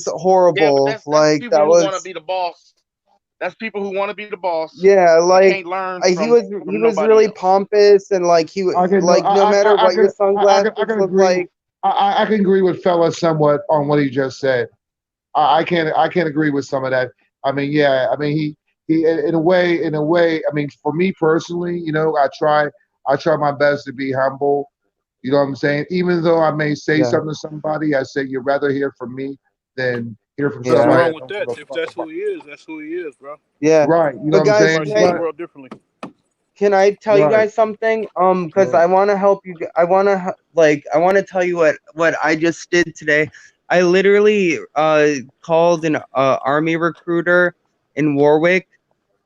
horrible. Yeah, like people that who was. Want to be the boss. That's people who want to be the boss. Yeah, like can't learn he was really pompous and like he was no matter what your sunglasses look like. I can agree with fella somewhat on what he just said. I can't agree with some of that. I mean, yeah, I mean he in a way. I mean, for me personally, I try my best to be humble. You know what I'm saying? Even though I may say something to somebody, I say you'd rather hear from me than hear from somebody. Nothing wrong with that. If that's who he is, that's who he is, bro. Yeah. Right. You know what I'm saying? See the world differently. Can I tell you guys something? Because I want to help you. I want to tell you what I just did today. I literally called an army recruiter in Warwick,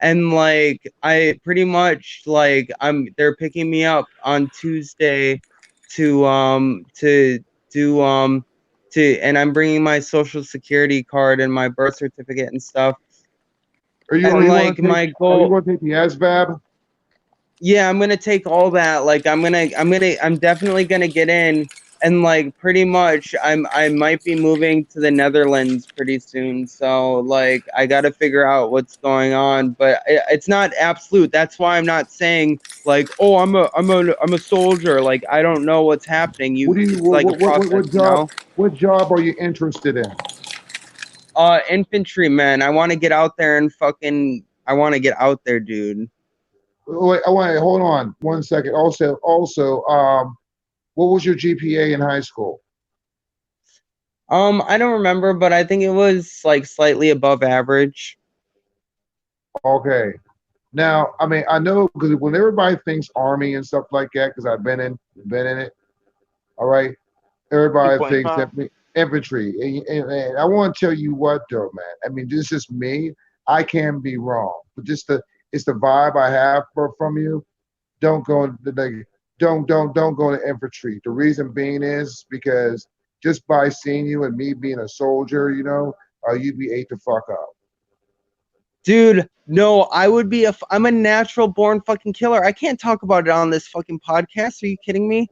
and like I pretty much they're picking me up on Tuesday to and I'm bringing my social security card and my birth certificate and stuff. Are you going to take the ASVAB? Yeah, I'm gonna take all that. Like I'm definitely gonna get in, and like pretty much I might be moving to the Netherlands pretty soon. So like I gotta figure out what's going on, but it's not absolute. That's why I'm not saying like, oh, I'm a soldier. Like I don't know what's happening. What job are you interested in? Infantryman. I want to get out there and I want to get out there, dude. Wait, hold on 1 second. Also, what was your GPA in high school? I don't remember, but I think it was like slightly above average. Okay. Now, I mean, I know because when everybody thinks army and stuff like that, because I've been in it. All right. Everybody thinks infantry, and I want to tell you what, though, man. I mean, this is me. I can be wrong, but it's the vibe I have from you. Don't go don't go to infantry. The reason being is because just by seeing you and me being a soldier, you'd be ate the fuck up. Dude, no, I'm a natural born fucking killer. I can't talk about it on this fucking podcast. Are you kidding me?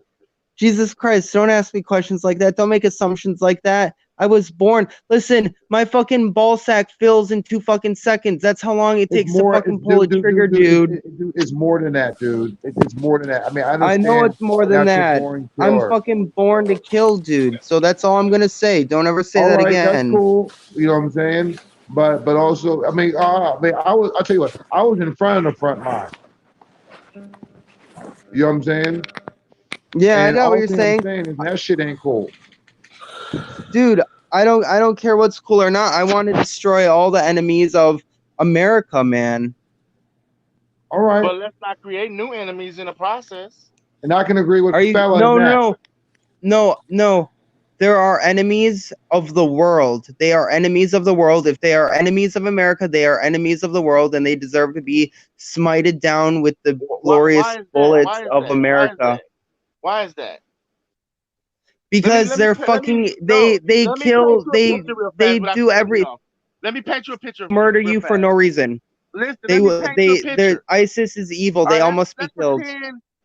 Jesus Christ, don't ask me questions like that. Don't make assumptions like that. I was born. Listen, my fucking ball sack fills in 2 fucking seconds. That's how long it takes to fucking pull a trigger, dude. It's more than that, dude. It's more than that. I mean, I understand. I know it's more than that. I'm fucking born to kill, dude. So that's all I'm gonna say. Don't ever say that again. That's cool. You know what I'm saying? But also, I mean, I'll tell you what. I was in front of the front line. You know what I'm saying? Yeah, I know what you're saying. That shit ain't cool. Dude, I don't care what's cool or not. I want to destroy all the enemies of America, man. All right. But let's not create new enemies in the process. And I can agree with Are you? Fella No, in that. no, no, no. There are enemies of the world. They are enemies of the world. If they are enemies of America, they are enemies of the world, and they deserve to be smited down with the glorious Why is that? bullets Why is of that? Why is America. that? Why is that? Because they're fucking. They Let me paint kill. you a They picture real they fast without do you cutting me every off. Let me paint you a picture murder real you for fast. no reason. Listen, They let me paint you a they picture. ISIS is evil. All They right, all must be killed.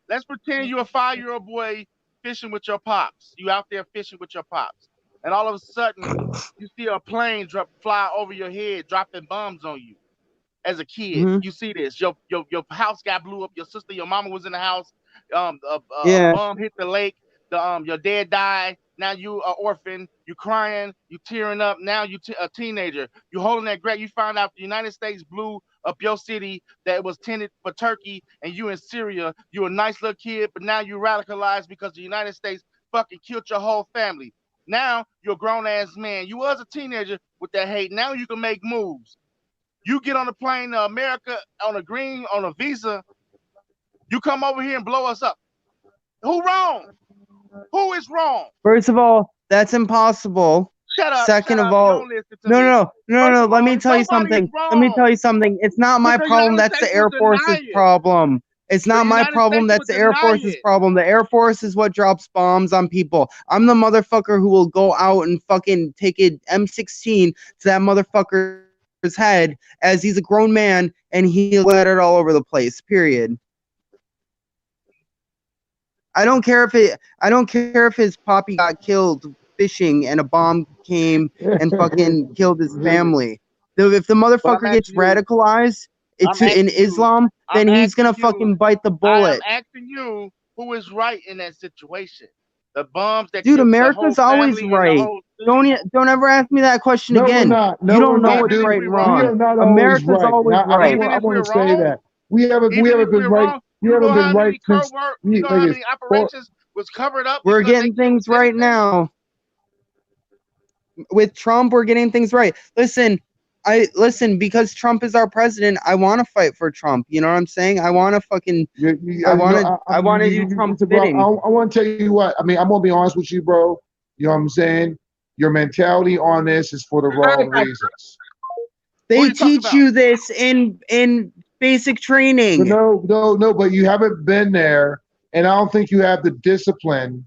let's pretend you're a 5-year-old boy fishing with your pops. You out there fishing with your pops, and all of a sudden you see a plane fly over your head, dropping bombs on you. As a kid, Mhm. you see this. Your house got blew up. Your sister, your mama was in the house. A Yeah. bomb hit the lake. Your dad died. Now you are orphan. You crying. You tearing up. Now you a teenager. You holding that grave. You find out the United States blew up your city that was tended for Turkey, and you in Syria. You a nice little kid, but now you radicalized because the United States fucking killed your whole family. Now you're a grown ass man. You was a teenager with that hate. Now you can make moves. You get on a plane to America on a visa. You come over here and blow us up. Who wrong? Who is wrong? First of all, that's impossible. Shut up. Second Shut of up. You all, don't listen to no, me. no, no, no, First no. of Let all, me tell you nobody is something. wrong. Let me tell you something. It's not my But the problem. United That's the States Air will Force's deny it. problem. It's not my United problem. States That's will the Air deny Force's it. problem. The Air Force is what drops bombs on people. I'm the motherfucker who will go out and fucking take an M16 to that motherfucker's head as he's a grown man and he'll let it all over the place. Period. I don't care if his poppy got killed fishing and a bomb came and fucking killed his family. If the But I'm motherfucker gets asking you. radicalized in Islam, then he's gonna fucking bite the bullet. I am asking you who is right in that situation. The bombs that Dude, killed the whole America's always family and the right. whole Don't ever ask me that question No, we're again. not. No, You we're don't know not, what's dude. right and We wrong. are not always America's right. always right. Even I if want we're to say wrong, that we haven't even if been we're right. wrong, We you know haven't been how right many since. you know how many operations was covered up We're because they getting killed things right citizens? now. With Trump, we're getting things right. Listen, because Trump is our president, I want to fight for Trump. You know what I'm saying? I want to fucking I want to do Trump's bidding. I want to tell you what. I mean, I'm gonna be honest with you, bro. You know what I'm saying? Your mentality on this is for the wrong reasons. They teach you this in basic training. But no. But you haven't been there, and I don't think you have the discipline.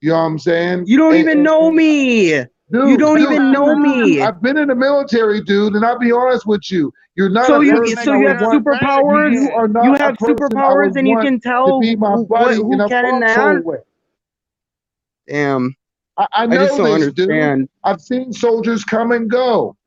You know what I'm saying? You don't even know me. Dude, you don't even know me. I've been in the military, dude, and I'll be honest with you. You're not So a you person I have would want. superpowers. You are not You a have person I superpowers, would and you want can to tell be my buddy in who a can and foxhole not. with. Damn. I know just don't this, understand. dude. I've seen soldiers come and go.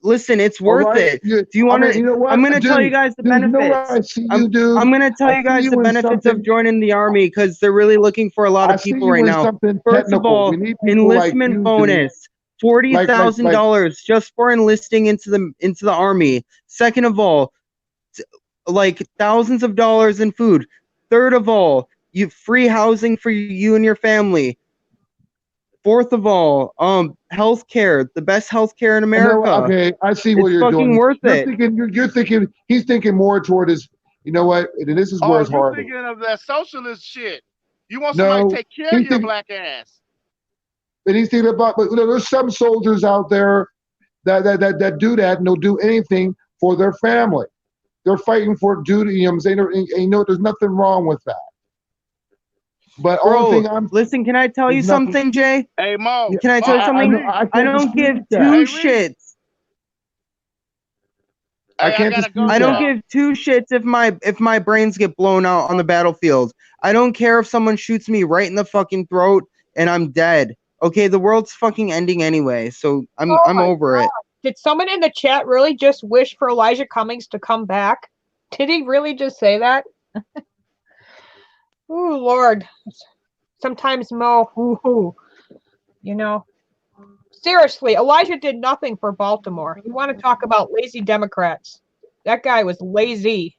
Listen, it's worth right? it. Do you want to? You know what? I'm going to tell you Dude, guys the dude, benefits. you know what I see you, dude? I'm going to tell I you guys see the you in benefits of something- joining the army because they're really looking for a lot I of see people you right in now. something First of technical. all, We need people like enlistment you, dude. bonus. $40,000 just for enlisting into the army. Second of all, like thousands of dollars in food. Third of all, you free housing for you and your family. Fourth of all, healthcare, the best healthcare in America. Okay, I see what It's you're fucking doing. worth it. You're thinking. He's thinking more toward his. You know what? And this is where it's you're hard. thinking of that socialist shit. You want somebody to take care of your black ass. But he's thinking about. But there's some soldiers out there that do that, and they'll do anything for their family. They're fighting for duty. You know what I'm saying? And you know, there's nothing wrong with that. But Bro, listen, can I tell you something, Jay? Hey, Mo. Can I tell you something? I don't give two shits. I can't dispute I don't that. give two shits if my brains get blown out on the battlefield. I don't care if someone shoots me right in the fucking throat and I'm dead. Okay, the world's fucking ending anyway, so I'm over it. Did someone in the chat really just wish for Elijah Cummings to come back? Did he really just say that? Oh, Lord. Sometimes Mo, you know. Seriously, Elijah did nothing for Baltimore. You want to talk about lazy Democrats. That guy was lazy.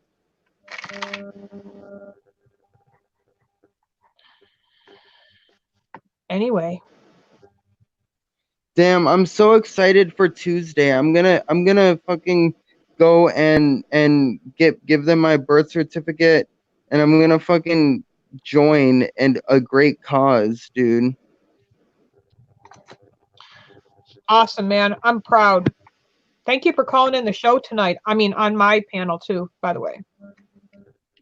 Anyway. Damn, I'm so excited for Tuesday. I'm gonna fucking go and give them my birth certificate and I'm gonna fucking join and a great cause, dude. Awesome, man. I'm proud. Thank you for calling in the show tonight. I mean, on my panel too, by the way.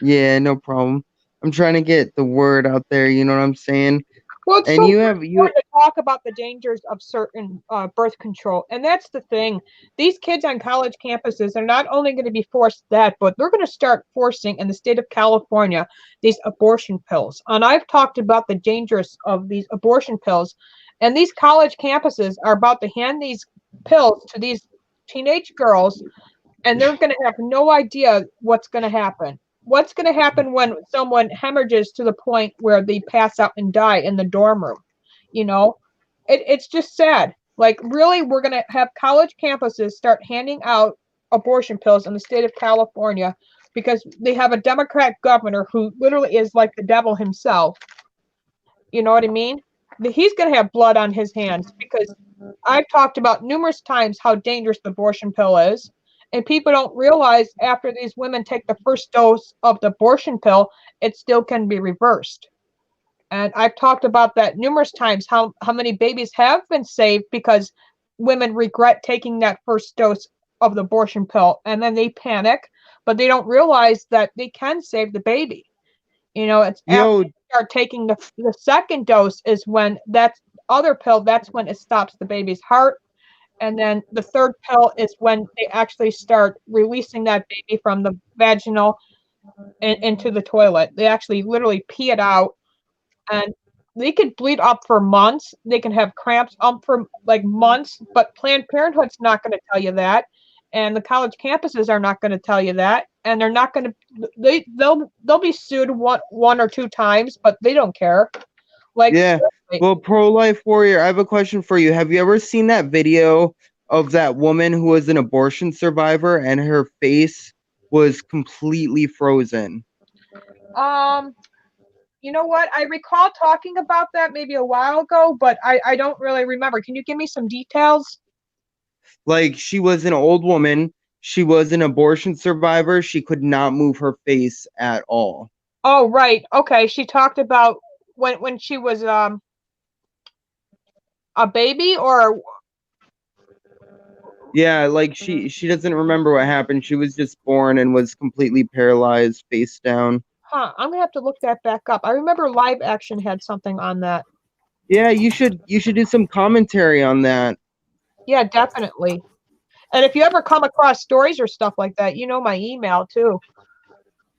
Yeah, no problem. I'm trying to get the word out there. You know what I'm saying? Well, it's And so you important to talk about the dangers of certain birth control, and that's the thing. These kids on college campuses are not only going to be forced that, but they're going to start forcing in the state of California these abortion pills. And I've talked about the dangers of these abortion pills, and these college campuses are about to hand these pills to these teenage girls, and they're going to have no idea what's going to happen. What's going to happen when someone hemorrhages to the point where they pass out and die in the dorm room? You know, it's just sad. Like, really, we're going to have college campuses start handing out abortion pills in the state of California because they have a Democrat governor who literally is like the devil himself. You know what I mean? He's going to have blood on his hands because I've talked about numerous times how dangerous the abortion pill is. And people don't realize after these women take the first dose of the abortion pill, it still can be reversed. And I've talked about that numerous times, how many babies have been saved because women regret taking that first dose of the abortion pill and then they panic, but they don't realize that they can save the baby. You know, it's after you start taking the second dose is when that other pill, that's when it stops the baby's heart. And then the third pill is when they actually start releasing that baby from the vaginal into the toilet. They actually literally pee it out, and they could bleed up for months. They can have cramps up for like months, but Planned Parenthood's not going to tell you that. And the college campuses are not going to tell you that. And they're not going to, they'll be sued one or two times, but they don't care. Like, yeah. Well, pro-life warrior, I have a question for you. Have you ever seen that video of that woman who was an abortion survivor and her face was completely frozen? You know what? I recall talking about that maybe a while ago, but I don't really remember. Can you give me some details? Like, she was an old woman. She was an abortion survivor. She could not move her face at all. Oh, right. Okay. She talked about when she was a baby, or yeah, like she doesn't remember what happened. She was just born and was completely paralyzed, face down. I'm gonna have to look that back up. I remember Live Action had something on that. Yeah, you should do some commentary on that. Yeah, definitely. And if you ever come across stories or stuff like that, you know my email too.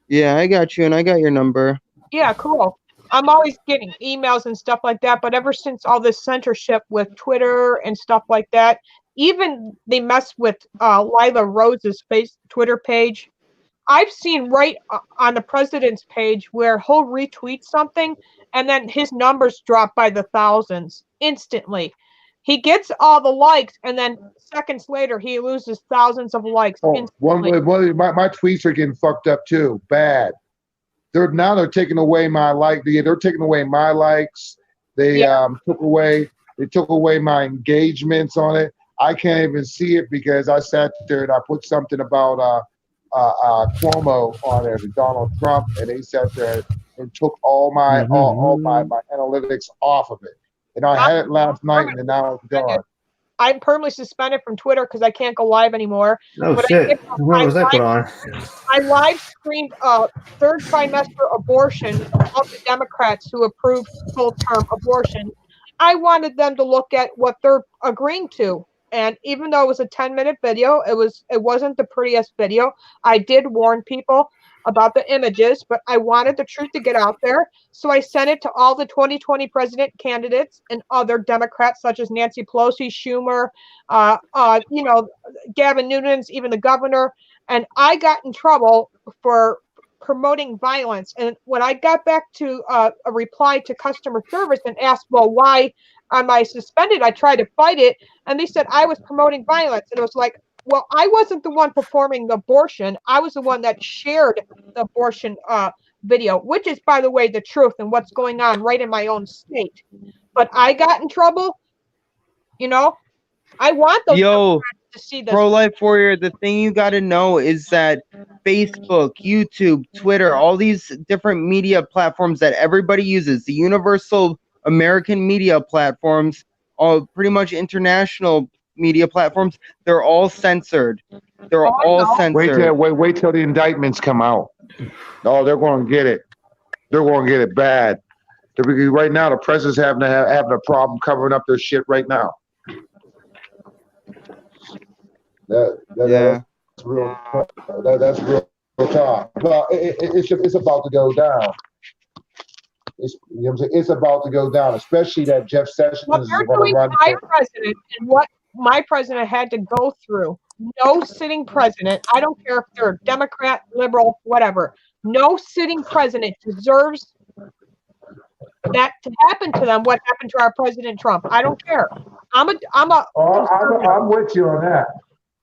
Yeah, I got you, and I got your number. Yeah, cool. I'm always getting emails and stuff like that, but ever since all this censorship with Twitter and stuff like that, even they mess with Lila Rose's Twitter page. I've seen right on the president's page where he'll retweet something and then his numbers drop by the thousands instantly. He gets all the likes and then seconds later he loses thousands of likes instantly. My tweets are getting fucked up too. Bad. They're taking away my they're taking away my likes. They took away my engagements on it. I can't even see it because I sat there and I put something about Cuomo on there, Donald Trump, and they sat there and took all my analytics off of it. And I had it last night, and now it's gone. I'm permanently suspended from Twitter because I can't go live anymore. Oh, shit. When was that going on? I live streamed a third trimester abortion of the Democrats who approved full-term abortion. I wanted them to look at what they're agreeing to. And even though it was a 10-minute video, it wasn't the prettiest video. I did warn people about the images, but I wanted the truth to get out there. So I sent it to all the 2020 president candidates and other Democrats such as Nancy Pelosi, Schumer, Gavin Newsom, even the governor. And I got in trouble for promoting violence. And when I got back to a reply to customer service and asked, well, why am I suspended? I tried to fight it. And they said I was promoting violence. And it was like, well, I wasn't the one performing the abortion. I was the one that shared the abortion video, which is, by the way, the truth and what's going on right in my own state. But I got in trouble. You know, I want those to see this. Pro-life warrior, the thing you got to know is that Facebook, YouTube, Twitter, all these different media platforms that everybody uses, the universal American media platforms, all pretty much international media platforms, they're all censored. They're all censored. Wait till the indictments come out. Oh, they're going to get it. They're going to get it bad. Right now, the president's having a problem covering up their shit right now. That's real. That's real talk. Well, it's about to go down. You know what I'm saying? It's about to go down, especially that Jeff Sessions what is they're going doing to run. to my president and what my president had to go through. No sitting president, I don't care if they're Democrat, liberal, whatever. No sitting president deserves that to happen to them. What happened to our President Trump? I don't care. I'm with you on that.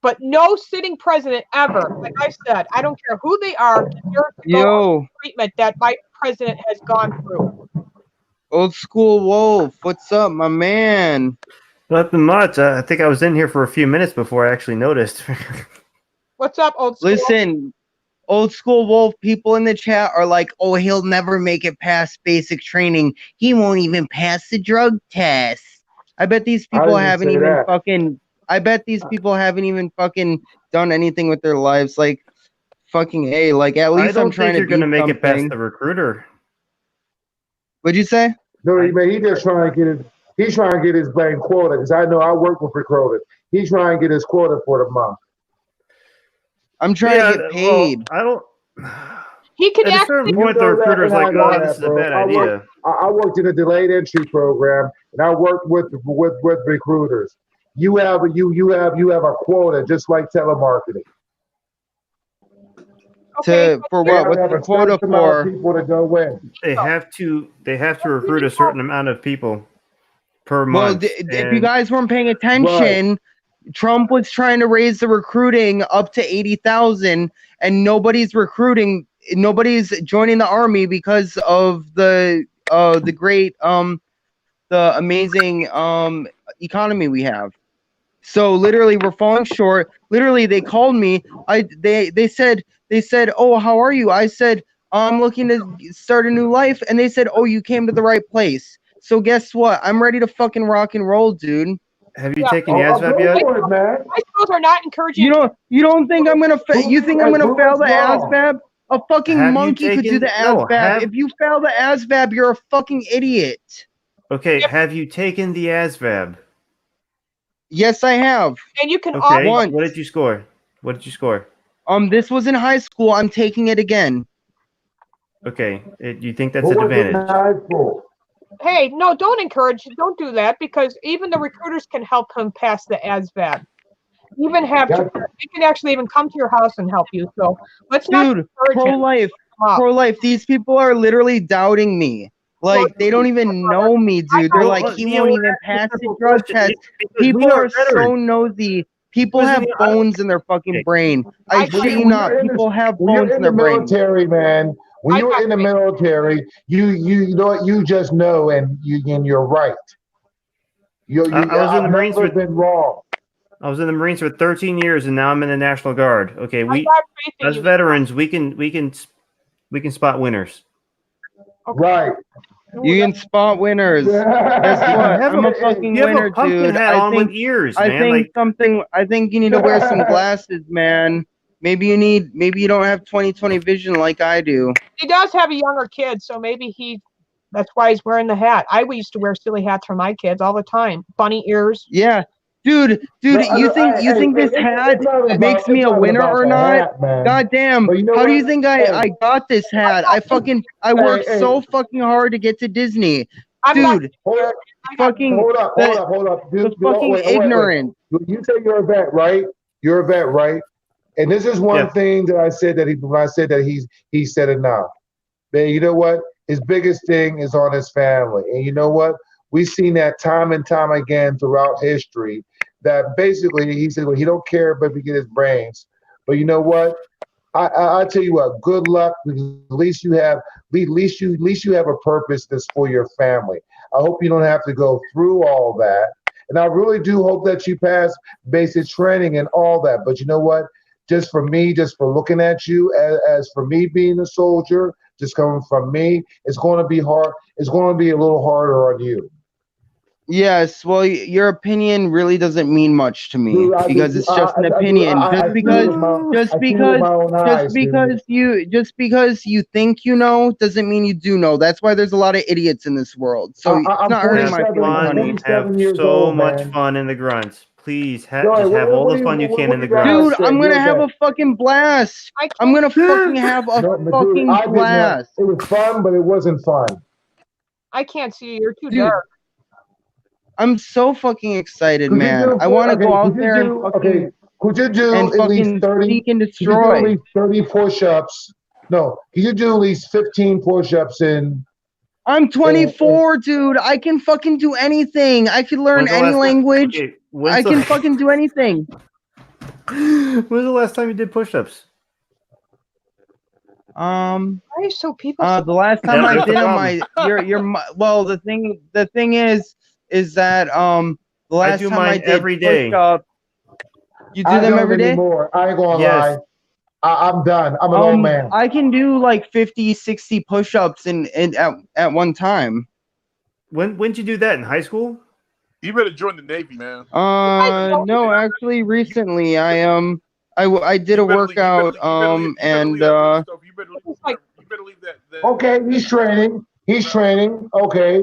But no sitting president ever, like I said, I don't care who they are, deserves to go through the treatment that my president has gone through. Old School Wolf, what's up, my man? Nothing much. I think I was in here for a few minutes before I actually noticed. What's up, Old School? Listen, Old School Wolf, people in the chat are like, oh, he'll never make it past basic training. He won't even pass the drug test. I bet these people haven't even fucking done anything with their lives. Like, fucking A, like, at least I'm trying to you're going to make it past something. the recruiter. What'd you say? No, he's just trying to get his. He's trying to get his brain quota because I know I work with recruiters. He's trying to get his quota for the month. I'm trying to get paid. Well, I don't. He could at a certain point, the recruiter's like, "Oh, this is a bad idea." I worked in a delayed entry program, and I worked with recruiters. You have a quota, just like telemarketing. For what? What's the quota for? People to go in. They have to recruit a certain amount of people per month. Well, if you guys weren't paying attention, Trump was trying to raise the recruiting up to 80,000, and nobody's recruiting. Nobody's joining the army because of the great the amazing economy we have. So literally, we're falling short. Literally, they called me. They said, "Oh, how are you?" I said, "I'm looking to start a new life." And they said, "Oh, you came to the right place." So guess what? I'm ready to fucking rock and roll, dude. Have you taken the ASVAB yet? My schools are not encouraging. You don't think I'm gonna you think I'm gonna fail the ASVAB? A fucking monkey could do the ASVAB. If you fail the ASVAB, you're a fucking idiot. Okay, have you taken the ASVAB? Yes, I have. And you can okay. What did you score? What did you score? This was in high school. I'm taking it again. Okay, you think that's an advantage? Hey, no, don't do that because even the recruiters can help him pass the ASVAB. Even they can actually even come to your house and help you. So let's not encourage him. Pro-life. These people are literally doubting me. Like, they don't even know me, dude. They're like, he won't even pass the drug test. People are so nosy. People have bones in their fucking brain. I shit you not. People have bones in their brain. Military, man. When you're in the military, you know what? You just know, and you're right. I was in the Marines for been wrong. I was in the Marines for 13 years, and now I'm in the National Guard. Okay, as veterans, we can spot winners. Right. You can spot winners. Guess what? I'm a fucking winner, dude. I think you need to wear some glasses, man. Maybe you don't have 20/20 vision like I do. He does have a younger kid, so maybe that's why he's wearing the hat. I used to wear silly hats for my kids all the time. Bunny ears. Yeah. Dude, you think this hat makes me a winner or not? God damn. How do you think I got this hat? I worked so fucking hard to get to Disney. Dude, hold up. The fucking ignorant. You say you're a vet, right? You're a vet, right? And this is one thing that I said when I said that he said enough. Man, you know what? His biggest thing is on his family. And you know what? We've seen that time and time again throughout history that basically he said, well, he don't care if he get his brains. But you know what? I tell you what, good luck. At least you have a purpose that's for your family. I hope you don't have to go through all that. And I really do hope that you pass basic training and all that. But you know what? Just for me, just for looking at you, as for me being a soldier, just coming from me, it's going to be hard. It's going to be a little harder on you. Yes, well, your opinion really doesn't mean much to me Dude, because it's just an opinion. Just because you think you know doesn't mean you do know. That's why there's a lot of idiots in this world. So it's not hurting my feelings, honey. Have so much fun in the grunts. Please just have all the fun you can in the grunts. Dude, I'm gonna have a fucking blast. I'm gonna fucking have a fucking blast. It was fun, but it wasn't fun. I can't see you. You're too dark. I'm so fucking excited, man. I want to go out there and fucking could you do and at least fucking 30? seek and Could you do destroy. at least 30 push-ups? No, could you do at least 15 push-ups in? I'm 24, dude. I can fucking do anything. I can learn any language. I can fucking do anything. When was the last time you did push-ups? Why are so people? The last time I did them, well, the thing is that the last time I did every day. push-ups, you do them every day? Anymore. I ain't gonna lie. I'm done. I'm an old man. I can do like 50, 60 push-ups at one time. When'd you do that, in high school? You better join the Navy, man. No, actually, recently I did a workout and Okay, he's training. Okay.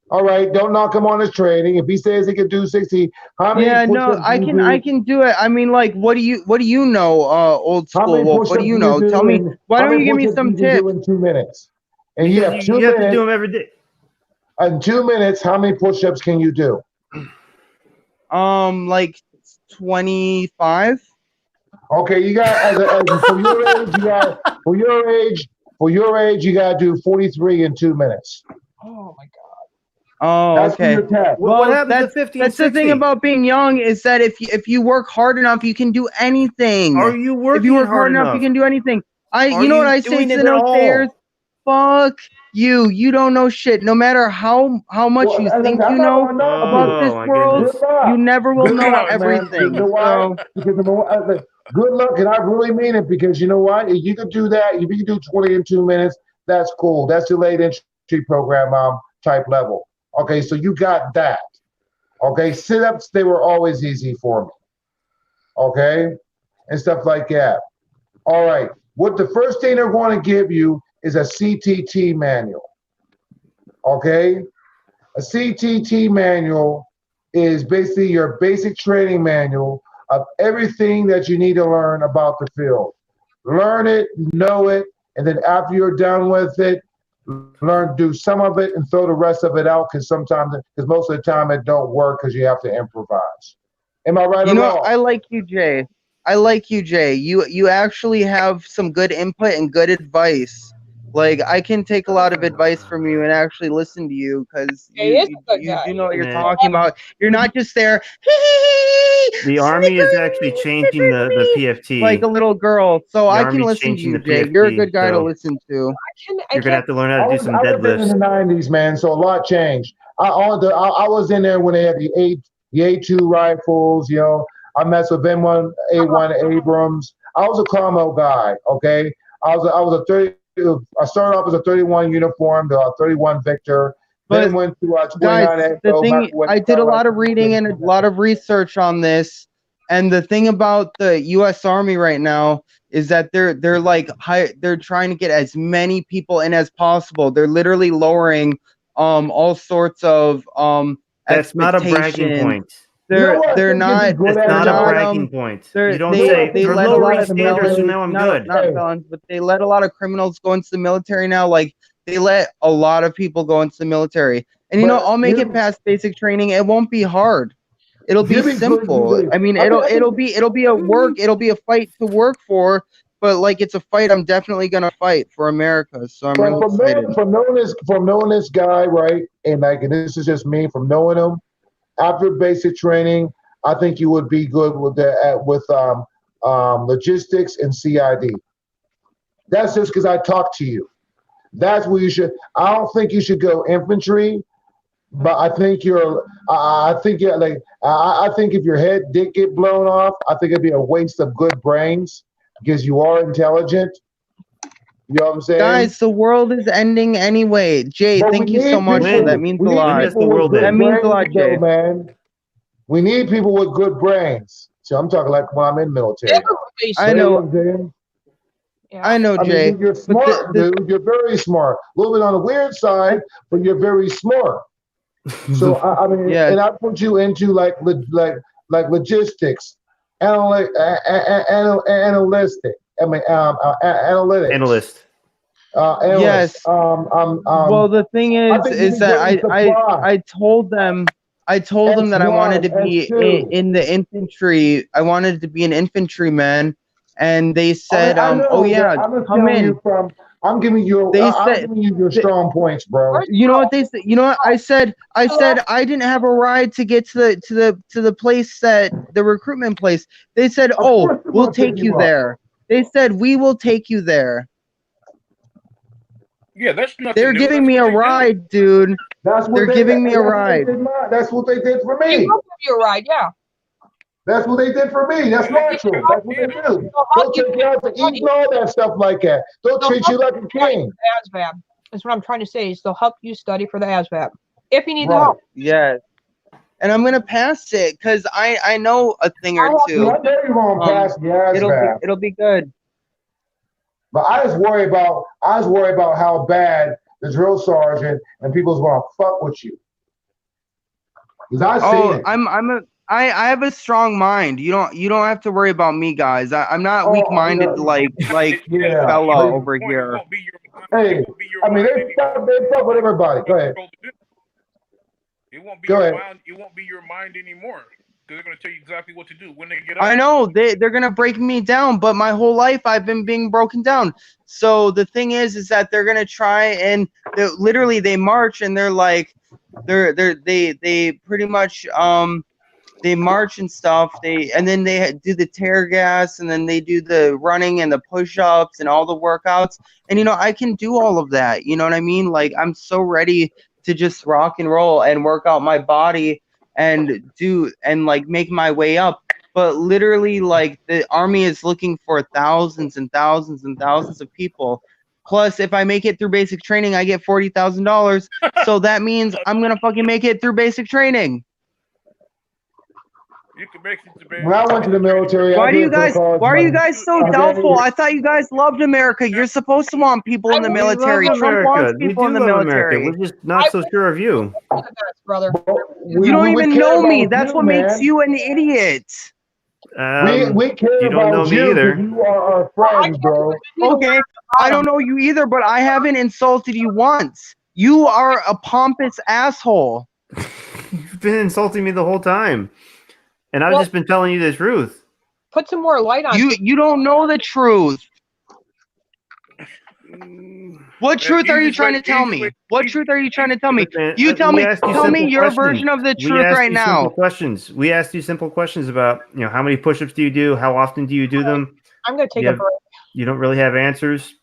All right, don't knock him on his training. If he says he can do 60, how many push-ups I can do it. I mean, like, what do you know, old school Wolf? What do you know? Tell me. Why don't you give me some tips? In 2 minutes. And you have 2 minutes. You have to do them every day. In 2 minutes, how many push-ups can you do? Like 25. Okay, you got for your age, you got to do 43 in 2 minutes. Oh my god. Oh, That's okay. your test. Well, that's the thing about being young is that if you work hard enough, you can do anything. Are you working If you work hard enough, enough? you can do anything. Are You know what you I say doing to it the at all? naysayers? Fuck you. You don't know shit. No matter how much you think you know about this world, you never will know everything. You know why? Because good luck, and I really mean it, because you know what? If you can do that, if you can do 20 in 2 minutes, that's cool. That's the late entry program type level. Okay, so you got that. Okay, sit-ups, they were always easy for me. Okay, and stuff like that. All right, what the first thing they're going to give you is a CTT manual. Okay, a CTT manual is basically your basic training manual of everything that you need to learn about the field. Learn it, know it, and then after you're done with it, do some of it and throw the rest of it out, because most of the time it don't work because you have to improvise. Am I right or wrong? I like you, Jay. You actually have some good input and good advice. Like, I can take a lot of advice from you and actually listen to you, because you do know what you're talking about. You're not just there. The Army is actually changing the PFT. Like a little girl. So I can listen to changing you, the Jay. PFT, You're a good guy to so listen to. You're gonna have to learn how to do some I was in deadlifts. the 90s, man, so a lot changed. I was in there when they had the A2 rifles. You know, I messed with M1A1 Abrams. I was a Cromwell guy. Okay, I started off as a 31 uniform, the 31 Victor. Then went to 29. Guys, the thing, I did a lot of reading and a lot of research on this, and the thing about the U.S. Army right now is that they're trying to get as many people in as possible. They're literally lowering all sorts of That's not a bragging point. They're not. It's not a bragging point. You don't say they they're let a lot lowering of standards, so now I'm good. Not felons, but they let a lot of criminals go into the military now. Like, they let a lot of people go into the military, and I'll make it past basic training. It won't be hard. It'll be simple. I mean, it'll be a fight to work for, but like, it's a fight I'm definitely gonna fight for America. So I'm really excited. From knowing this guy, right, and this is just me, from knowing him, after basic training, I think you would be good with logistics and CID. That's just because I talked to you. That's where you should. I don't think you should go infantry. But I think I think like I think if your head did get blown off, I think it'd be a waste of good brains because you are intelligent. You know what I'm saying? Guys, the world is ending anyway. Jay, But thank you so much. That means a lot. That means a lot, Jay. Man. We need people with good brains. So I'm talking like when I'm in military. I know. I know, Jay. You're smart, dude. You're very smart. A little bit on the weird side, but you're very smart. So I mean, and I put you into like logistics, analytic. I mean, analytics. Analyst. Yes. Well, the thing is that I told them that I wanted to be in the infantry. I wanted to be an infantryman, and they said, "Oh yeah, come in." I'm giving you your strong points, bro. You know what they said? You know what I said? I said I didn't have a ride to get to the place the recruitment place. They said, "Oh, we'll take you there." They said, "We will take you there." Yeah, that's nothing. They're giving me a ride, dude. They're giving me a ride. That's what they did for me. They will give you a ride, yeah. That's what they did for me. That's natural. That's what they do. They'll take you out to eat and all that stuff like that. They'll treat you like a king. ASVAB. That's what I'm trying to say. Is they'll help you study for the ASVAB if you need the help. Yes. And I'm gonna pass it because I know a thing or two. I know you're gonna pass the ASVAB. It'll be good. But I just worry about how bad the drill sergeant and people's gonna fuck with you. Because I see it. I have a strong mind. You don't have to worry about me, guys. I'm not weak-minded like fella over here. Hey, I mean they fuck with everybody. Go ahead. It won't be your mind. It won't be your mind anymore. They're going to tell you exactly what to do when they get up. I know they're going to break me down, but my whole life I've been being broken down. So the thing is that they're going to try and literally they march and they're like they pretty much they march and stuff. And then they do the tear gas and then they do the running and the push-ups and all the workouts. And I can do all of that. You know what I mean? Like I'm so ready to just rock and roll and work out my body and like make my way up. But literally like the army is looking for thousands and thousands and thousands of people. Plus if I make it through basic training, I get $40,000. So that means I'm going to fucking make it through basic training. You can make it to when I went to the military, why are you guys so doubtful? I thought you guys loved America. You're supposed to want people in the military. Trump wants people in the military. We're just not so sure of you. Brother. You don't even know me. That's what makes you an idiot. We care you don't know about me you. either. You are our friends, bro. Okay, I don't know you either, but I haven't insulted you once. You are a pompous asshole. You've been insulting me the whole time. And I've just been telling you the truth. Put some more light on you. You don't know the truth. What truth are you trying to tell me? What truth are you trying to tell me? You tell me. Tell me your version of the truth right now. Questions. We asked you simple questions about how many push-ups do you do? How often do you do them? I'm going to take a break. You don't really have answers.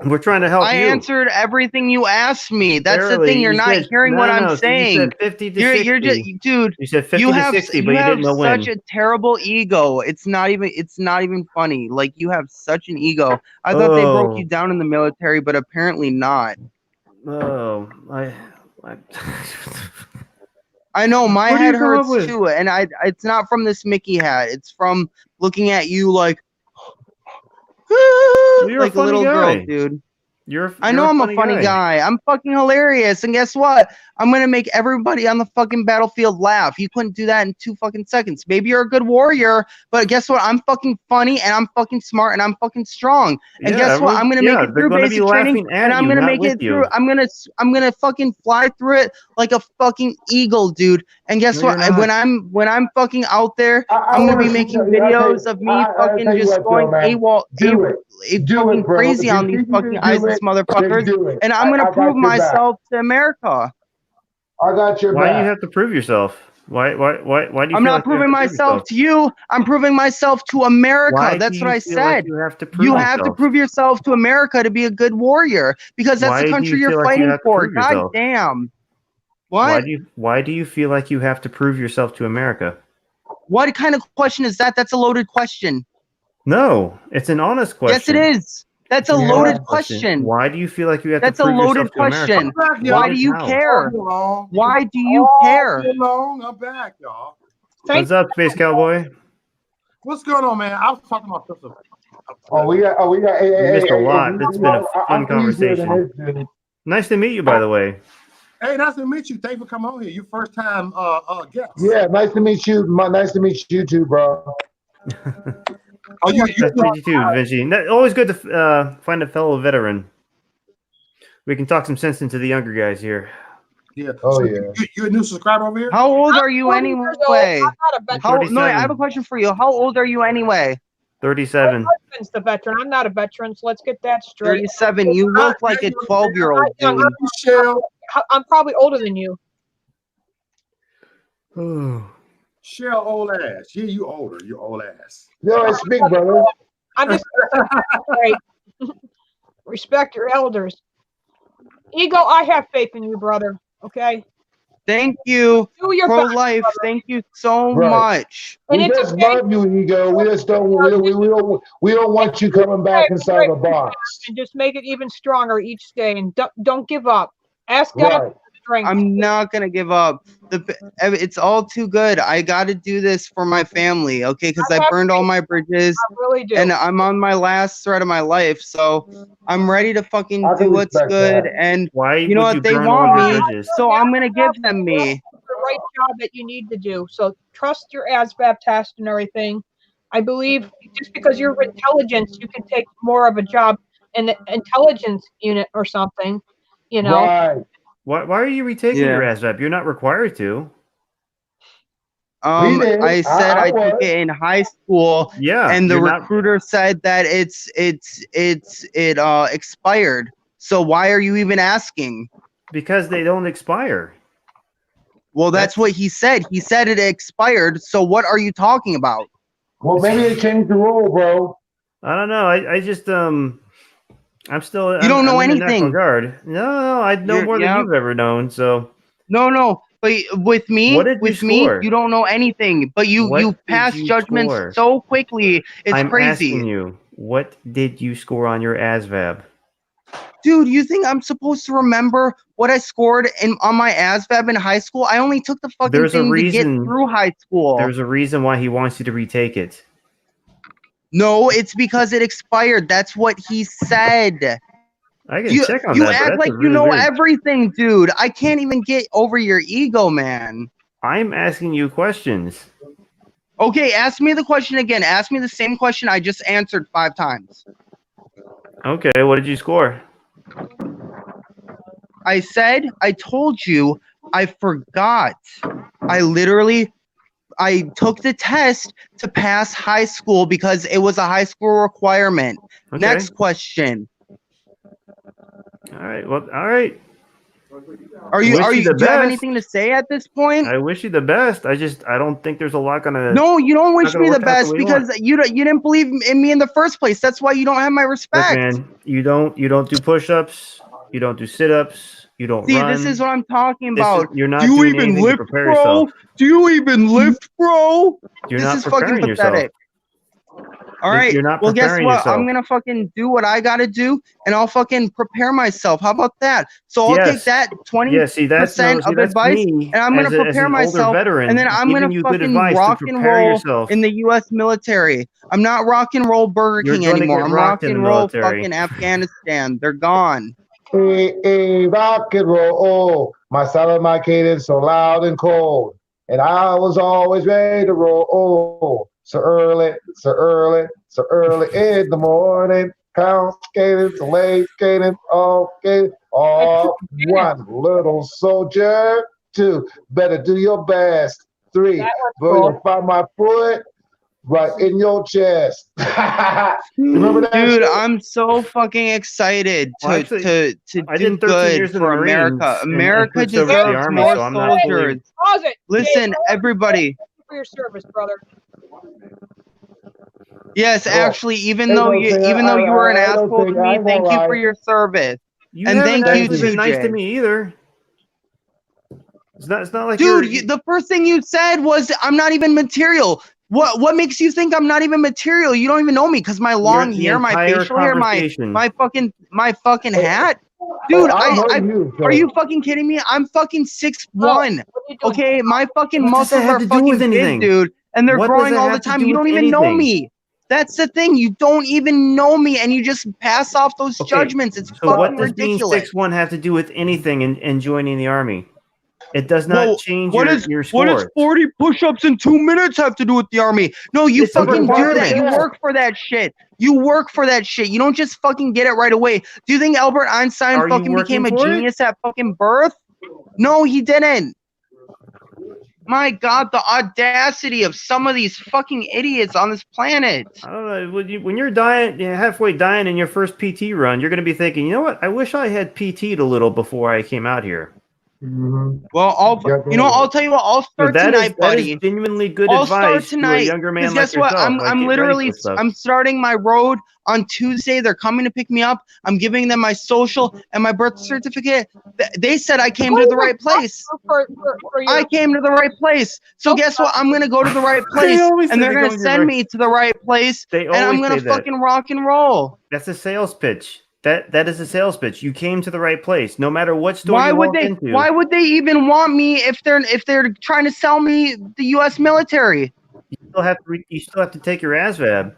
We're trying to help you. I answered everything you asked me. That's the thing. You're not hearing what I'm saying. You said 50 to 60. You're just, dude. You said 50 to 60, but you didn't know when. You have such a terrible ego. It's not even funny. Like you have such an ego. I thought they broke you down in the military, but apparently not. Oh, I know my head hurts too, and it's not from this Mickey hat. It's from looking at you like. You're like a little guy. girl, dude. I know I'm a funny guy. I'm fucking hilarious. And guess what? I'm going to make everybody on the fucking battlefield laugh. You couldn't do that in 2 fucking seconds. Maybe you're a good warrior, but guess what? I'm fucking funny and I'm fucking smart and I'm fucking strong. And guess what? I'm going to make it through basic training and I'm going to make it through. I'm going to fucking fly through it like a fucking eagle, dude. And guess what? When I'm fucking out there, I'm going to be making videos of me fucking just going AWOL, fucking crazy on these fucking ISIS motherfuckers, and I'm gonna prove myself to America. I got your back. Why do you have to prove yourself? Why do you? I'm not proving myself to you. I'm proving myself to America. That's what I said. You have to prove yourself to America to be a good warrior because that's the country you're fighting for. God damn. What? Why do you feel like you have to prove yourself to America? What kind of question is that? That's a loaded question. No, it's an honest question. Yes, it is. That's a loaded question. Why do you feel like you have That's to a prove loaded yourself to America? question. Why do you care? Why do you care? I'm back, y'all. What's up, Space Cowboy? What's going on, man? I was talking about this. We got. You missed a lot. It's been a fun conversation. Nice to meet you, by the way. Hey, nice to meet you. Thanks for coming on here. Your first time guest. Yeah, nice to meet you. Nice to meet you too, bro. Oh, nice to meet you too, Vinci. Always good to find a fellow veteran. We can talk some sense into the younger guys here. Yeah. Oh, so yeah. You a new subscriber over here? How old are you anyway? No, I have a question for you. How old are you anyway? 37. My husband's the veteran. I'm not a veteran, so let's get that straight. 37. You look like a 12-year-old dude. I'm probably older than you. Shell old ass. Yeah, you older. You old ass. No, it's big, brother. I'm just right. Respect your elders. Ego, I have faith in you, brother. Okay. Thank you. Do your Pro-life. best, Thank you so Right. much. And We it's just okay. love you, Ego. We just don't. We don't want you coming back inside the box. And just make it even stronger each day, and don't give up. Ask God Right. for strength. I'm not gonna give up. It's all too good. I got to do this for my family, okay? Because I burned all my bridges, I really do. and I'm on my last thread of my life, so I'm ready to fucking I can do what's respect good. that. And Why you know would what? you They burn all want your me, bridges? so I'm gonna give them me. The right job that you need to do. So trust your ASVAB test and everything. I believe just because you're intelligence, you can take more of a job in the intelligence unit or something. You know. Right. Why are you retaking your ASVAB? You're not required to. I said I took it in high school. Yeah, and the you're not- recruiter said that it expired. So why are you even asking? Because they don't expire. Well, that's what he said. He said it expired. So what are you talking about? Well, maybe they changed the rule, bro. I don't know. I just I'm still. You don't know I'm in the National anything. Guard. No, I know more than you've ever known. So No. But with me, What did you score? you don't know anything. But you What did pass you judgments score? so quickly. It's I'm crazy. asking you, what did you score on your ASVAB? Dude, you think I'm supposed to remember what I scored on my ASVAB in high school? I only took the fucking There's a thing to get reason. through high school. There's a reason why he wants you to retake it. No, it's because it expired. That's what he said. I can You check on you that. but act that's like a you really know weird- everything, dude. I can't even get over your ego, man. I'm asking you questions. Okay, ask me the question again. Ask me the same question I just answered 5 times. Okay, what did you score? I told you, I forgot. I took the test to pass high school because it was a high school requirement. Okay. Next question. All right. Well, all right. Do you have best. anything to say at this point? I wish you the best. I don't think there's a lot gonna. No, you don't wish not gonna me the work out best way we because want. you didn't believe in me in the first place. That's why you don't have my Look, respect. man, you don't do push-ups. You don't do sit-ups. You don't See, run. this is what I'm talking This is- about. you're not Do you doing even anything to lift, prepare bro? yourself. Do you even lift, bro? You're This not is fucking preparing yourself. pathetic. All right. You're not Well, guess preparing what? yourself. I'm gonna fucking do what I gotta do, and I'll fucking prepare myself. How about that? So I'll take that 20% of advice, me and I'm gonna as an prepare older myself, veteran and then I'm giving gonna you good fucking advice to rock and prepare roll yourself. in the U.S. military. I'm not rock and roll Burger You're King gonna anymore. get I'm rocked rock in and the roll military. fucking Afghanistan. They're gone. Hey, rock and roll. Oh, my sound, my cadence so loud and cold. And I was always ready to roll. Oh, so early in the morning. Count skating to late skating. Okay, one little soldier. 2, better do your best. 3, bro, you'll find my foot right in your chest. Remember that? Dude, shit? I'm so fucking excited to Well, actually, to I do did 13 years good in the for America. Marines and America switched over to the deserves Army, more so I'm not fully- soldiers. Pause it. Listen, everybody. Thank you for your service, brother. Yes, Cool. actually, even Hey, though no you thing, were an I don't asshole to think- I me, ain't thank gonna you lie. for your service. You And haven't thank you actually too, been nice to Jay. me either. It's not like dude. The first thing you said was I'm not even material. What makes you think I'm not even material? You don't even know me because my long hair, my facial hair, my fucking hat. Dude, are you fucking kidding me? I'm fucking 6'1". Okay, my fucking muscles are fucking big, dude, and they're growing all the time. You don't even know me. That's the thing. You don't even know me, and you just pass off those judgments. It's so what fucking does being ridiculous. 6'1" have to do with anything and joining the army? It does not change your What does 40 push-ups in 2 minutes have to do with the army? No, you It's a fucking do that. You requirement. work for that shit. You work for that shit. You don't just fucking get it right away. Do you think Albert Einstein Are you fucking became a working for it? genius at fucking birth? No, he didn't. My God, the audacity of some of these fucking idiots on this planet. I don't know. When you're dying, halfway dying in your first PT run, you're going to be thinking, you know what? I wish I had PT'd a little before I came out here. Well, I'll tell you what. I'll start tonight, buddy. That is genuinely good I'll advice start tonight. to a younger man like Guess what? yourself. I'm literally I'm starting my road on Tuesday. They're coming to pick me up. I'm giving them my social and my birth certificate. They said I came to the right place. I came to the right place. So guess what? I'm gonna go to the right place, and they're gonna send me to the right place, and I'm gonna fucking rock and roll. That's a sales pitch. That is a sales pitch. You came to the right place, no matter what store you walk into. Why would they even want me if they're trying to sell me the U.S. military? You still have to take your ASVAB.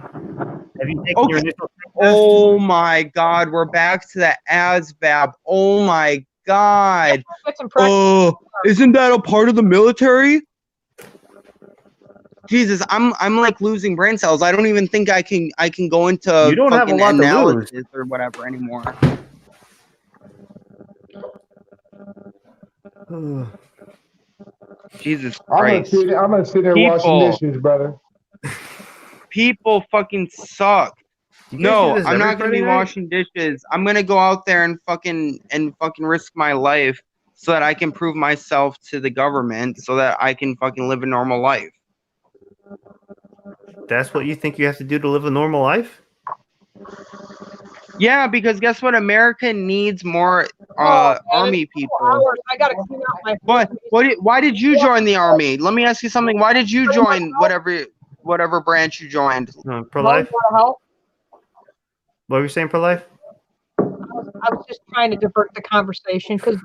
Have you taken your initial test? Oh my God, we're back to the ASVAB. Oh my God. Oh, isn't that a part of the military? Jesus, I'm like losing brain cells. I don't even think I can go into you don't have a lot analysis to lose. or whatever anymore. Jesus Christ. I'm gonna sit there washing dishes, brother. People fucking suck. No, I'm not gonna be washing dishes. I'm gonna go out there and fucking risk my life so that I can prove myself to the government so that I can fucking live a normal life. That's what you think you have to do to live a normal life? Yeah, because guess what? America needs more army people. I gotta clean out my. Why did you join the army? Let me ask you something. Why did you join whatever branch you joined? Pro-life. What were you saying, pro-life? I was just trying to divert the conversation because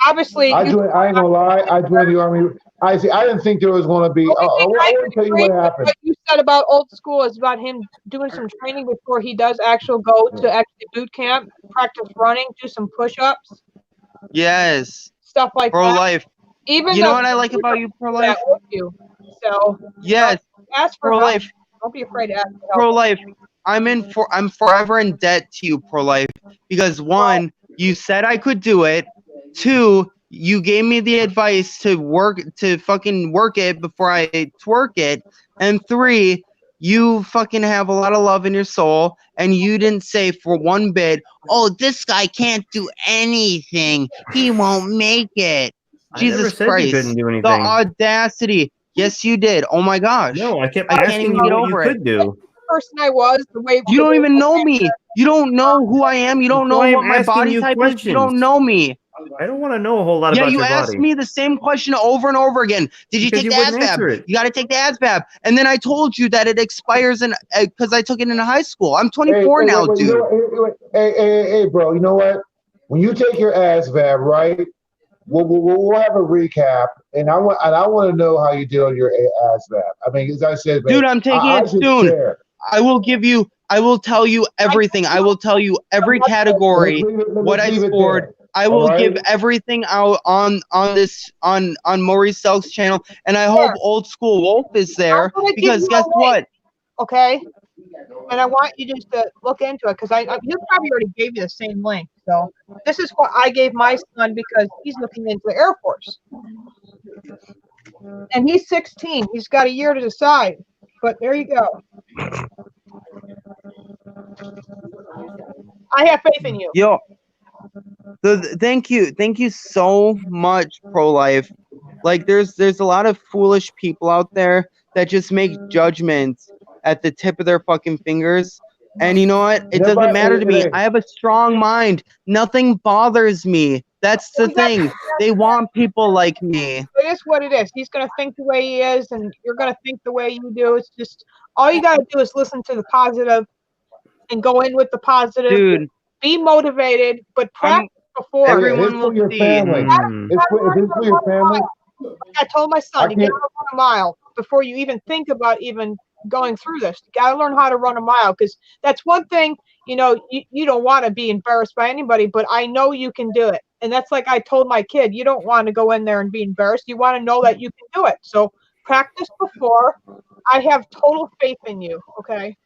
obviously I ain't gonna lie. I joined the army. I didn't think there was going to be. I want to tell you what happened. What you said about old school is about him doing some training before he does go to actually boot camp, practice running, do some push-ups. Yes. Stuff like pro-life. That. Even you know what I like about you, pro-life? So yes, ask for pro-life. Help. Don't be afraid to ask for help. Pro-life. I'm forever in debt to you, pro-life, because 1, you said I could do it. 2, you gave me the advice to fucking work it before I twerk it. And 3, you fucking have a lot of love in your soul, and you didn't say for one bit, oh, this guy can't do anything. He won't make it. Jesus Christ. You couldn't do anything. The audacity. Yes, you did. Oh my gosh. No, I kept asking you what you could do. Person I was, the way you don't even know me. You don't know who I am. You don't know what my body type is. You don't know me. I don't want to know a whole lot about your body. Yeah, you asked me the same question over and over again. Did you take the ASVAB? You got to take the ASVAB. And then I told you that it expires because I took it in high school. I'm 24 now, dude. Hey, bro. You know what? When you take your ASVAB, right? We'll have a recap, and I want to know how you did on your ASVAB. I mean, as I said, dude, I'm taking it soon. Share. I will tell you everything. I will tell you every category, what I scored. I will give everything out on Maurice Selk's channel, and I hope Old School Wolf is there because guess what? Okay, and I want you just to look into it because you probably already gave you the same link. So this is what I gave my son because he's looking into the Air Force, and he's 16. He's got a year to decide. But there you go. I have faith in you. Yo, thank you so much, pro-life. Like there's a lot of foolish people out there that just make judgments at the tip of their fucking fingers. And you know what? It doesn't matter to me. I have a strong mind. Nothing bothers me. That's the thing. They want people like me. It is what it is. He's going to think the way he is, and you're going to think the way you do. It's just all you got to do is listen to the positive and go in with the positive. Dude, be motivated, but practice before. Everyone will your see. family. It's for your family. I told my son, you got to run a mile before you even think about even going through this. You got to learn how to run a mile, because that's one thing, you know, you don't want to be embarrassed by anybody, but I know you can do it. And that's like I told my kid, you don't want to go in there and be embarrassed. You want to know that you can do it. So practice before. I have total faith in you, okay?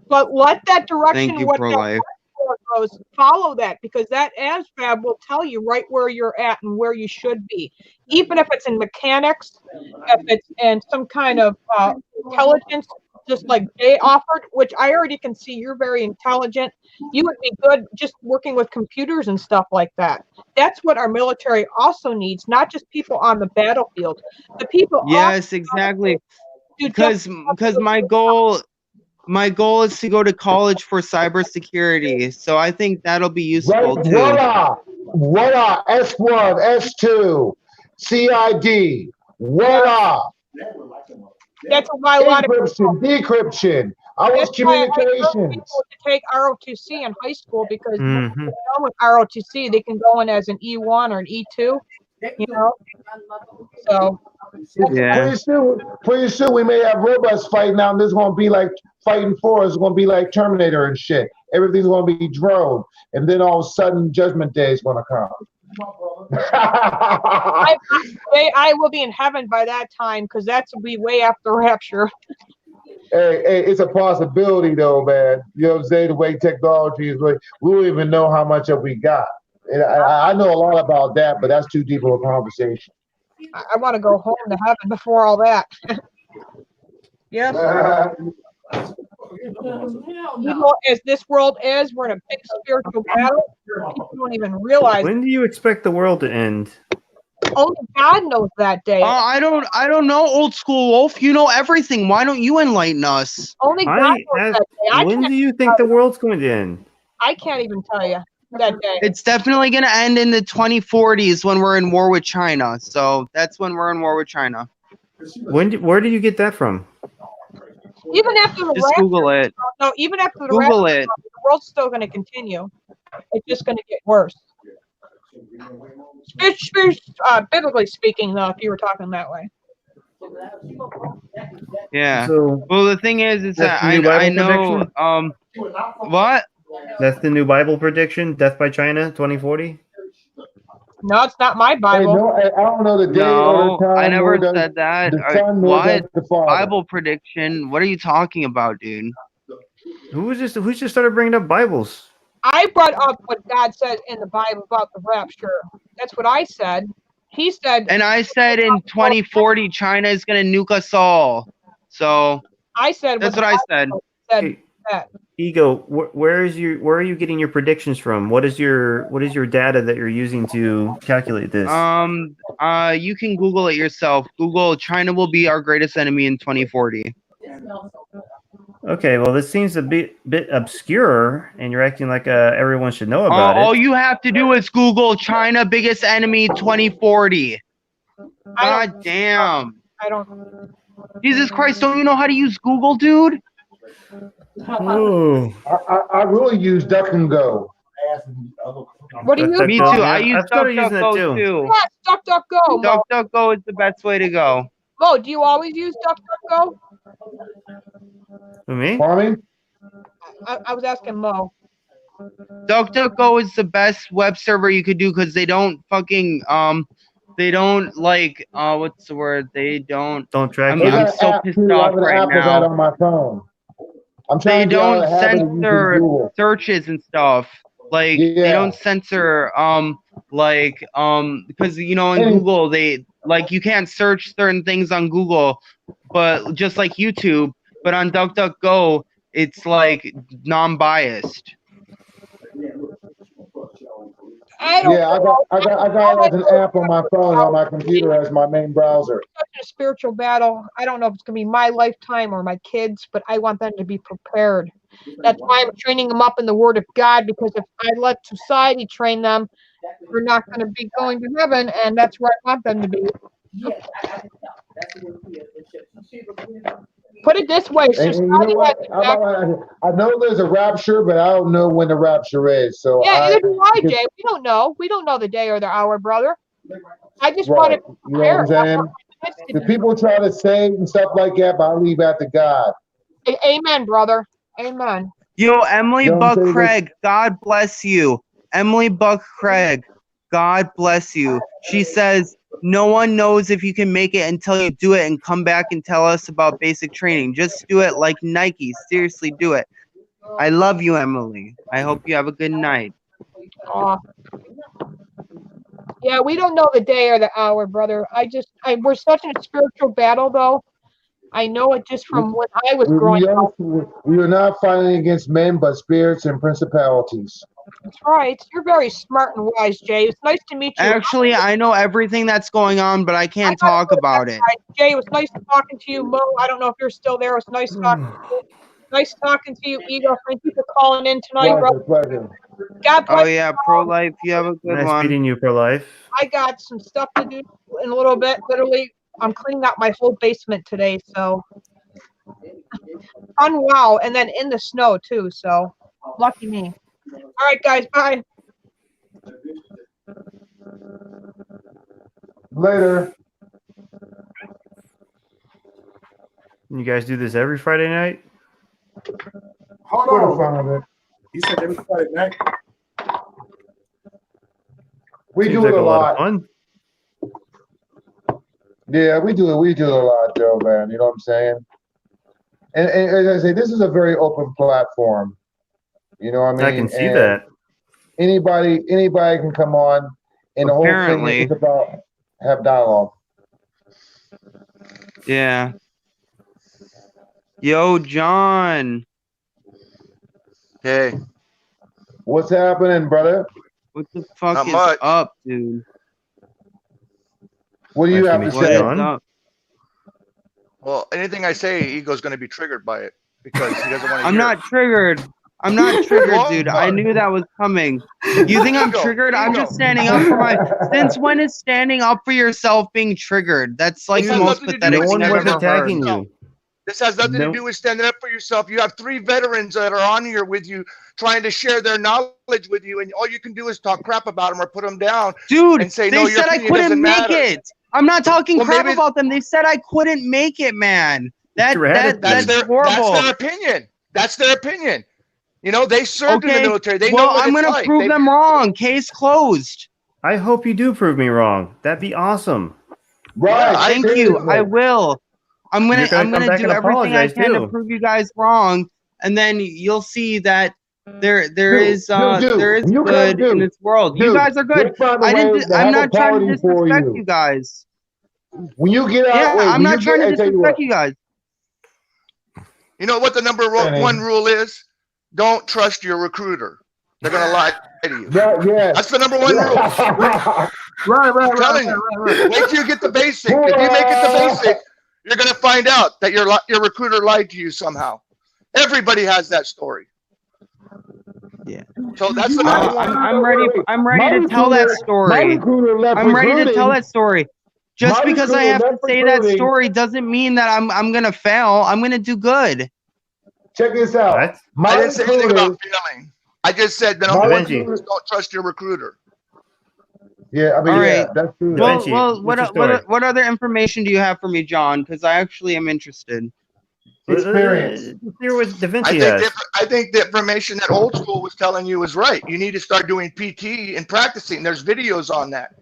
But let that direction, Thank you, what pro-life. that goes, follow that, because that ASVAB will tell you right where you're at and where you should be. Even if it's in mechanics, if it's in some kind of intelligence, just like Jay offered, which I already can see you're very intelligent. You would be good just working with computers and stuff like that. That's what our military also needs, not just people on the battlefield. The people. Yes, exactly. Because my goal is to go to college for cybersecurity. So I think that'll be useful too. Voila, S1, S2, CID, voila. That's why a lot of decryption. I was communications. People to take ROTC in high school, because when they're done with ROTC, they can go in as an E1 or an E2. You know, so yeah. Pretty soon we may have robots fighting out, and this is going to be like fighting for us. It's going to be like Terminator and shit. Everything's going to be drone, and then all of a sudden Judgment Day is going to come. I will be in heaven by that time, because that's will be way after rapture. Hey, it's a possibility though, man. You know what I'm saying? The way technology is, we don't even know how much of we got. And I know a lot about that, but that's too deep of a conversation. I want to go home to heaven before all that. Yes. You know, as this world is, we're in a big spiritual battle. People don't even realize. When do you expect the world to end? Only God knows that day. I don't know, old school wolf. You know everything. Why don't you enlighten us? Only God knows that day. When do you think the world's going to end? I can't even tell you that day. It's definitely going to end in the 2040s when we're in war with China. So that's when we're in war with China. Where do you get that from? Even after the Just Google it. No, even after the Google rapture, it. the world's still going to continue. It's just going to get worse. Biblically speaking, though, if you were talking that way. Yeah. So, well, the thing is that I know. What? That's the new Bible prediction. Death by China, 2040. No, it's not my Bible. Hey, no, I don't know the day or the time. I never said that. What? The Bible prediction? What are you talking about, dude? Who just started bringing up Bibles? I brought up what God said in the Bible about the rapture. That's what I said. He said. And I said in 2040, China is going to nuke us all. So I said that's what I said. Ego, where are you getting your predictions from? What is your data that you're using to calculate this? You can Google it yourself. Google China will be our greatest enemy in 2040. Okay, well, this seems a bit obscure, and you're acting like everyone should know about it. All you have to do is Google China biggest enemy 2040. God damn. I don't. Jesus Christ, don't you know how to use Google, dude? Oh. I really use Duck and Go. What do you use? Me too. I use DuckDuckGo too. Yeah, DuckDuckGo. DuckDuckGo is the best way to go. Mo, do you always use DuckDuckGo? Me? Farming? I was asking Mo. DuckDuckGo is the best web server you could do, because they don't fucking they don't like what's the word? They don't track. I'm so pissed off right now. On my phone. They don't censor searches and stuff. Like they don't censor because you know in Google they you can't search certain things on Google, but just like YouTube, but on DuckDuckGo it's like non-biased. I got it as an app on my phone, on my computer as my main browser. Such a spiritual battle. I don't know if it's going to be my lifetime or my kids, but I want them to be prepared. That's why I'm training them up in the Word of God, because if I let society train them, we're not going to be going to heaven, and that's where I want them to be. Yes, I can tell. That's the way she is. Put it this way, And you know what? I know there's a rapture, but I don't know when the rapture is. So yeah, neither do I, Jay. We don't know. We don't know the day or the hour, brother. I just want to you know what I'm saying? The people try to say and stuff like that, but I leave that to God. Amen, brother. Amen. Yo, Emily You know what I'm Buck saying? Craig, God bless you. Emily Buck Craig, God bless you. She says, no one knows if you can make it until you do it and come back and tell us about basic training. Just do it like Nike. Seriously, do it. I love you, Emily. I hope you have a good night. Yeah, we don't know the day or the hour, brother. We're such in a spiritual battle, though. I know it just from when I was growing up. We are not fighting against men, but spirits and principalities. That's right. You're very smart and wise, Jay. It's nice to meet you. Actually, I know everything that's going on, but I can't talk about it. Jay, it was nice talking to you. Mo, I don't know if you're still there. It was nice talking to you. Nice talking to you, Ego. Thank you for calling in tonight, bro. Pleasure. God bless Oh, yeah, pro-life. You have a good Nice one. meeting you, pro-life. I got some stuff to do in a little bit. Literally, I'm cleaning out my whole basement today, so fun. Wow, and then in the snow too. So lucky me. All right, guys. Bye. Later. You guys do this every Friday night? Hold on. He said every Friday night. We Seems do like it a lot. of fun. Yeah, we do it. We do it a lot, Joe, man. You know what I'm saying? And as I say, this is a very open platform. You know what I mean? I can see that. Anybody can come on, and the whole thing is about have dialogue. Yeah. Yo, John. Hey. What's happening, brother? What the fuck Not is much. up, dude? What do you have to say? Well, anything I say, Ego's going to be triggered by it because he doesn't want to I'm not triggered. I'm not triggered, dude. I knew that was coming. You think I'm triggered? I'm just standing up for my. Since when is standing up for yourself being triggered? That's like the most pathetic thing I've ever heard. you. This has nothing to do with standing up for yourself. You have 3 veterans that are on here with you trying to share their knowledge with you, and all you can do is talk crap about them or put them down. Dude, and say, they no, said I couldn't make it. I'm not talking crap about them. They said I couldn't make it, man. That's horrible. That's their opinion. That's their opinion. You know, they served in the military. They know what I'm it's gonna like. prove them wrong. Case closed. I hope you do prove me wrong. That'd be awesome. Right. Thank you. I will. I'm gonna come do back and everything I apologize, can to too. prove you guys wrong, and then you'll see that there is good in this world. You guys are good. I'm not trying to disrespect you guys. When you get out, I'm not trying to disrespect you guys. You know what the number 1 rule is? Don't trust your recruiter. They're gonna lie to you. That's the number 1 rule. Right. Wait till you get the basic. If you make it the basic, you're gonna find out that your recruiter lied to you somehow. Everybody has that story. Yeah. So that's the number 1. I'm ready to tell that story. I'm ready to tell that story. Just because I have to say that story doesn't mean that I'm gonna fail. I'm gonna do good. Check this out. I didn't say anything about failing. I just said the number 1 rule is don't trust your recruiter. Yeah, I mean, All yeah, right. that's true. Well, what other information do you have for me, John? Because I actually am interested. Experience. Hear what Da Vinci has. I think the information that old school was telling you is right. You need to start doing PT and practicing. There's videos on that.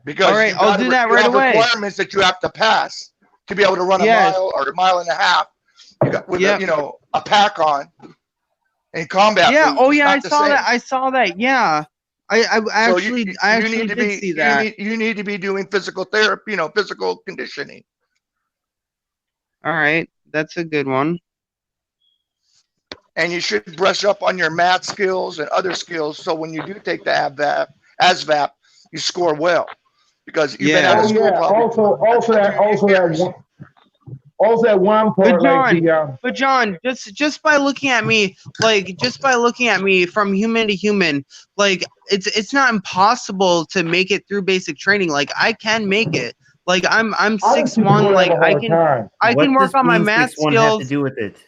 Because all right, I'll do that right away. Requirements that you have to pass to be able to run a mile or a mile and a half. You got with a pack on in combat. Yeah. boots. Oh It's yeah, not I the saw same. that. I saw that. Yeah. I actually did see that. You need to be doing physical therapy. Physical conditioning. All right, that's a good one. And you should brush up on your math skills and other skills. So when you do take the ASVAB, you score well. Because you've been out of school probably. Also that one part, But John, just by looking at me, from human to human, like it's not impossible to make it through basic training. Like I can make it. Like I'm 6'1", like I can work on my math skills. Have to do with it?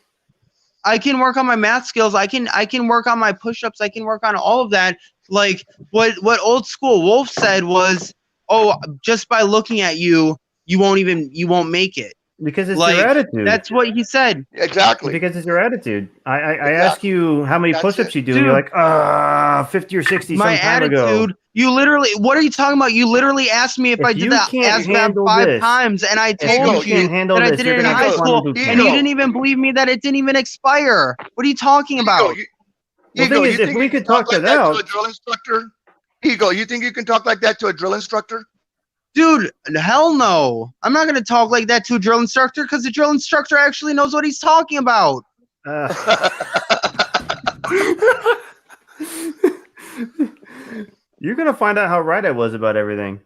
I can work on my math skills. I can work on my push-ups. I can work on all of that. Like what old school Wolf said was, oh, just by looking at you, you won't make it. Because it's your attitude. That's what he said. Exactly. Because it's your attitude. I ask you how many push-ups you do, and you're like, 50 or 60 my some time attitude, ago. You literally, what are you talking about? You literally asked me if I did that ASVAB 5 times, and I told you that I did it in high school, and you didn't even believe me that it didn't even expire. What are you talking about? The thing is, if we could talk that out. To a drill instructor? Ego, you think you can talk like that to a drill instructor? Dude, hell no. I'm not going to talk like that to a drill instructor because the drill instructor actually knows what he's talking about. You're going to find out how right I was about everything.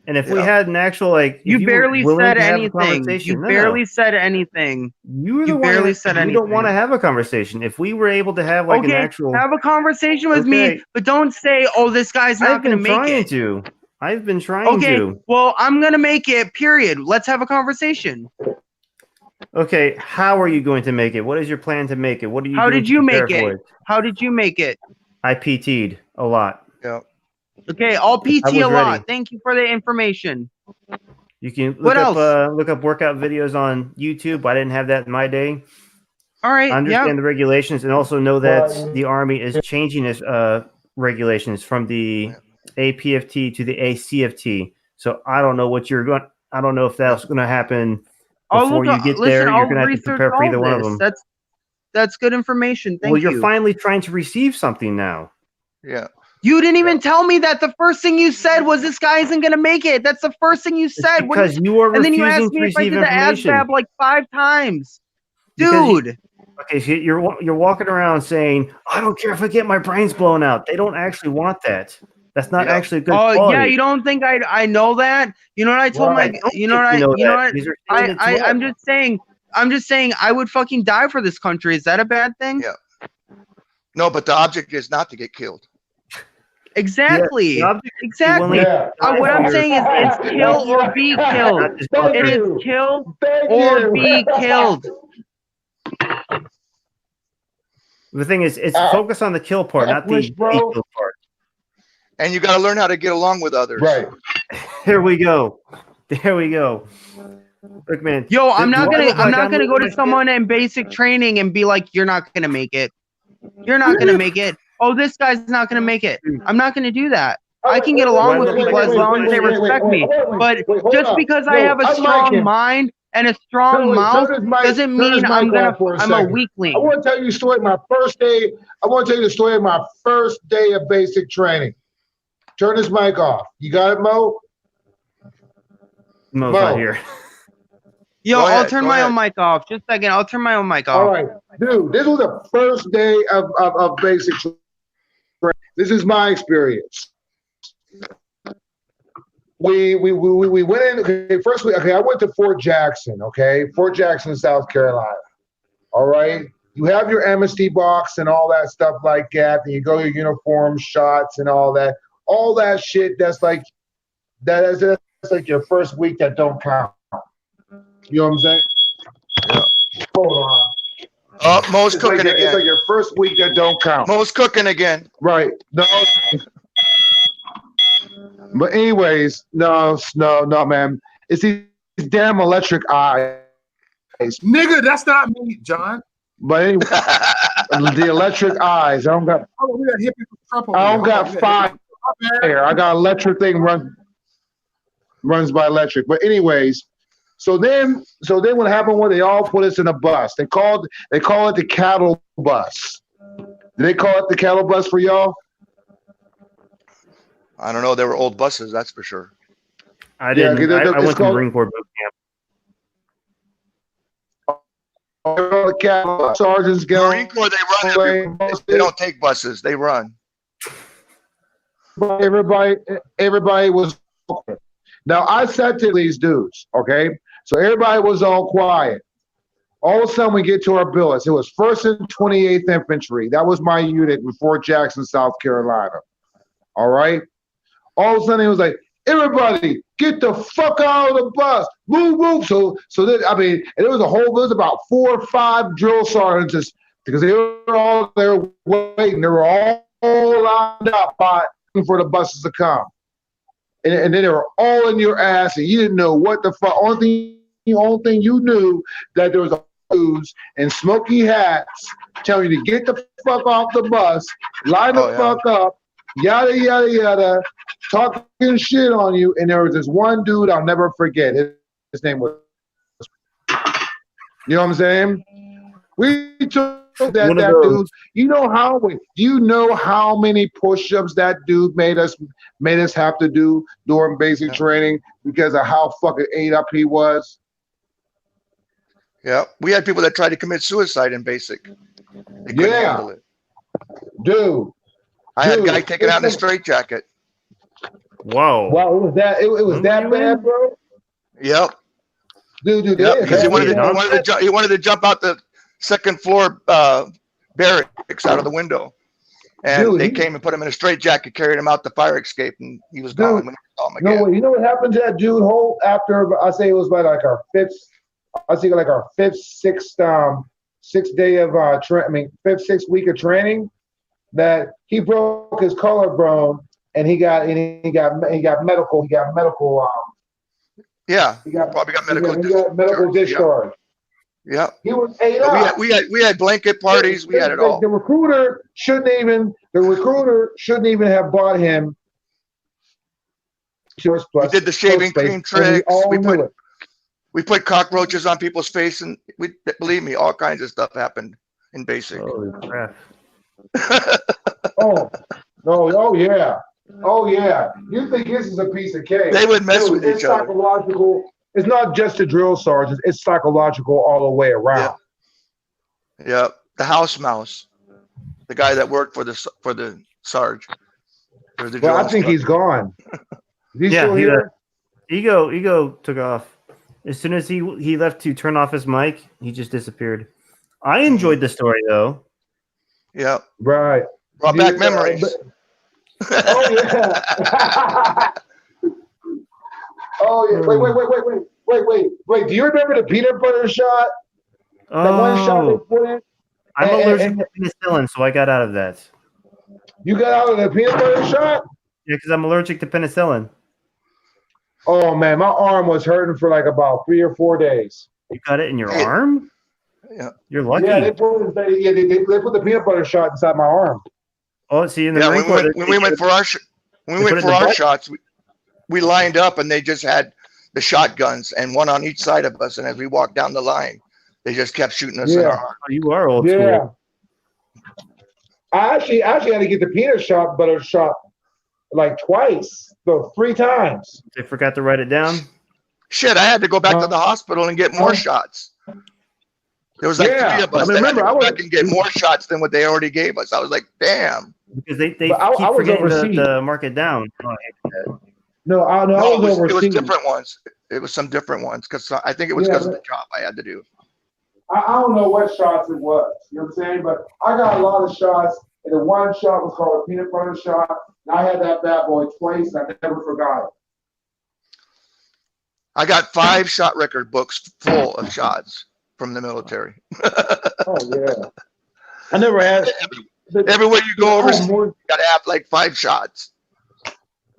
And if we had an actual, like, you barely said anything. You barely said anything. You barely said anything. You don't want to have a conversation. If we were able to have like an actual, have a conversation with me, but don't say, "Oh, this guy's not going to make it." I've been trying to. Okay, well, I'm going to make it. Period. Let's have a conversation. Okay, how are you going to make it? What is your plan to make it? What are you? How doing did you to make prepare for it? How did you make it? I PT'd a lot. Yeah. Okay, I'll PT a lot. Thank you for the information. You can look up workout videos on YouTube. I didn't have that in my day. All right. Understand the regulations and also know that the Army is changing its regulations from the APFT to the ACFT. So I don't know what you're going. I don't know if that's going to happen before you get there. You're going to have to prepare for either one of them. That's good information. Thank you. Well, you're finally trying to receive something now. Yeah. You didn't even tell me that. The first thing you said was this guy isn't going to make it. That's the first thing you said. Because you are and then you refusing asked to me if I receive did the information. ASVAB like 5 times. Dude. Okay, so you're walking around saying, I don't care if I get my brains blown out. They don't actually want that. That's not actually good quality. Oh, yeah, you don't think I know that? You know what I told I'm just saying I would fucking die for this country. Is that a bad thing? Yeah. No, but the object is not to get killed. Exactly. Yeah, exactly. Yeah. What I'm saying is it's kill or be killed. It is kill or be killed. The thing is, it's focus on the kill part, not the be killed part. And you got to learn how to get along with others. Right. There we go. There we go. Look, man. Yo, I'm not gonna go to someone in basic training and be like, "You're not gonna make it. You're not gonna make it. Oh, this guy's not gonna make it." I'm not gonna do that. I can get along with people as long as they respect me. But just because I have a strong mind and a strong mouth doesn't mean I'm a weakling. I want to tell you the story of my first day. I want to tell you the story of my first day of basic training. Turn this mic off. You got it, Mo? Mo's not here. Yo, I'll turn my own mic off. Just a second. I'll turn my own mic off. All right. Dude, this was the first day of basic training. This is my experience. We went in. Okay, first I went to Fort Jackson. Okay, Fort Jackson, South Carolina. All right. You have your amnesty box and all that stuff like that. And you go your uniform, shots, and all that. All that shit. That's like your first week that don't count. You know what I'm saying? Yeah. Hold on. Oh, Mo's cooking again. It's like your first week that don't count. Mo's cooking again. Right. No. But anyways, no, man. It's these damn electric eyes. Nigga, that's not me, John. But anyway, the electric eyes. I don't got fire. I got electric thing runs by electric. But anyways, so then what happened was they all put us in a bus. They call it the cattle bus. Did they call it the cattle bus for y'all? I don't know. They were old buses, that's for sure. I didn't. I went to Marine Corps boot camp. Sergeants go. Marine Corps, they run. They don't take buses. They run. Everybody was. Now I said to these dudes, okay, So everybody was all quiet. All of a sudden, we get to our billets. It was 1st and 28th Infantry. That was my unit in Fort Jackson, South Carolina. All right? All of a sudden, it was like, everybody, get the fuck out of the bus. Move, move. So that, I mean, and there was about 4 or 5 drill sergeants just, because they were all there waiting. They were all lined up for the buses to come. And then they were all in your ass, and you didn't know what the fuck. Only thing you knew that there was a dudes in smoky hats telling you to get the fuck off the bus, line the fuck up, yada yada yada, talking shit on you. And there was this one dude I'll never forget. His name was, you know what I'm saying? We took that dude. You know how many push-ups that dude made us have to do during basic training because of how fucking ate up he was? Yeah, we had people that tried to commit suicide in basic. They couldn't handle it. Dude. I had a guy taken out in a straitjacket. Whoa. Wow, it was that bad, bro? Yep. Dude, yep, because he wanted to jump out the 2nd floor barracks out of the window. And they came and put him in a straitjacket, carried him out the fire escape, and he was gone when he saw him again. You know what happened to that dude after, I say it was like our 5th, sixth day of 5th, 6th week of training, that he broke his collarbone and he got medical. Yeah, he probably got medical discharge. Yeah, he was ate up. We had blanket parties. We had it all. The recruiter shouldn't even have bought him. We did the shaving cream tricks. We put cockroaches on people's face, and believe me, all kinds of stuff happened in basic. Holy crap! Oh yeah. You think this is a piece of cake? They would mess with each other. Psychological. It's not just the drill sergeants. It's psychological all the way around. Yeah. The house mouse, the guy that worked for the Sarge. Well, I think he's gone. Is he still here? Ego took off. As soon as he left to turn off his mic, he just disappeared. I enjoyed the story though. Yeah. Right. Brought back memories. Oh yeah. Oh yeah. Wait. Do you remember the peanut butter shot? Oh. That one shot they put in? I'm allergic to penicillin, so I got out of that. You got out of the peanut butter shot? Yeah, because I'm allergic to penicillin. Oh man, my arm was hurting for like about 3 or 4 days. You got it in your arm? Yeah. You're lucky. Yeah, they put the peanut butter shot inside my arm. Oh, see, in the Marine Corps, when we went for our shots, we lined up and they just had the shotguns and one on each side of us. And as we walked down the line, they just kept shooting us in our arm. Oh, you are old school. I actually had to get the peanut butter shot like twice, so 3 times. They forgot to write it down. Shit, I had to go back to the hospital and get more shots. There was like 3 of us. I had to go back and get more shots than what they already gave us. I was like, damn. Because they keep forgetting to mark it down. No, I was overseas. It was different ones. It was some different ones because I think it was because of the job I had to do. I don't know what shots it was. You know what I'm saying? But I got a lot of shots, and the one shot was called a peanut butter shot. And I had that bad boy twice, and I never forgot it. I got 5 shot record books full of shots from the military. Oh yeah. I never had. Everywhere you go overseas, you gotta have like 5 shots.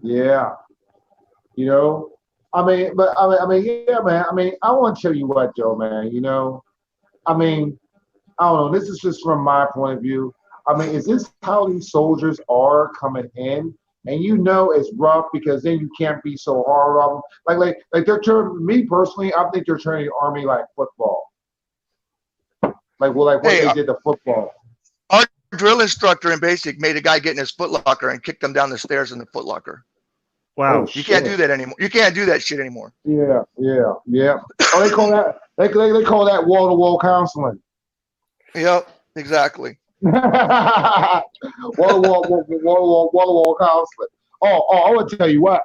Yeah. You know, I mean, yeah, man. I mean, I want to tell you what, Joe, man. You know, I mean, I don't know. This is just from my point of view. I mean, is this how these soldiers are coming in? And you know it's rough because then you can't be so hard on them. Like they're turning me personally. I think they're turning the Army like football. Like what they did to football. Our drill instructor in basic made a guy get in his footlocker and kicked him down the stairs in the footlocker. Wow. You can't do that anymore. You can't do that shit anymore. Yeah. Oh, they call that they call that wall-to-wall counseling. Yep, exactly. Wall-to-wall counseling. Oh, I want to tell you what.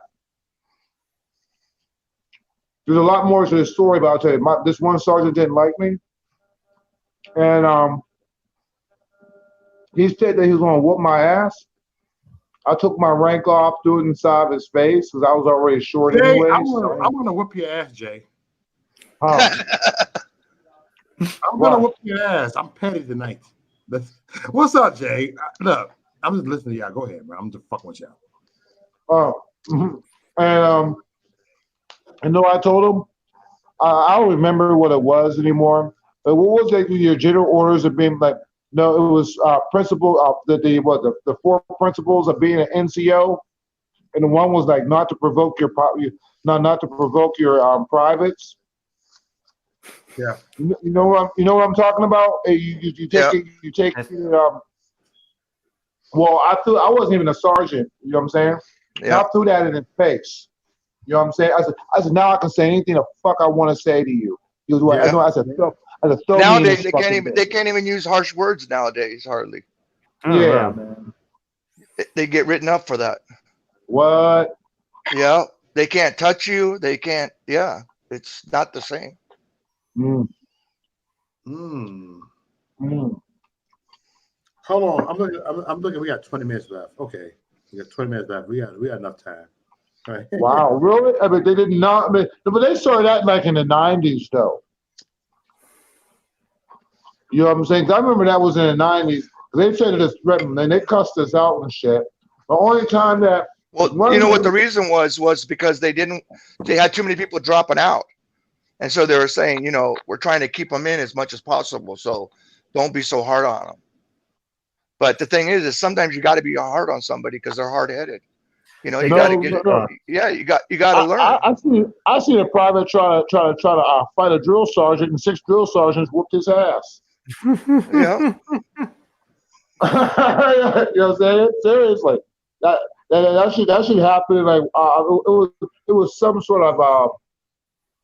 There's a lot more to the story, but I'll tell you, this one sergeant didn't like me, and he said that he was going to whoop my ass. I took my rank off, threw it inside of his face because I was already short Jay, anyway. I'm gonna whip your ass, Jay. Huh. I'm gonna whip your ass. I'm petty tonight. What's up, Jay? Look, I'm just listening to y'all. Go ahead, man. I'm just fucking with y'all. Oh, and I told him I don't remember what it was anymore. But what was it? Your general orders of being like? No, it was principle the 4 principles of being an NCO, and the one was like not to provoke your privates. Yeah. You know what I'm talking about? You take well, I wasn't even a sergeant. You know what I'm saying? Yeah. I threw that in his face. You know what I'm saying? I said now I can say anything the fuck I want to say to you. He was like, I said, nowadays they can't even use harsh words nowadays hardly. Yeah, man. They get written up for that. What? Yeah, they can't touch you. They can't. Yeah, it's not the same. Hold on, I'm looking. We got 20 minutes left. Okay, we got 20 minutes left. We got enough time. All right. Wow, really? I mean, they did not. But they started that back in the '90s, though. You know what I'm saying? 'Cause I remember that was in the '90s. They said it threatened, and they cussed us out and shit. The only time that you know what the reason was because they had too many people dropping out, and so they were saying, we're trying to keep them in as much as possible. So don't be so hard on them. But the thing is sometimes you got to be hard on somebody because they're hard headed. You got to get it. Yeah, you got to learn. I seen a private try to fight a drill sergeant, and 6 drill sergeants whooped his ass. Yeah. You know what I'm saying? Seriously, that should happen. Like it was some sort of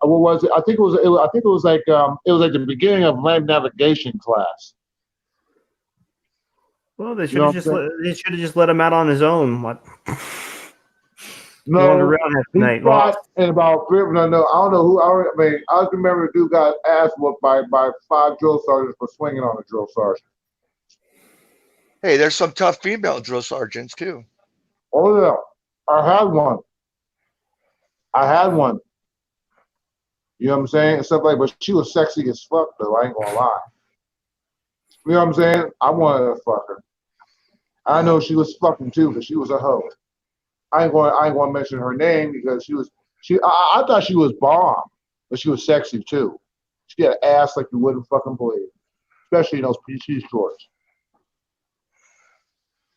what was it? I think it was like the beginning of land navigation class. Well, they should have just let him out on his own. What? No, he fought in about 3. No, I don't know who. I just remember the dude got ass whooped by 5 drill sergeants for swinging on a drill sergeant. Hey, there's some tough female drill sergeants too. Oh yeah, I had one. You know what I'm saying? Stuff like, but she was sexy as fuck though. I ain't gonna lie. You know what I'm saying? I wanted to fuck her. I know she was fucking too, but she was a hoe. I ain't going to mention her name because I thought she was bomb, but she was sexy too. She had an ass like you wouldn't fucking believe, especially in those PC shorts.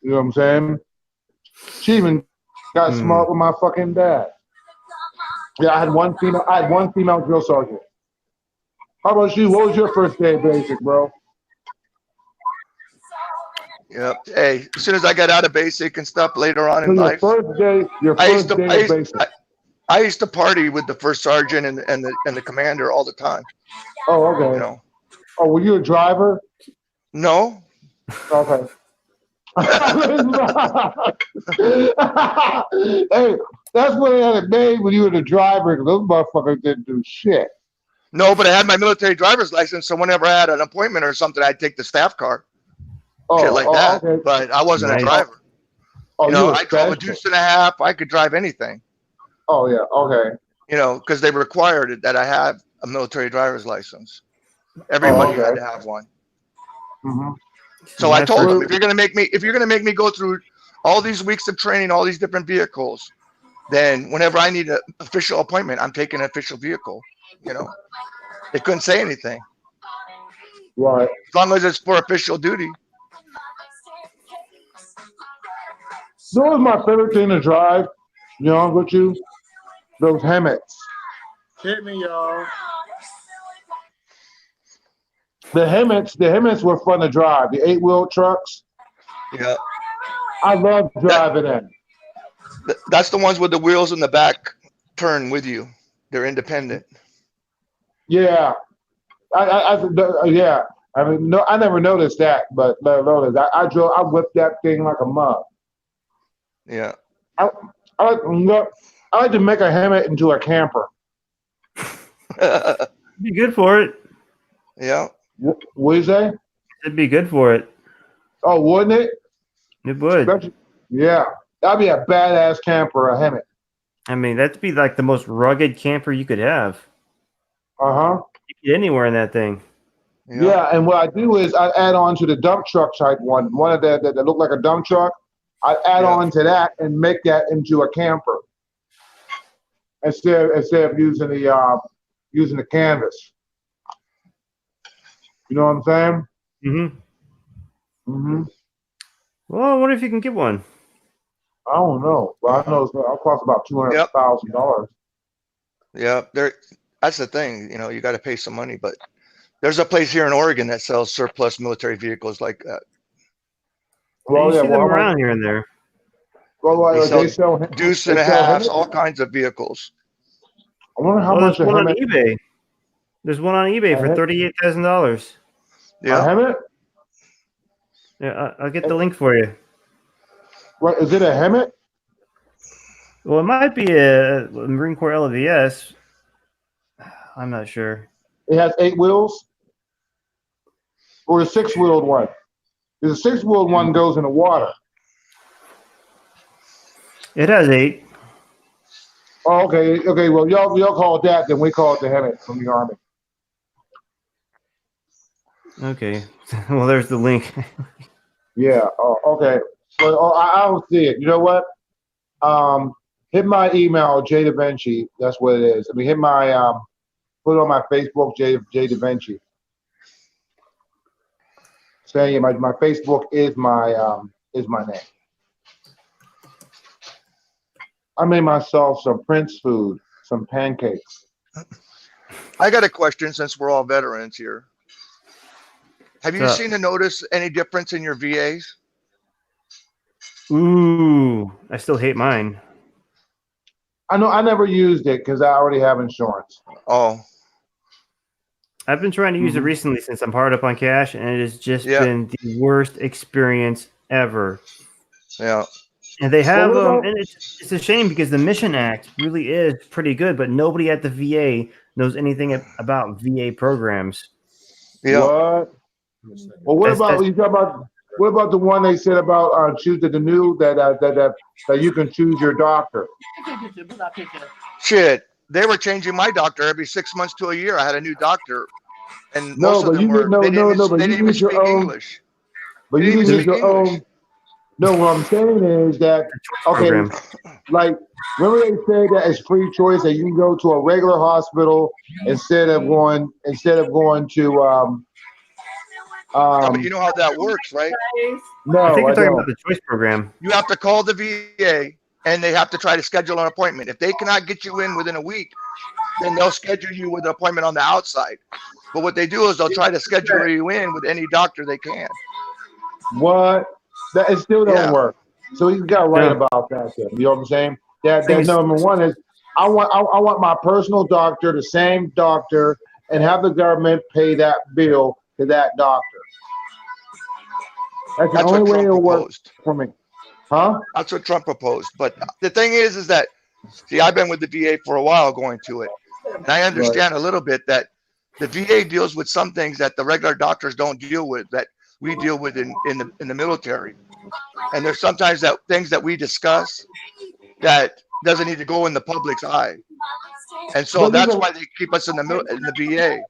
You know what I'm saying? She even got smart with my fucking dad. Yeah, I had one female drill sergeant. How about you? What was your first day of basic, bro? Yep. Hey, as soon as I got out of basic and stuff later on in life, I used to party with the first sergeant and the commander all the time. Oh, okay. Oh, were you a driver? No. Okay. Hey, that's what they had it made when you were the driver, because those motherfuckers didn't do shit. No, but I had my military driver's license, so whenever I had an appointment or something, I'd take the staff car. Shit like that. Okay. But I wasn't a driver. Oh, I drove a deuce and a half. I could drive anything. Oh, yeah. Okay. Because they required it that I have a military driver's license. Everybody had to have one. Mm-hmm. So I told them, if you're gonna make me go through all these weeks of training, all these different vehicles, then whenever I need an official appointment, I'm taking an official vehicle. They couldn't say anything. Right. As long as it's for official duty. So was my favorite thing to drive, with you? Those hammocks. Hit me, y'all. The hammocks were fun to drive. The 8-wheel trucks. Yeah. I love driving them. That's the ones with the wheels in the back turn with you. They're independent. Yeah. Yeah. I mean, no, I never noticed that, but I whipped that thing like a mug. Yeah. I like to make a hammock into a camper. Be good for it. Yeah. What do you say? It'd be good for it. Oh, wouldn't it? It would. Yeah, that'd be a badass camper, a Hemet. I mean, that'd be like the most rugged camper you could have. Uh-huh. You could get anywhere in that thing. Yeah, and what I do is I add on to the dump truck type one of that look like a dump truck. I add on to that and make that into a camper instead of using the canvas. You know what I'm saying? Mm-hmm. Mm-hmm. Well, I wonder if you can get one. I don't know, but I know it'll cost about $200,000. Yeah, that's the thing. You know, you got to pay some money, but there's a place here in Oregon that sells surplus military vehicles like that. Well, you see them around here and there. Well, they sell deuce they and a sell halves, Hemets? all kinds of vehicles. I wonder how Well, much there's a one on Hemet. eBay. There's one on eBay for $38,000. Yeah. A Hemet? Yeah, I'll get the link for you. What is it? A Hemet? Well, it might be a Marine Corps LVS. I'm not sure. It has 8 wheels, or the 6-wheeled one. The 6-wheeled one goes in the water. It has 8. Oh, okay. Okay. Well, y'all call it that, then we call it the Hemet from the Army. Okay. Well, there's the link. Yeah. Oh, okay. Well, I will see it. You know what? Hit my email, Jay Da Vinci. That's what it is. I mean, hit my put it on my Facebook, Jay Da Vinci. Saying my Facebook is my name. I made myself some Prince food, some pancakes. I got a question since we're all veterans here. Have you seen or noticed any difference in your VAs? Ooh, I still hate mine. I know I never used it because I already have insurance. Oh. I've been trying to use it recently since I'm hard up on cash, and it has just been the worst experience ever. Yeah. And they have and it's a shame because the Mission Act really is pretty good, but nobody at the VA knows anything about VA programs. Yeah. What? Well, what about the one they said about choose the new that you can choose your doctor? Shit, they were changing my doctor every 6 months to a year. I had a new doctor, and most of them they didn't even speak English. But you can use your own. No, what I'm saying is that like remember they said that it's free choice that you can go to a regular hospital instead of going to but you know how that works, right? No, I think you're talking about the choice program. You have to call the VA, and they have to try to schedule an appointment. If they cannot get you in within a week, then they'll schedule you with an appointment on the outside. But what they do is they'll try to schedule you in with any doctor they can. What? That it still don't work. So you got right about that. Then. You know what I'm saying? That number one is I want my personal doctor, the same doctor, and have the government pay that bill to that doctor. That's the only way it'll work for me. Huh? That's what Trump proposed. But the thing is that, see, I've been with the VA for a while going to it. And I understand a little bit that the VA deals with some things that the regular doctors don't deal with, that we deal with in the military. And there's sometimes that things that we discuss that doesn't need to go in the public's eye. And so that's why they keep us in the VA.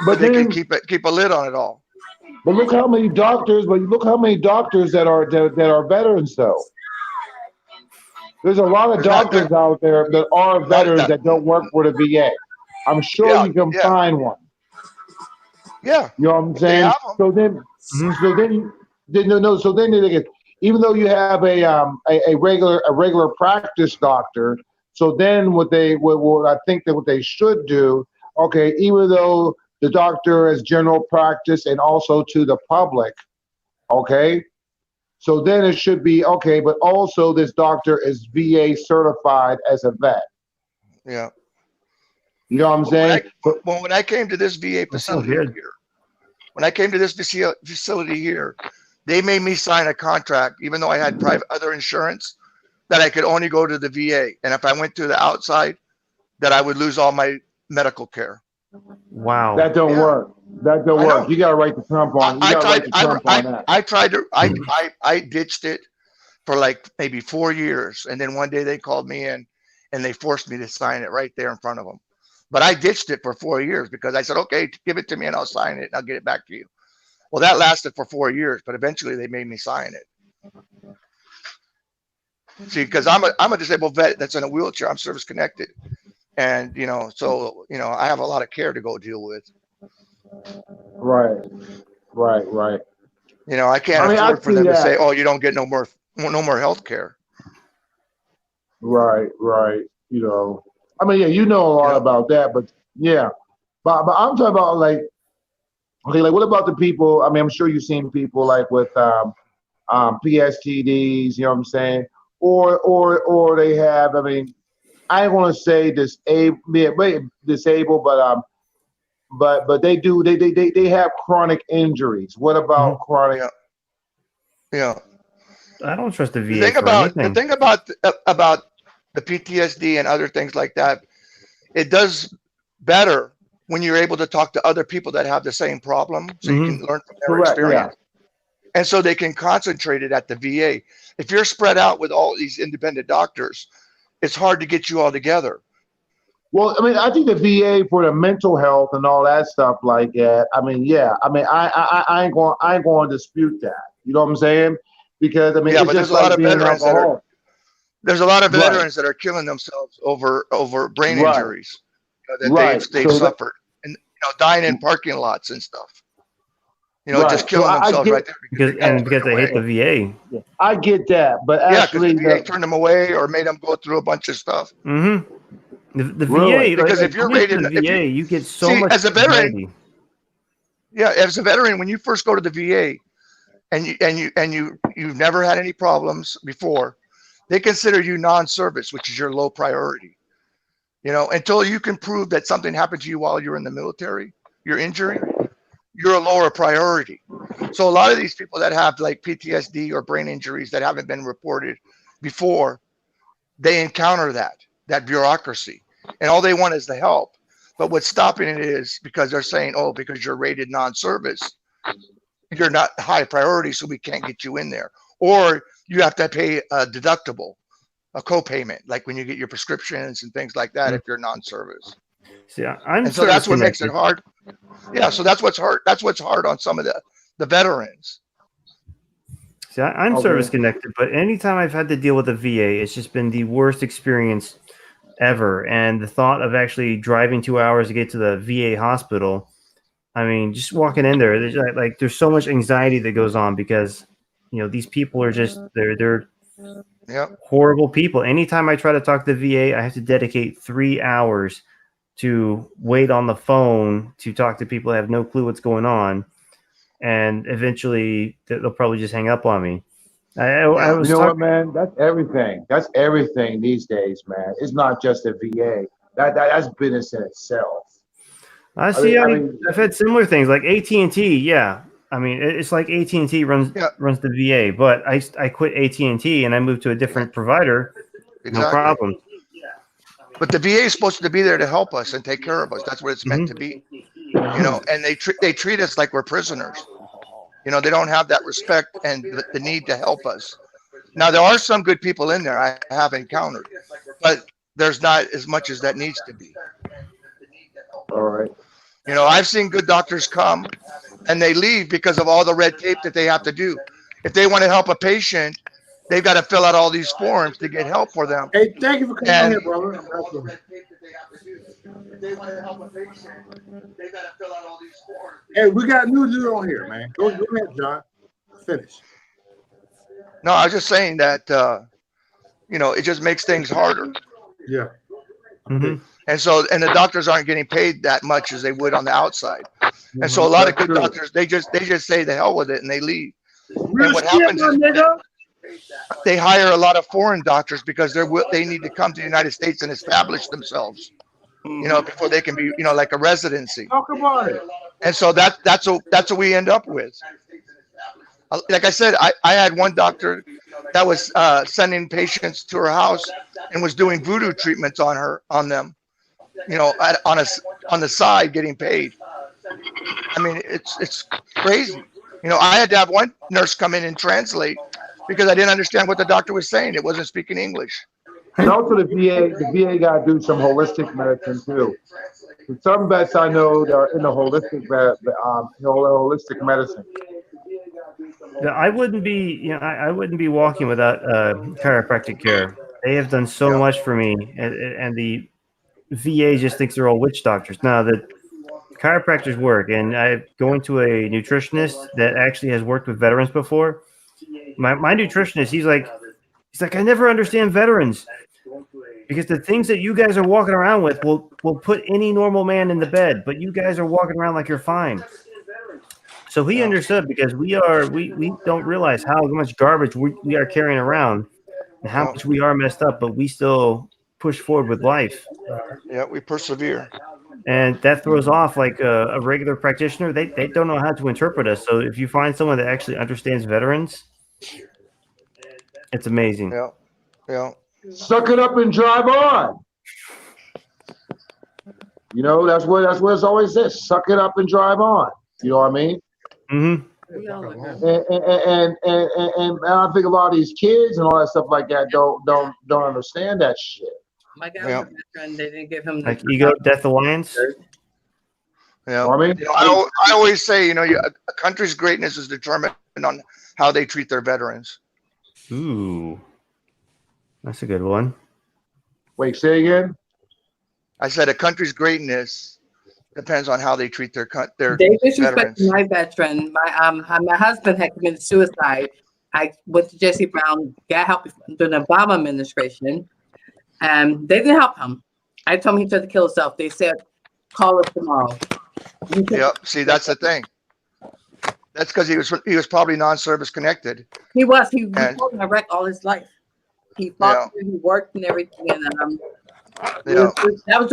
But they can keep a lid on it all. But look how many doctors that are veterans though. There's a lot of doctors out there that are veterans that don't work for the VA. I'm sure you can find one. Yeah. You know what I'm saying? So then they get, even though you have a regular practice doctor, so then what I think that what they should do, okay, even though the doctor is general practice and also to the public, okay, so then it should be okay, but also this doctor is VA certified as a vet. Yeah. You know what I'm saying? When I came to this VA facility here, they made me sign a contract, even though I had other insurance, that I could only go to the VA. And if I went to the outside, that I would lose all my medical care. Wow. That don't work. That don't I work. know. You got to write the Trump on. You got to write the Trump on that. I tried to. I ditched it for like maybe 4 years, and then one day they called me in, and they forced me to sign it right there in front of them. But I ditched it for 4 years because I said, okay, give it to me and I'll sign it and I'll get it back to you. Well, that lasted for 4 years, but eventually they made me sign it. See, because I'm a disabled vet that's in a wheelchair. I'm service connected, and so I have a lot of care to go deal with. Right. I can't afford for them to say, "Oh, you don't get no more health care." Right. I mean, yeah, you know a lot about that, but yeah, but I'm talking about like, okay, like what about the people? I mean, I'm sure you've seen people like with PSTDs, you know what I'm saying, or they have. I mean, I ain't gonna say disabled, but they have chronic injuries. What about chronic? Yeah. I don't trust the VA The thing for about anything. the thing about the PTSD and other things like that, it does better when you're able to talk to other people that have the same problem, so you can learn from their experience. And so they can concentrate it at the VA. If you're spread out with all these independent doctors, it's hard to get you all together. Well, I mean, I think the VA for the mental health and all that stuff like that. I mean, yeah. I mean, I ain't going to dispute that. You know what I'm saying? Because I mean, Yeah, it's but just there's a lot like of being an veterans that are alcoholic. there's a lot of veterans that are killing themselves over brain injuries that they've suffered, and dying in parking lots and stuff. Just killing themselves right there because they hate the VA. Yeah, I get that, but because actually, the VA turned them away or made them go through a bunch of stuff. The Really? VA, Because if you're rated, the VA, you get so much as a veteran, anxiety. yeah, as a veteran, when you first go to the VA, and you've never had any problems before, they consider you non-service, which is your low priority. Until you can prove that something happened to you while you're in the military, your injury, you're a lower priority. So a lot of these people that have like PTSD or brain injuries that haven't been reported before, they encounter that bureaucracy, and all they want is the help. But what's stopping it is because they're saying, oh, because you're rated non-service, you're not high priority, so we can't get you in there. Or you have to pay a deductible, a co-payment, like when you get your prescriptions and things like that, if you're non-service. See, so that's what makes it hard. Yeah, so that's what's hard. That's what's hard on some of the veterans. See, I'm service connected, but anytime I've had to deal with a VA, it's just been the worst experience ever. And the thought of actually driving 2 hours to get to the VA hospital, I mean, just walking in there, there's so much anxiety that goes on because, these people are just, they're horrible people. Anytime I try to talk to the VA, I have to dedicate 3 hours to wait on the phone to talk to people that have no clue what's going on. And eventually they'll probably just hang up on me. What, man? That's everything. That's everything these days, man. It's not just the VA. That's business in itself. I've had similar things like AT&T. Yeah, I mean, it's like AT&T runs the VA, but I quit AT&T and I moved to a different provider. Exactly. No problem. But the VA is supposed to be there to help us and take care of us. That's what it's meant to be. And they treat us like we're prisoners. They don't have that respect and the need to help us. Now, there are some good people in there I have encountered, but there's not as much as that needs to be. All right. I've seen good doctors come and they leave because of all the red tape that they have to do. If they want to help a patient, they've got to fill out all these forms to get help for them. Hey, thank you for coming on here, brother. Hey, we got new dude on here, man. Go ahead, John. Finish. No, I was just saying that, it just makes things harder. Yeah. And so, and the doctors aren't getting paid that much as they would on the outside. And so a lot of good doctors, they just say the hell with it and they leave. And what happens is they hire a lot of foreign doctors because they need to come to the United States and establish themselves, before they can be, like a residency. Talk about it. And so that's what we end up with. Like I said, I had one doctor that was sending patients to her house and was doing voodoo treatments on them. on the side getting paid. I mean, it's crazy. I had to have one nurse come in and translate because I didn't understand what the doctor was saying. It wasn't speaking English. And also the VA got to do some holistic medicine too. Some vets I know that are in the holistic medicine. Yeah, I wouldn't be, I wouldn't be walking without chiropractic care. They have done so much for me, and the VA just thinks they're all witch doctors. No, the chiropractors work, and I going to a nutritionist that actually has worked with veterans before. My nutritionist, he's like, I never understand veterans because the things that you guys are walking around with will put any normal man in the bed, but you guys are walking around like you're fine. So he understood because we don't realize how much garbage we are carrying around and how much we are messed up, but we still push forward with life. Yeah, we persevere. And that throws off like a regular practitioner. They don't know how to interpret us. So if you find someone that actually understands veterans, it's amazing. Yeah. Suck it up and drive on. That's where it's always this. Suck it up and drive on. You know what I mean? Mm-hmm. And I think a lot of these kids and all that stuff like that don't understand that shit. My guy was a veteran. They didn't give him like Ego Death Alliance. Yeah, I always say, a country's greatness is determined on how they treat their veterans. Ooh, that's a good one. Wait, say again. I said a country's greatness depends on how they treat their They disrespected veterans. my veteran. My husband had committed suicide. I went to Jesse Brown, got help during the Obama administration, and they didn't help him. I told him he tried to kill himself. They said, "Call us tomorrow." Yep. See, that's the thing. That's because he was probably non-service connected. He was. He was in Iraq all his life. He fought. He worked and everything. And that was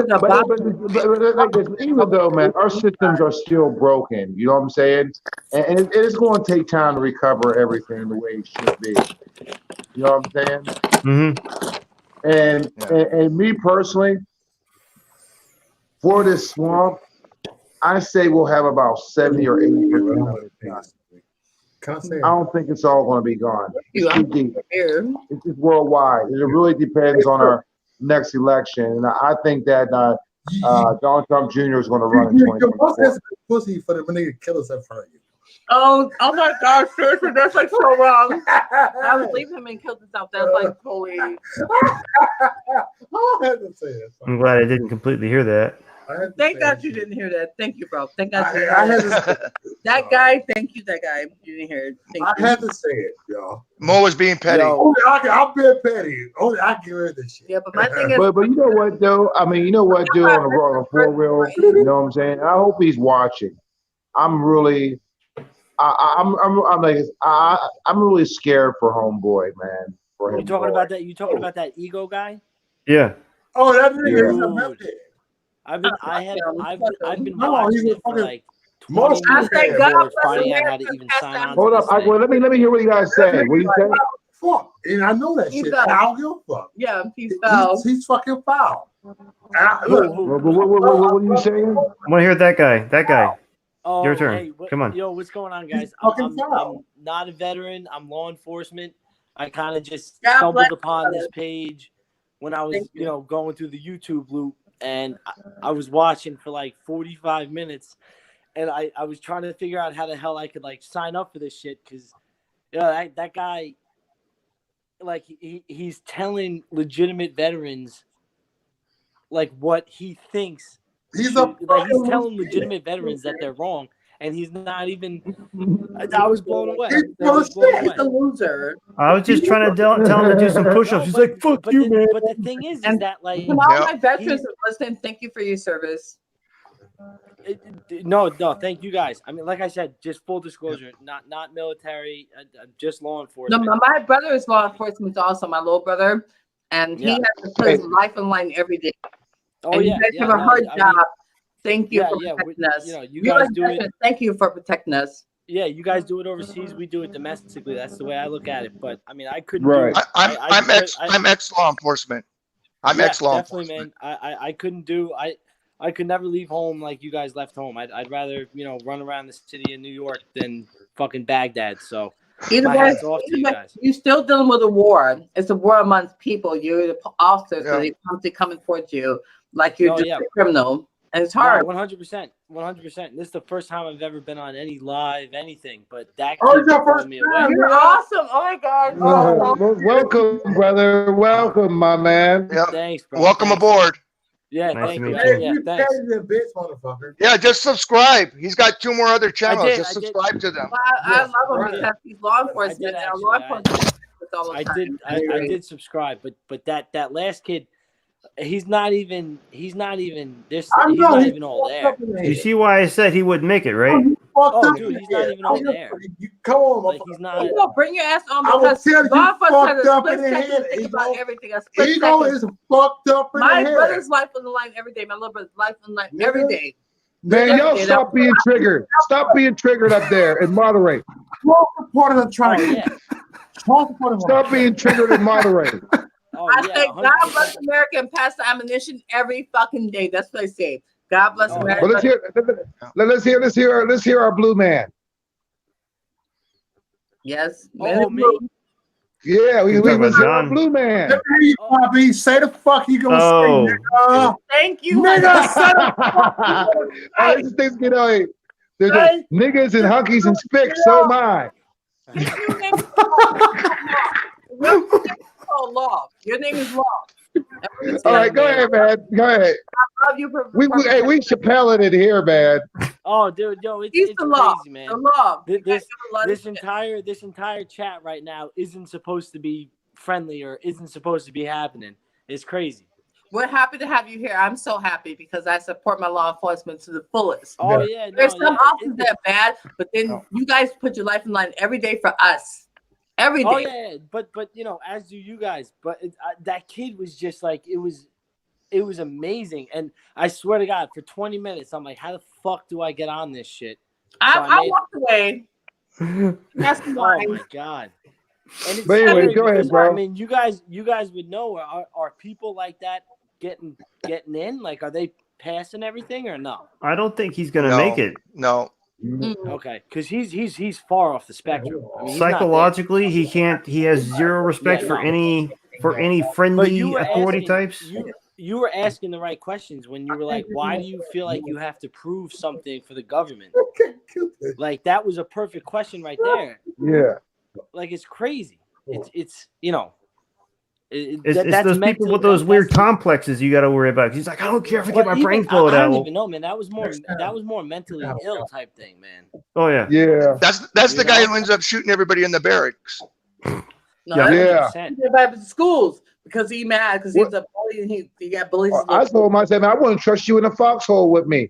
but even though, man, our systems are still broken. You know what I'm saying? And it's going to take time to recover everything the way it should be. You know what I'm saying? Mm-hmm. And me personally, for this swamp, I say we'll have about 70 or 80%. I don't think it's all going to be gone. It's too deep. It's worldwide. It really depends on our next election. And I think that Donald Trump Jr. is going to run in 2024. Pussy for the nigga to kill us in front of you. Oh my gosh, seriously, that's like so wrong. I would leave him and kill himself. That's like totally. I had to say it. I'm glad I didn't completely hear that. Thank God you didn't hear that. Thank you, bro. Thank God you didn't hear that. That guy, thank you, that guy. You didn't hear it. I had to say it, y'all. Mo was being petty. I'm being petty. Only I can hear this shit. Yeah, but my thing is. But you know what, though? I mean, you know what, dude, on a four-wheel, you know what I'm saying? I hope he's watching. I'm really, I'm really scared for homeboy, man. For him. You talking about that? You talking about that ego guy? Yeah. Oh, that nigga is a method. I've been No, watching it for like 20 minutes before finding out how to even sign on. Hold up, let me hear what you guys say. What do you say? Fuck, and I know that shit. I don't give a fuck. Yeah, he's foul. He's fucking foul. What are you saying? I want to hear that guy. That guy. Oh, Your turn. hey, Come on. Yo, what's going on, guys? I'm not a veteran. I'm law enforcement. I kind of just stumbled upon this page when I was, going through the YouTube loop. And I was watching for like 45 minutes, and I was trying to figure out how the hell I could like sign up for this shit because, that guy, like he's telling legitimate veterans like what he thinks. He's telling legitiment veterans that they're wrong, and he's not even. I was blown away. He's a loser. I was just trying to tell him to do some push-ups. He's like, "Fuck you, man." But the thing is that like all my veterans are listening. Thank you for your service. No, thank you guys. I mean, like I said, just full disclosure, not military, just law enforcement. No, my brother is law enforcement also, my little brother, and he has to put his life in line every day. Oh, and yeah, you guys have a hard job. Thank you for yeah, protecting us. You guys do it. Thank you for protecting us. Yeah, you guys do it overseas. We do it domestically. That's the way I look at it. But I mean, I couldn't. Right. I'm ex law enforcement. I'm ex-law definitely, man. I couldn't do I could never leave home like you guys left home. I'd rather, run around the city in New York than fucking Baghdad. So Either my way, hat's off to you guys. you're still dealing with a war. It's a war amongst people. You're the officers, so they constantly coming towards you like you're just a criminal. And it's hard. 100%. 100%. This is the first time I've ever been on any live anything, but that Oh, kid it's your blew first me time, away. You're awesome. Oh my God. Welcome, brother. Welcome, my man. Yep. Thanks, bro. Welcome Thanks. aboard. Yeah, Nice thank to you. meet you. Yeah, thanks. Yeah, just subscribe. He's got 2 more other channels. did, just I did. subscribe to them. Well, I love him because he's law enforcement. And law enforcement all the time. I did subscribe, but that last kid, he's not even this. He's not even all there. You see why I said he wouldn't make it, right? Oh, dude, he's not even all there. Come on, like he's not. You know, bring your ass on I will because tell you, law enforcement fucked up has in a the split second head, to think Ego. about everything. A split Ego second. is fucked up in My the head. brother's life on the line every day. My little brother's life on the line every day. Man, y'all stop being triggered. Stop being triggered up there and moderate. Part of the trying. Stop being triggered and moderate. I say, God bless America and pass the ammunition every fucking day. That's what I say. God bless America. Well, let's hear our blue man. Yes. Oh, me? Yeah, we talking about was our John. blue man. Let me hear you, Bobby. Say the fuck you gonna Oh. say, nigga. Thank you. Nigga, say the Hey, these things get on. There's niggas and hunkies and spicks. So am I. Law. Your name is Law. All right, go ahead, man. Go ahead. I love you. We Chappelle it here, man. Oh, dude, yo, it's the law. crazy, man. The law. This entire chat right now isn't supposed to be friendly or isn't supposed to be happening. It's crazy. We're happy to have you here. I'm so happy because I support my law enforcement to the fullest. Oh yeah, There's some officers that are bad, but then you guys put your life in line every day for us. Every day. Oh yeah, but as do you guys. But that kid was just like it was amazing, and I swear to God, for 20 minutes, I'm like, how the fuck do I get on this shit? I walked away. That's why. Oh my God. And it's But anyway, scary go ahead, because, bro. I mean, you guys would know. Are people like that getting in? Like, are they passing everything or no? I don't think he's gonna make it. No. Okay, because he's far off the spectrum. I mean, he's not there. Psychologically, he can't. He has zero respect for any friendly authority types. You were asking the right questions when you were like, why do you feel like you have to prove something for the government? Like, that was a perfect question right there. Yeah. Like, it's crazy. It's It's that's those people with those weird complexes you got to worry about. He's like, I don't care if I get my brain blowed I out. don't even know, man. That was more mentally ill type thing, man. Oh yeah. Yeah. That's the guy who ends up shooting everybody in the barracks. No, yeah. He went back to schools because he mad because he's a bully and he got bullies. I told him, I said, man, I wouldn't trust you in a foxhole with me.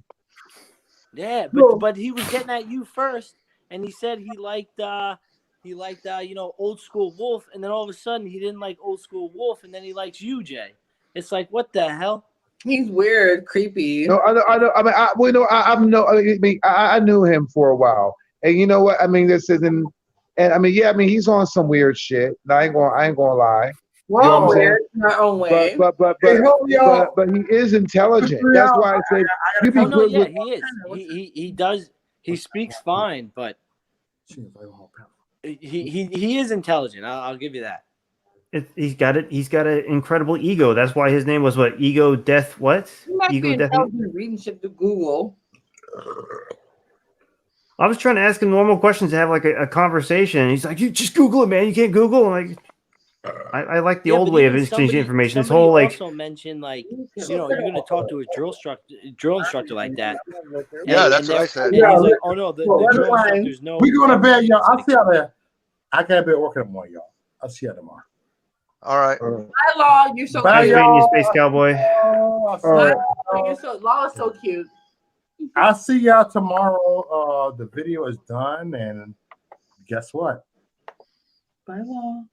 Yeah, but he was getting at you first, and he said he liked old school Wolf, and then all of a sudden he didn't like old school Wolf, and then he likes you, Jay. It's like, what the hell? He's weird, creepy. No, I mean, I knew him for a while, and you know what? I mean, this isn't, and I mean, yeah, I mean, he's on some weird shit. I ain't gonna lie. Well, you know weird in our own way. But he is intelligent. That's why I say you be good with. He is. He speaks fine, but he is intelligent. I'll give you that. He's got it. He's got an incredible ego. That's why his name was what? Ego Death. What? Ego Death. Reading shit to Google. I was trying to ask him normal questions to have like a conversation. And he's like, "You just Google it, man. You can't Google." I'm like, I like the old way of exchanging information. This whole like. Also mentioned like you're going to talk to a drill instructor like that. Yeah, that's what I said. And he's like, oh no, the drill instructor's no. We going to bed, y'all. I'll see y'all there. I can't be at work tomorrow, y'all. I'll see y'all tomorrow. All right. Bye, Law. You're so Nice cute. meeting you, Space Cowboy. Law is so cute. I'll see y'all tomorrow. The video is done, and guess what? Bye, Law.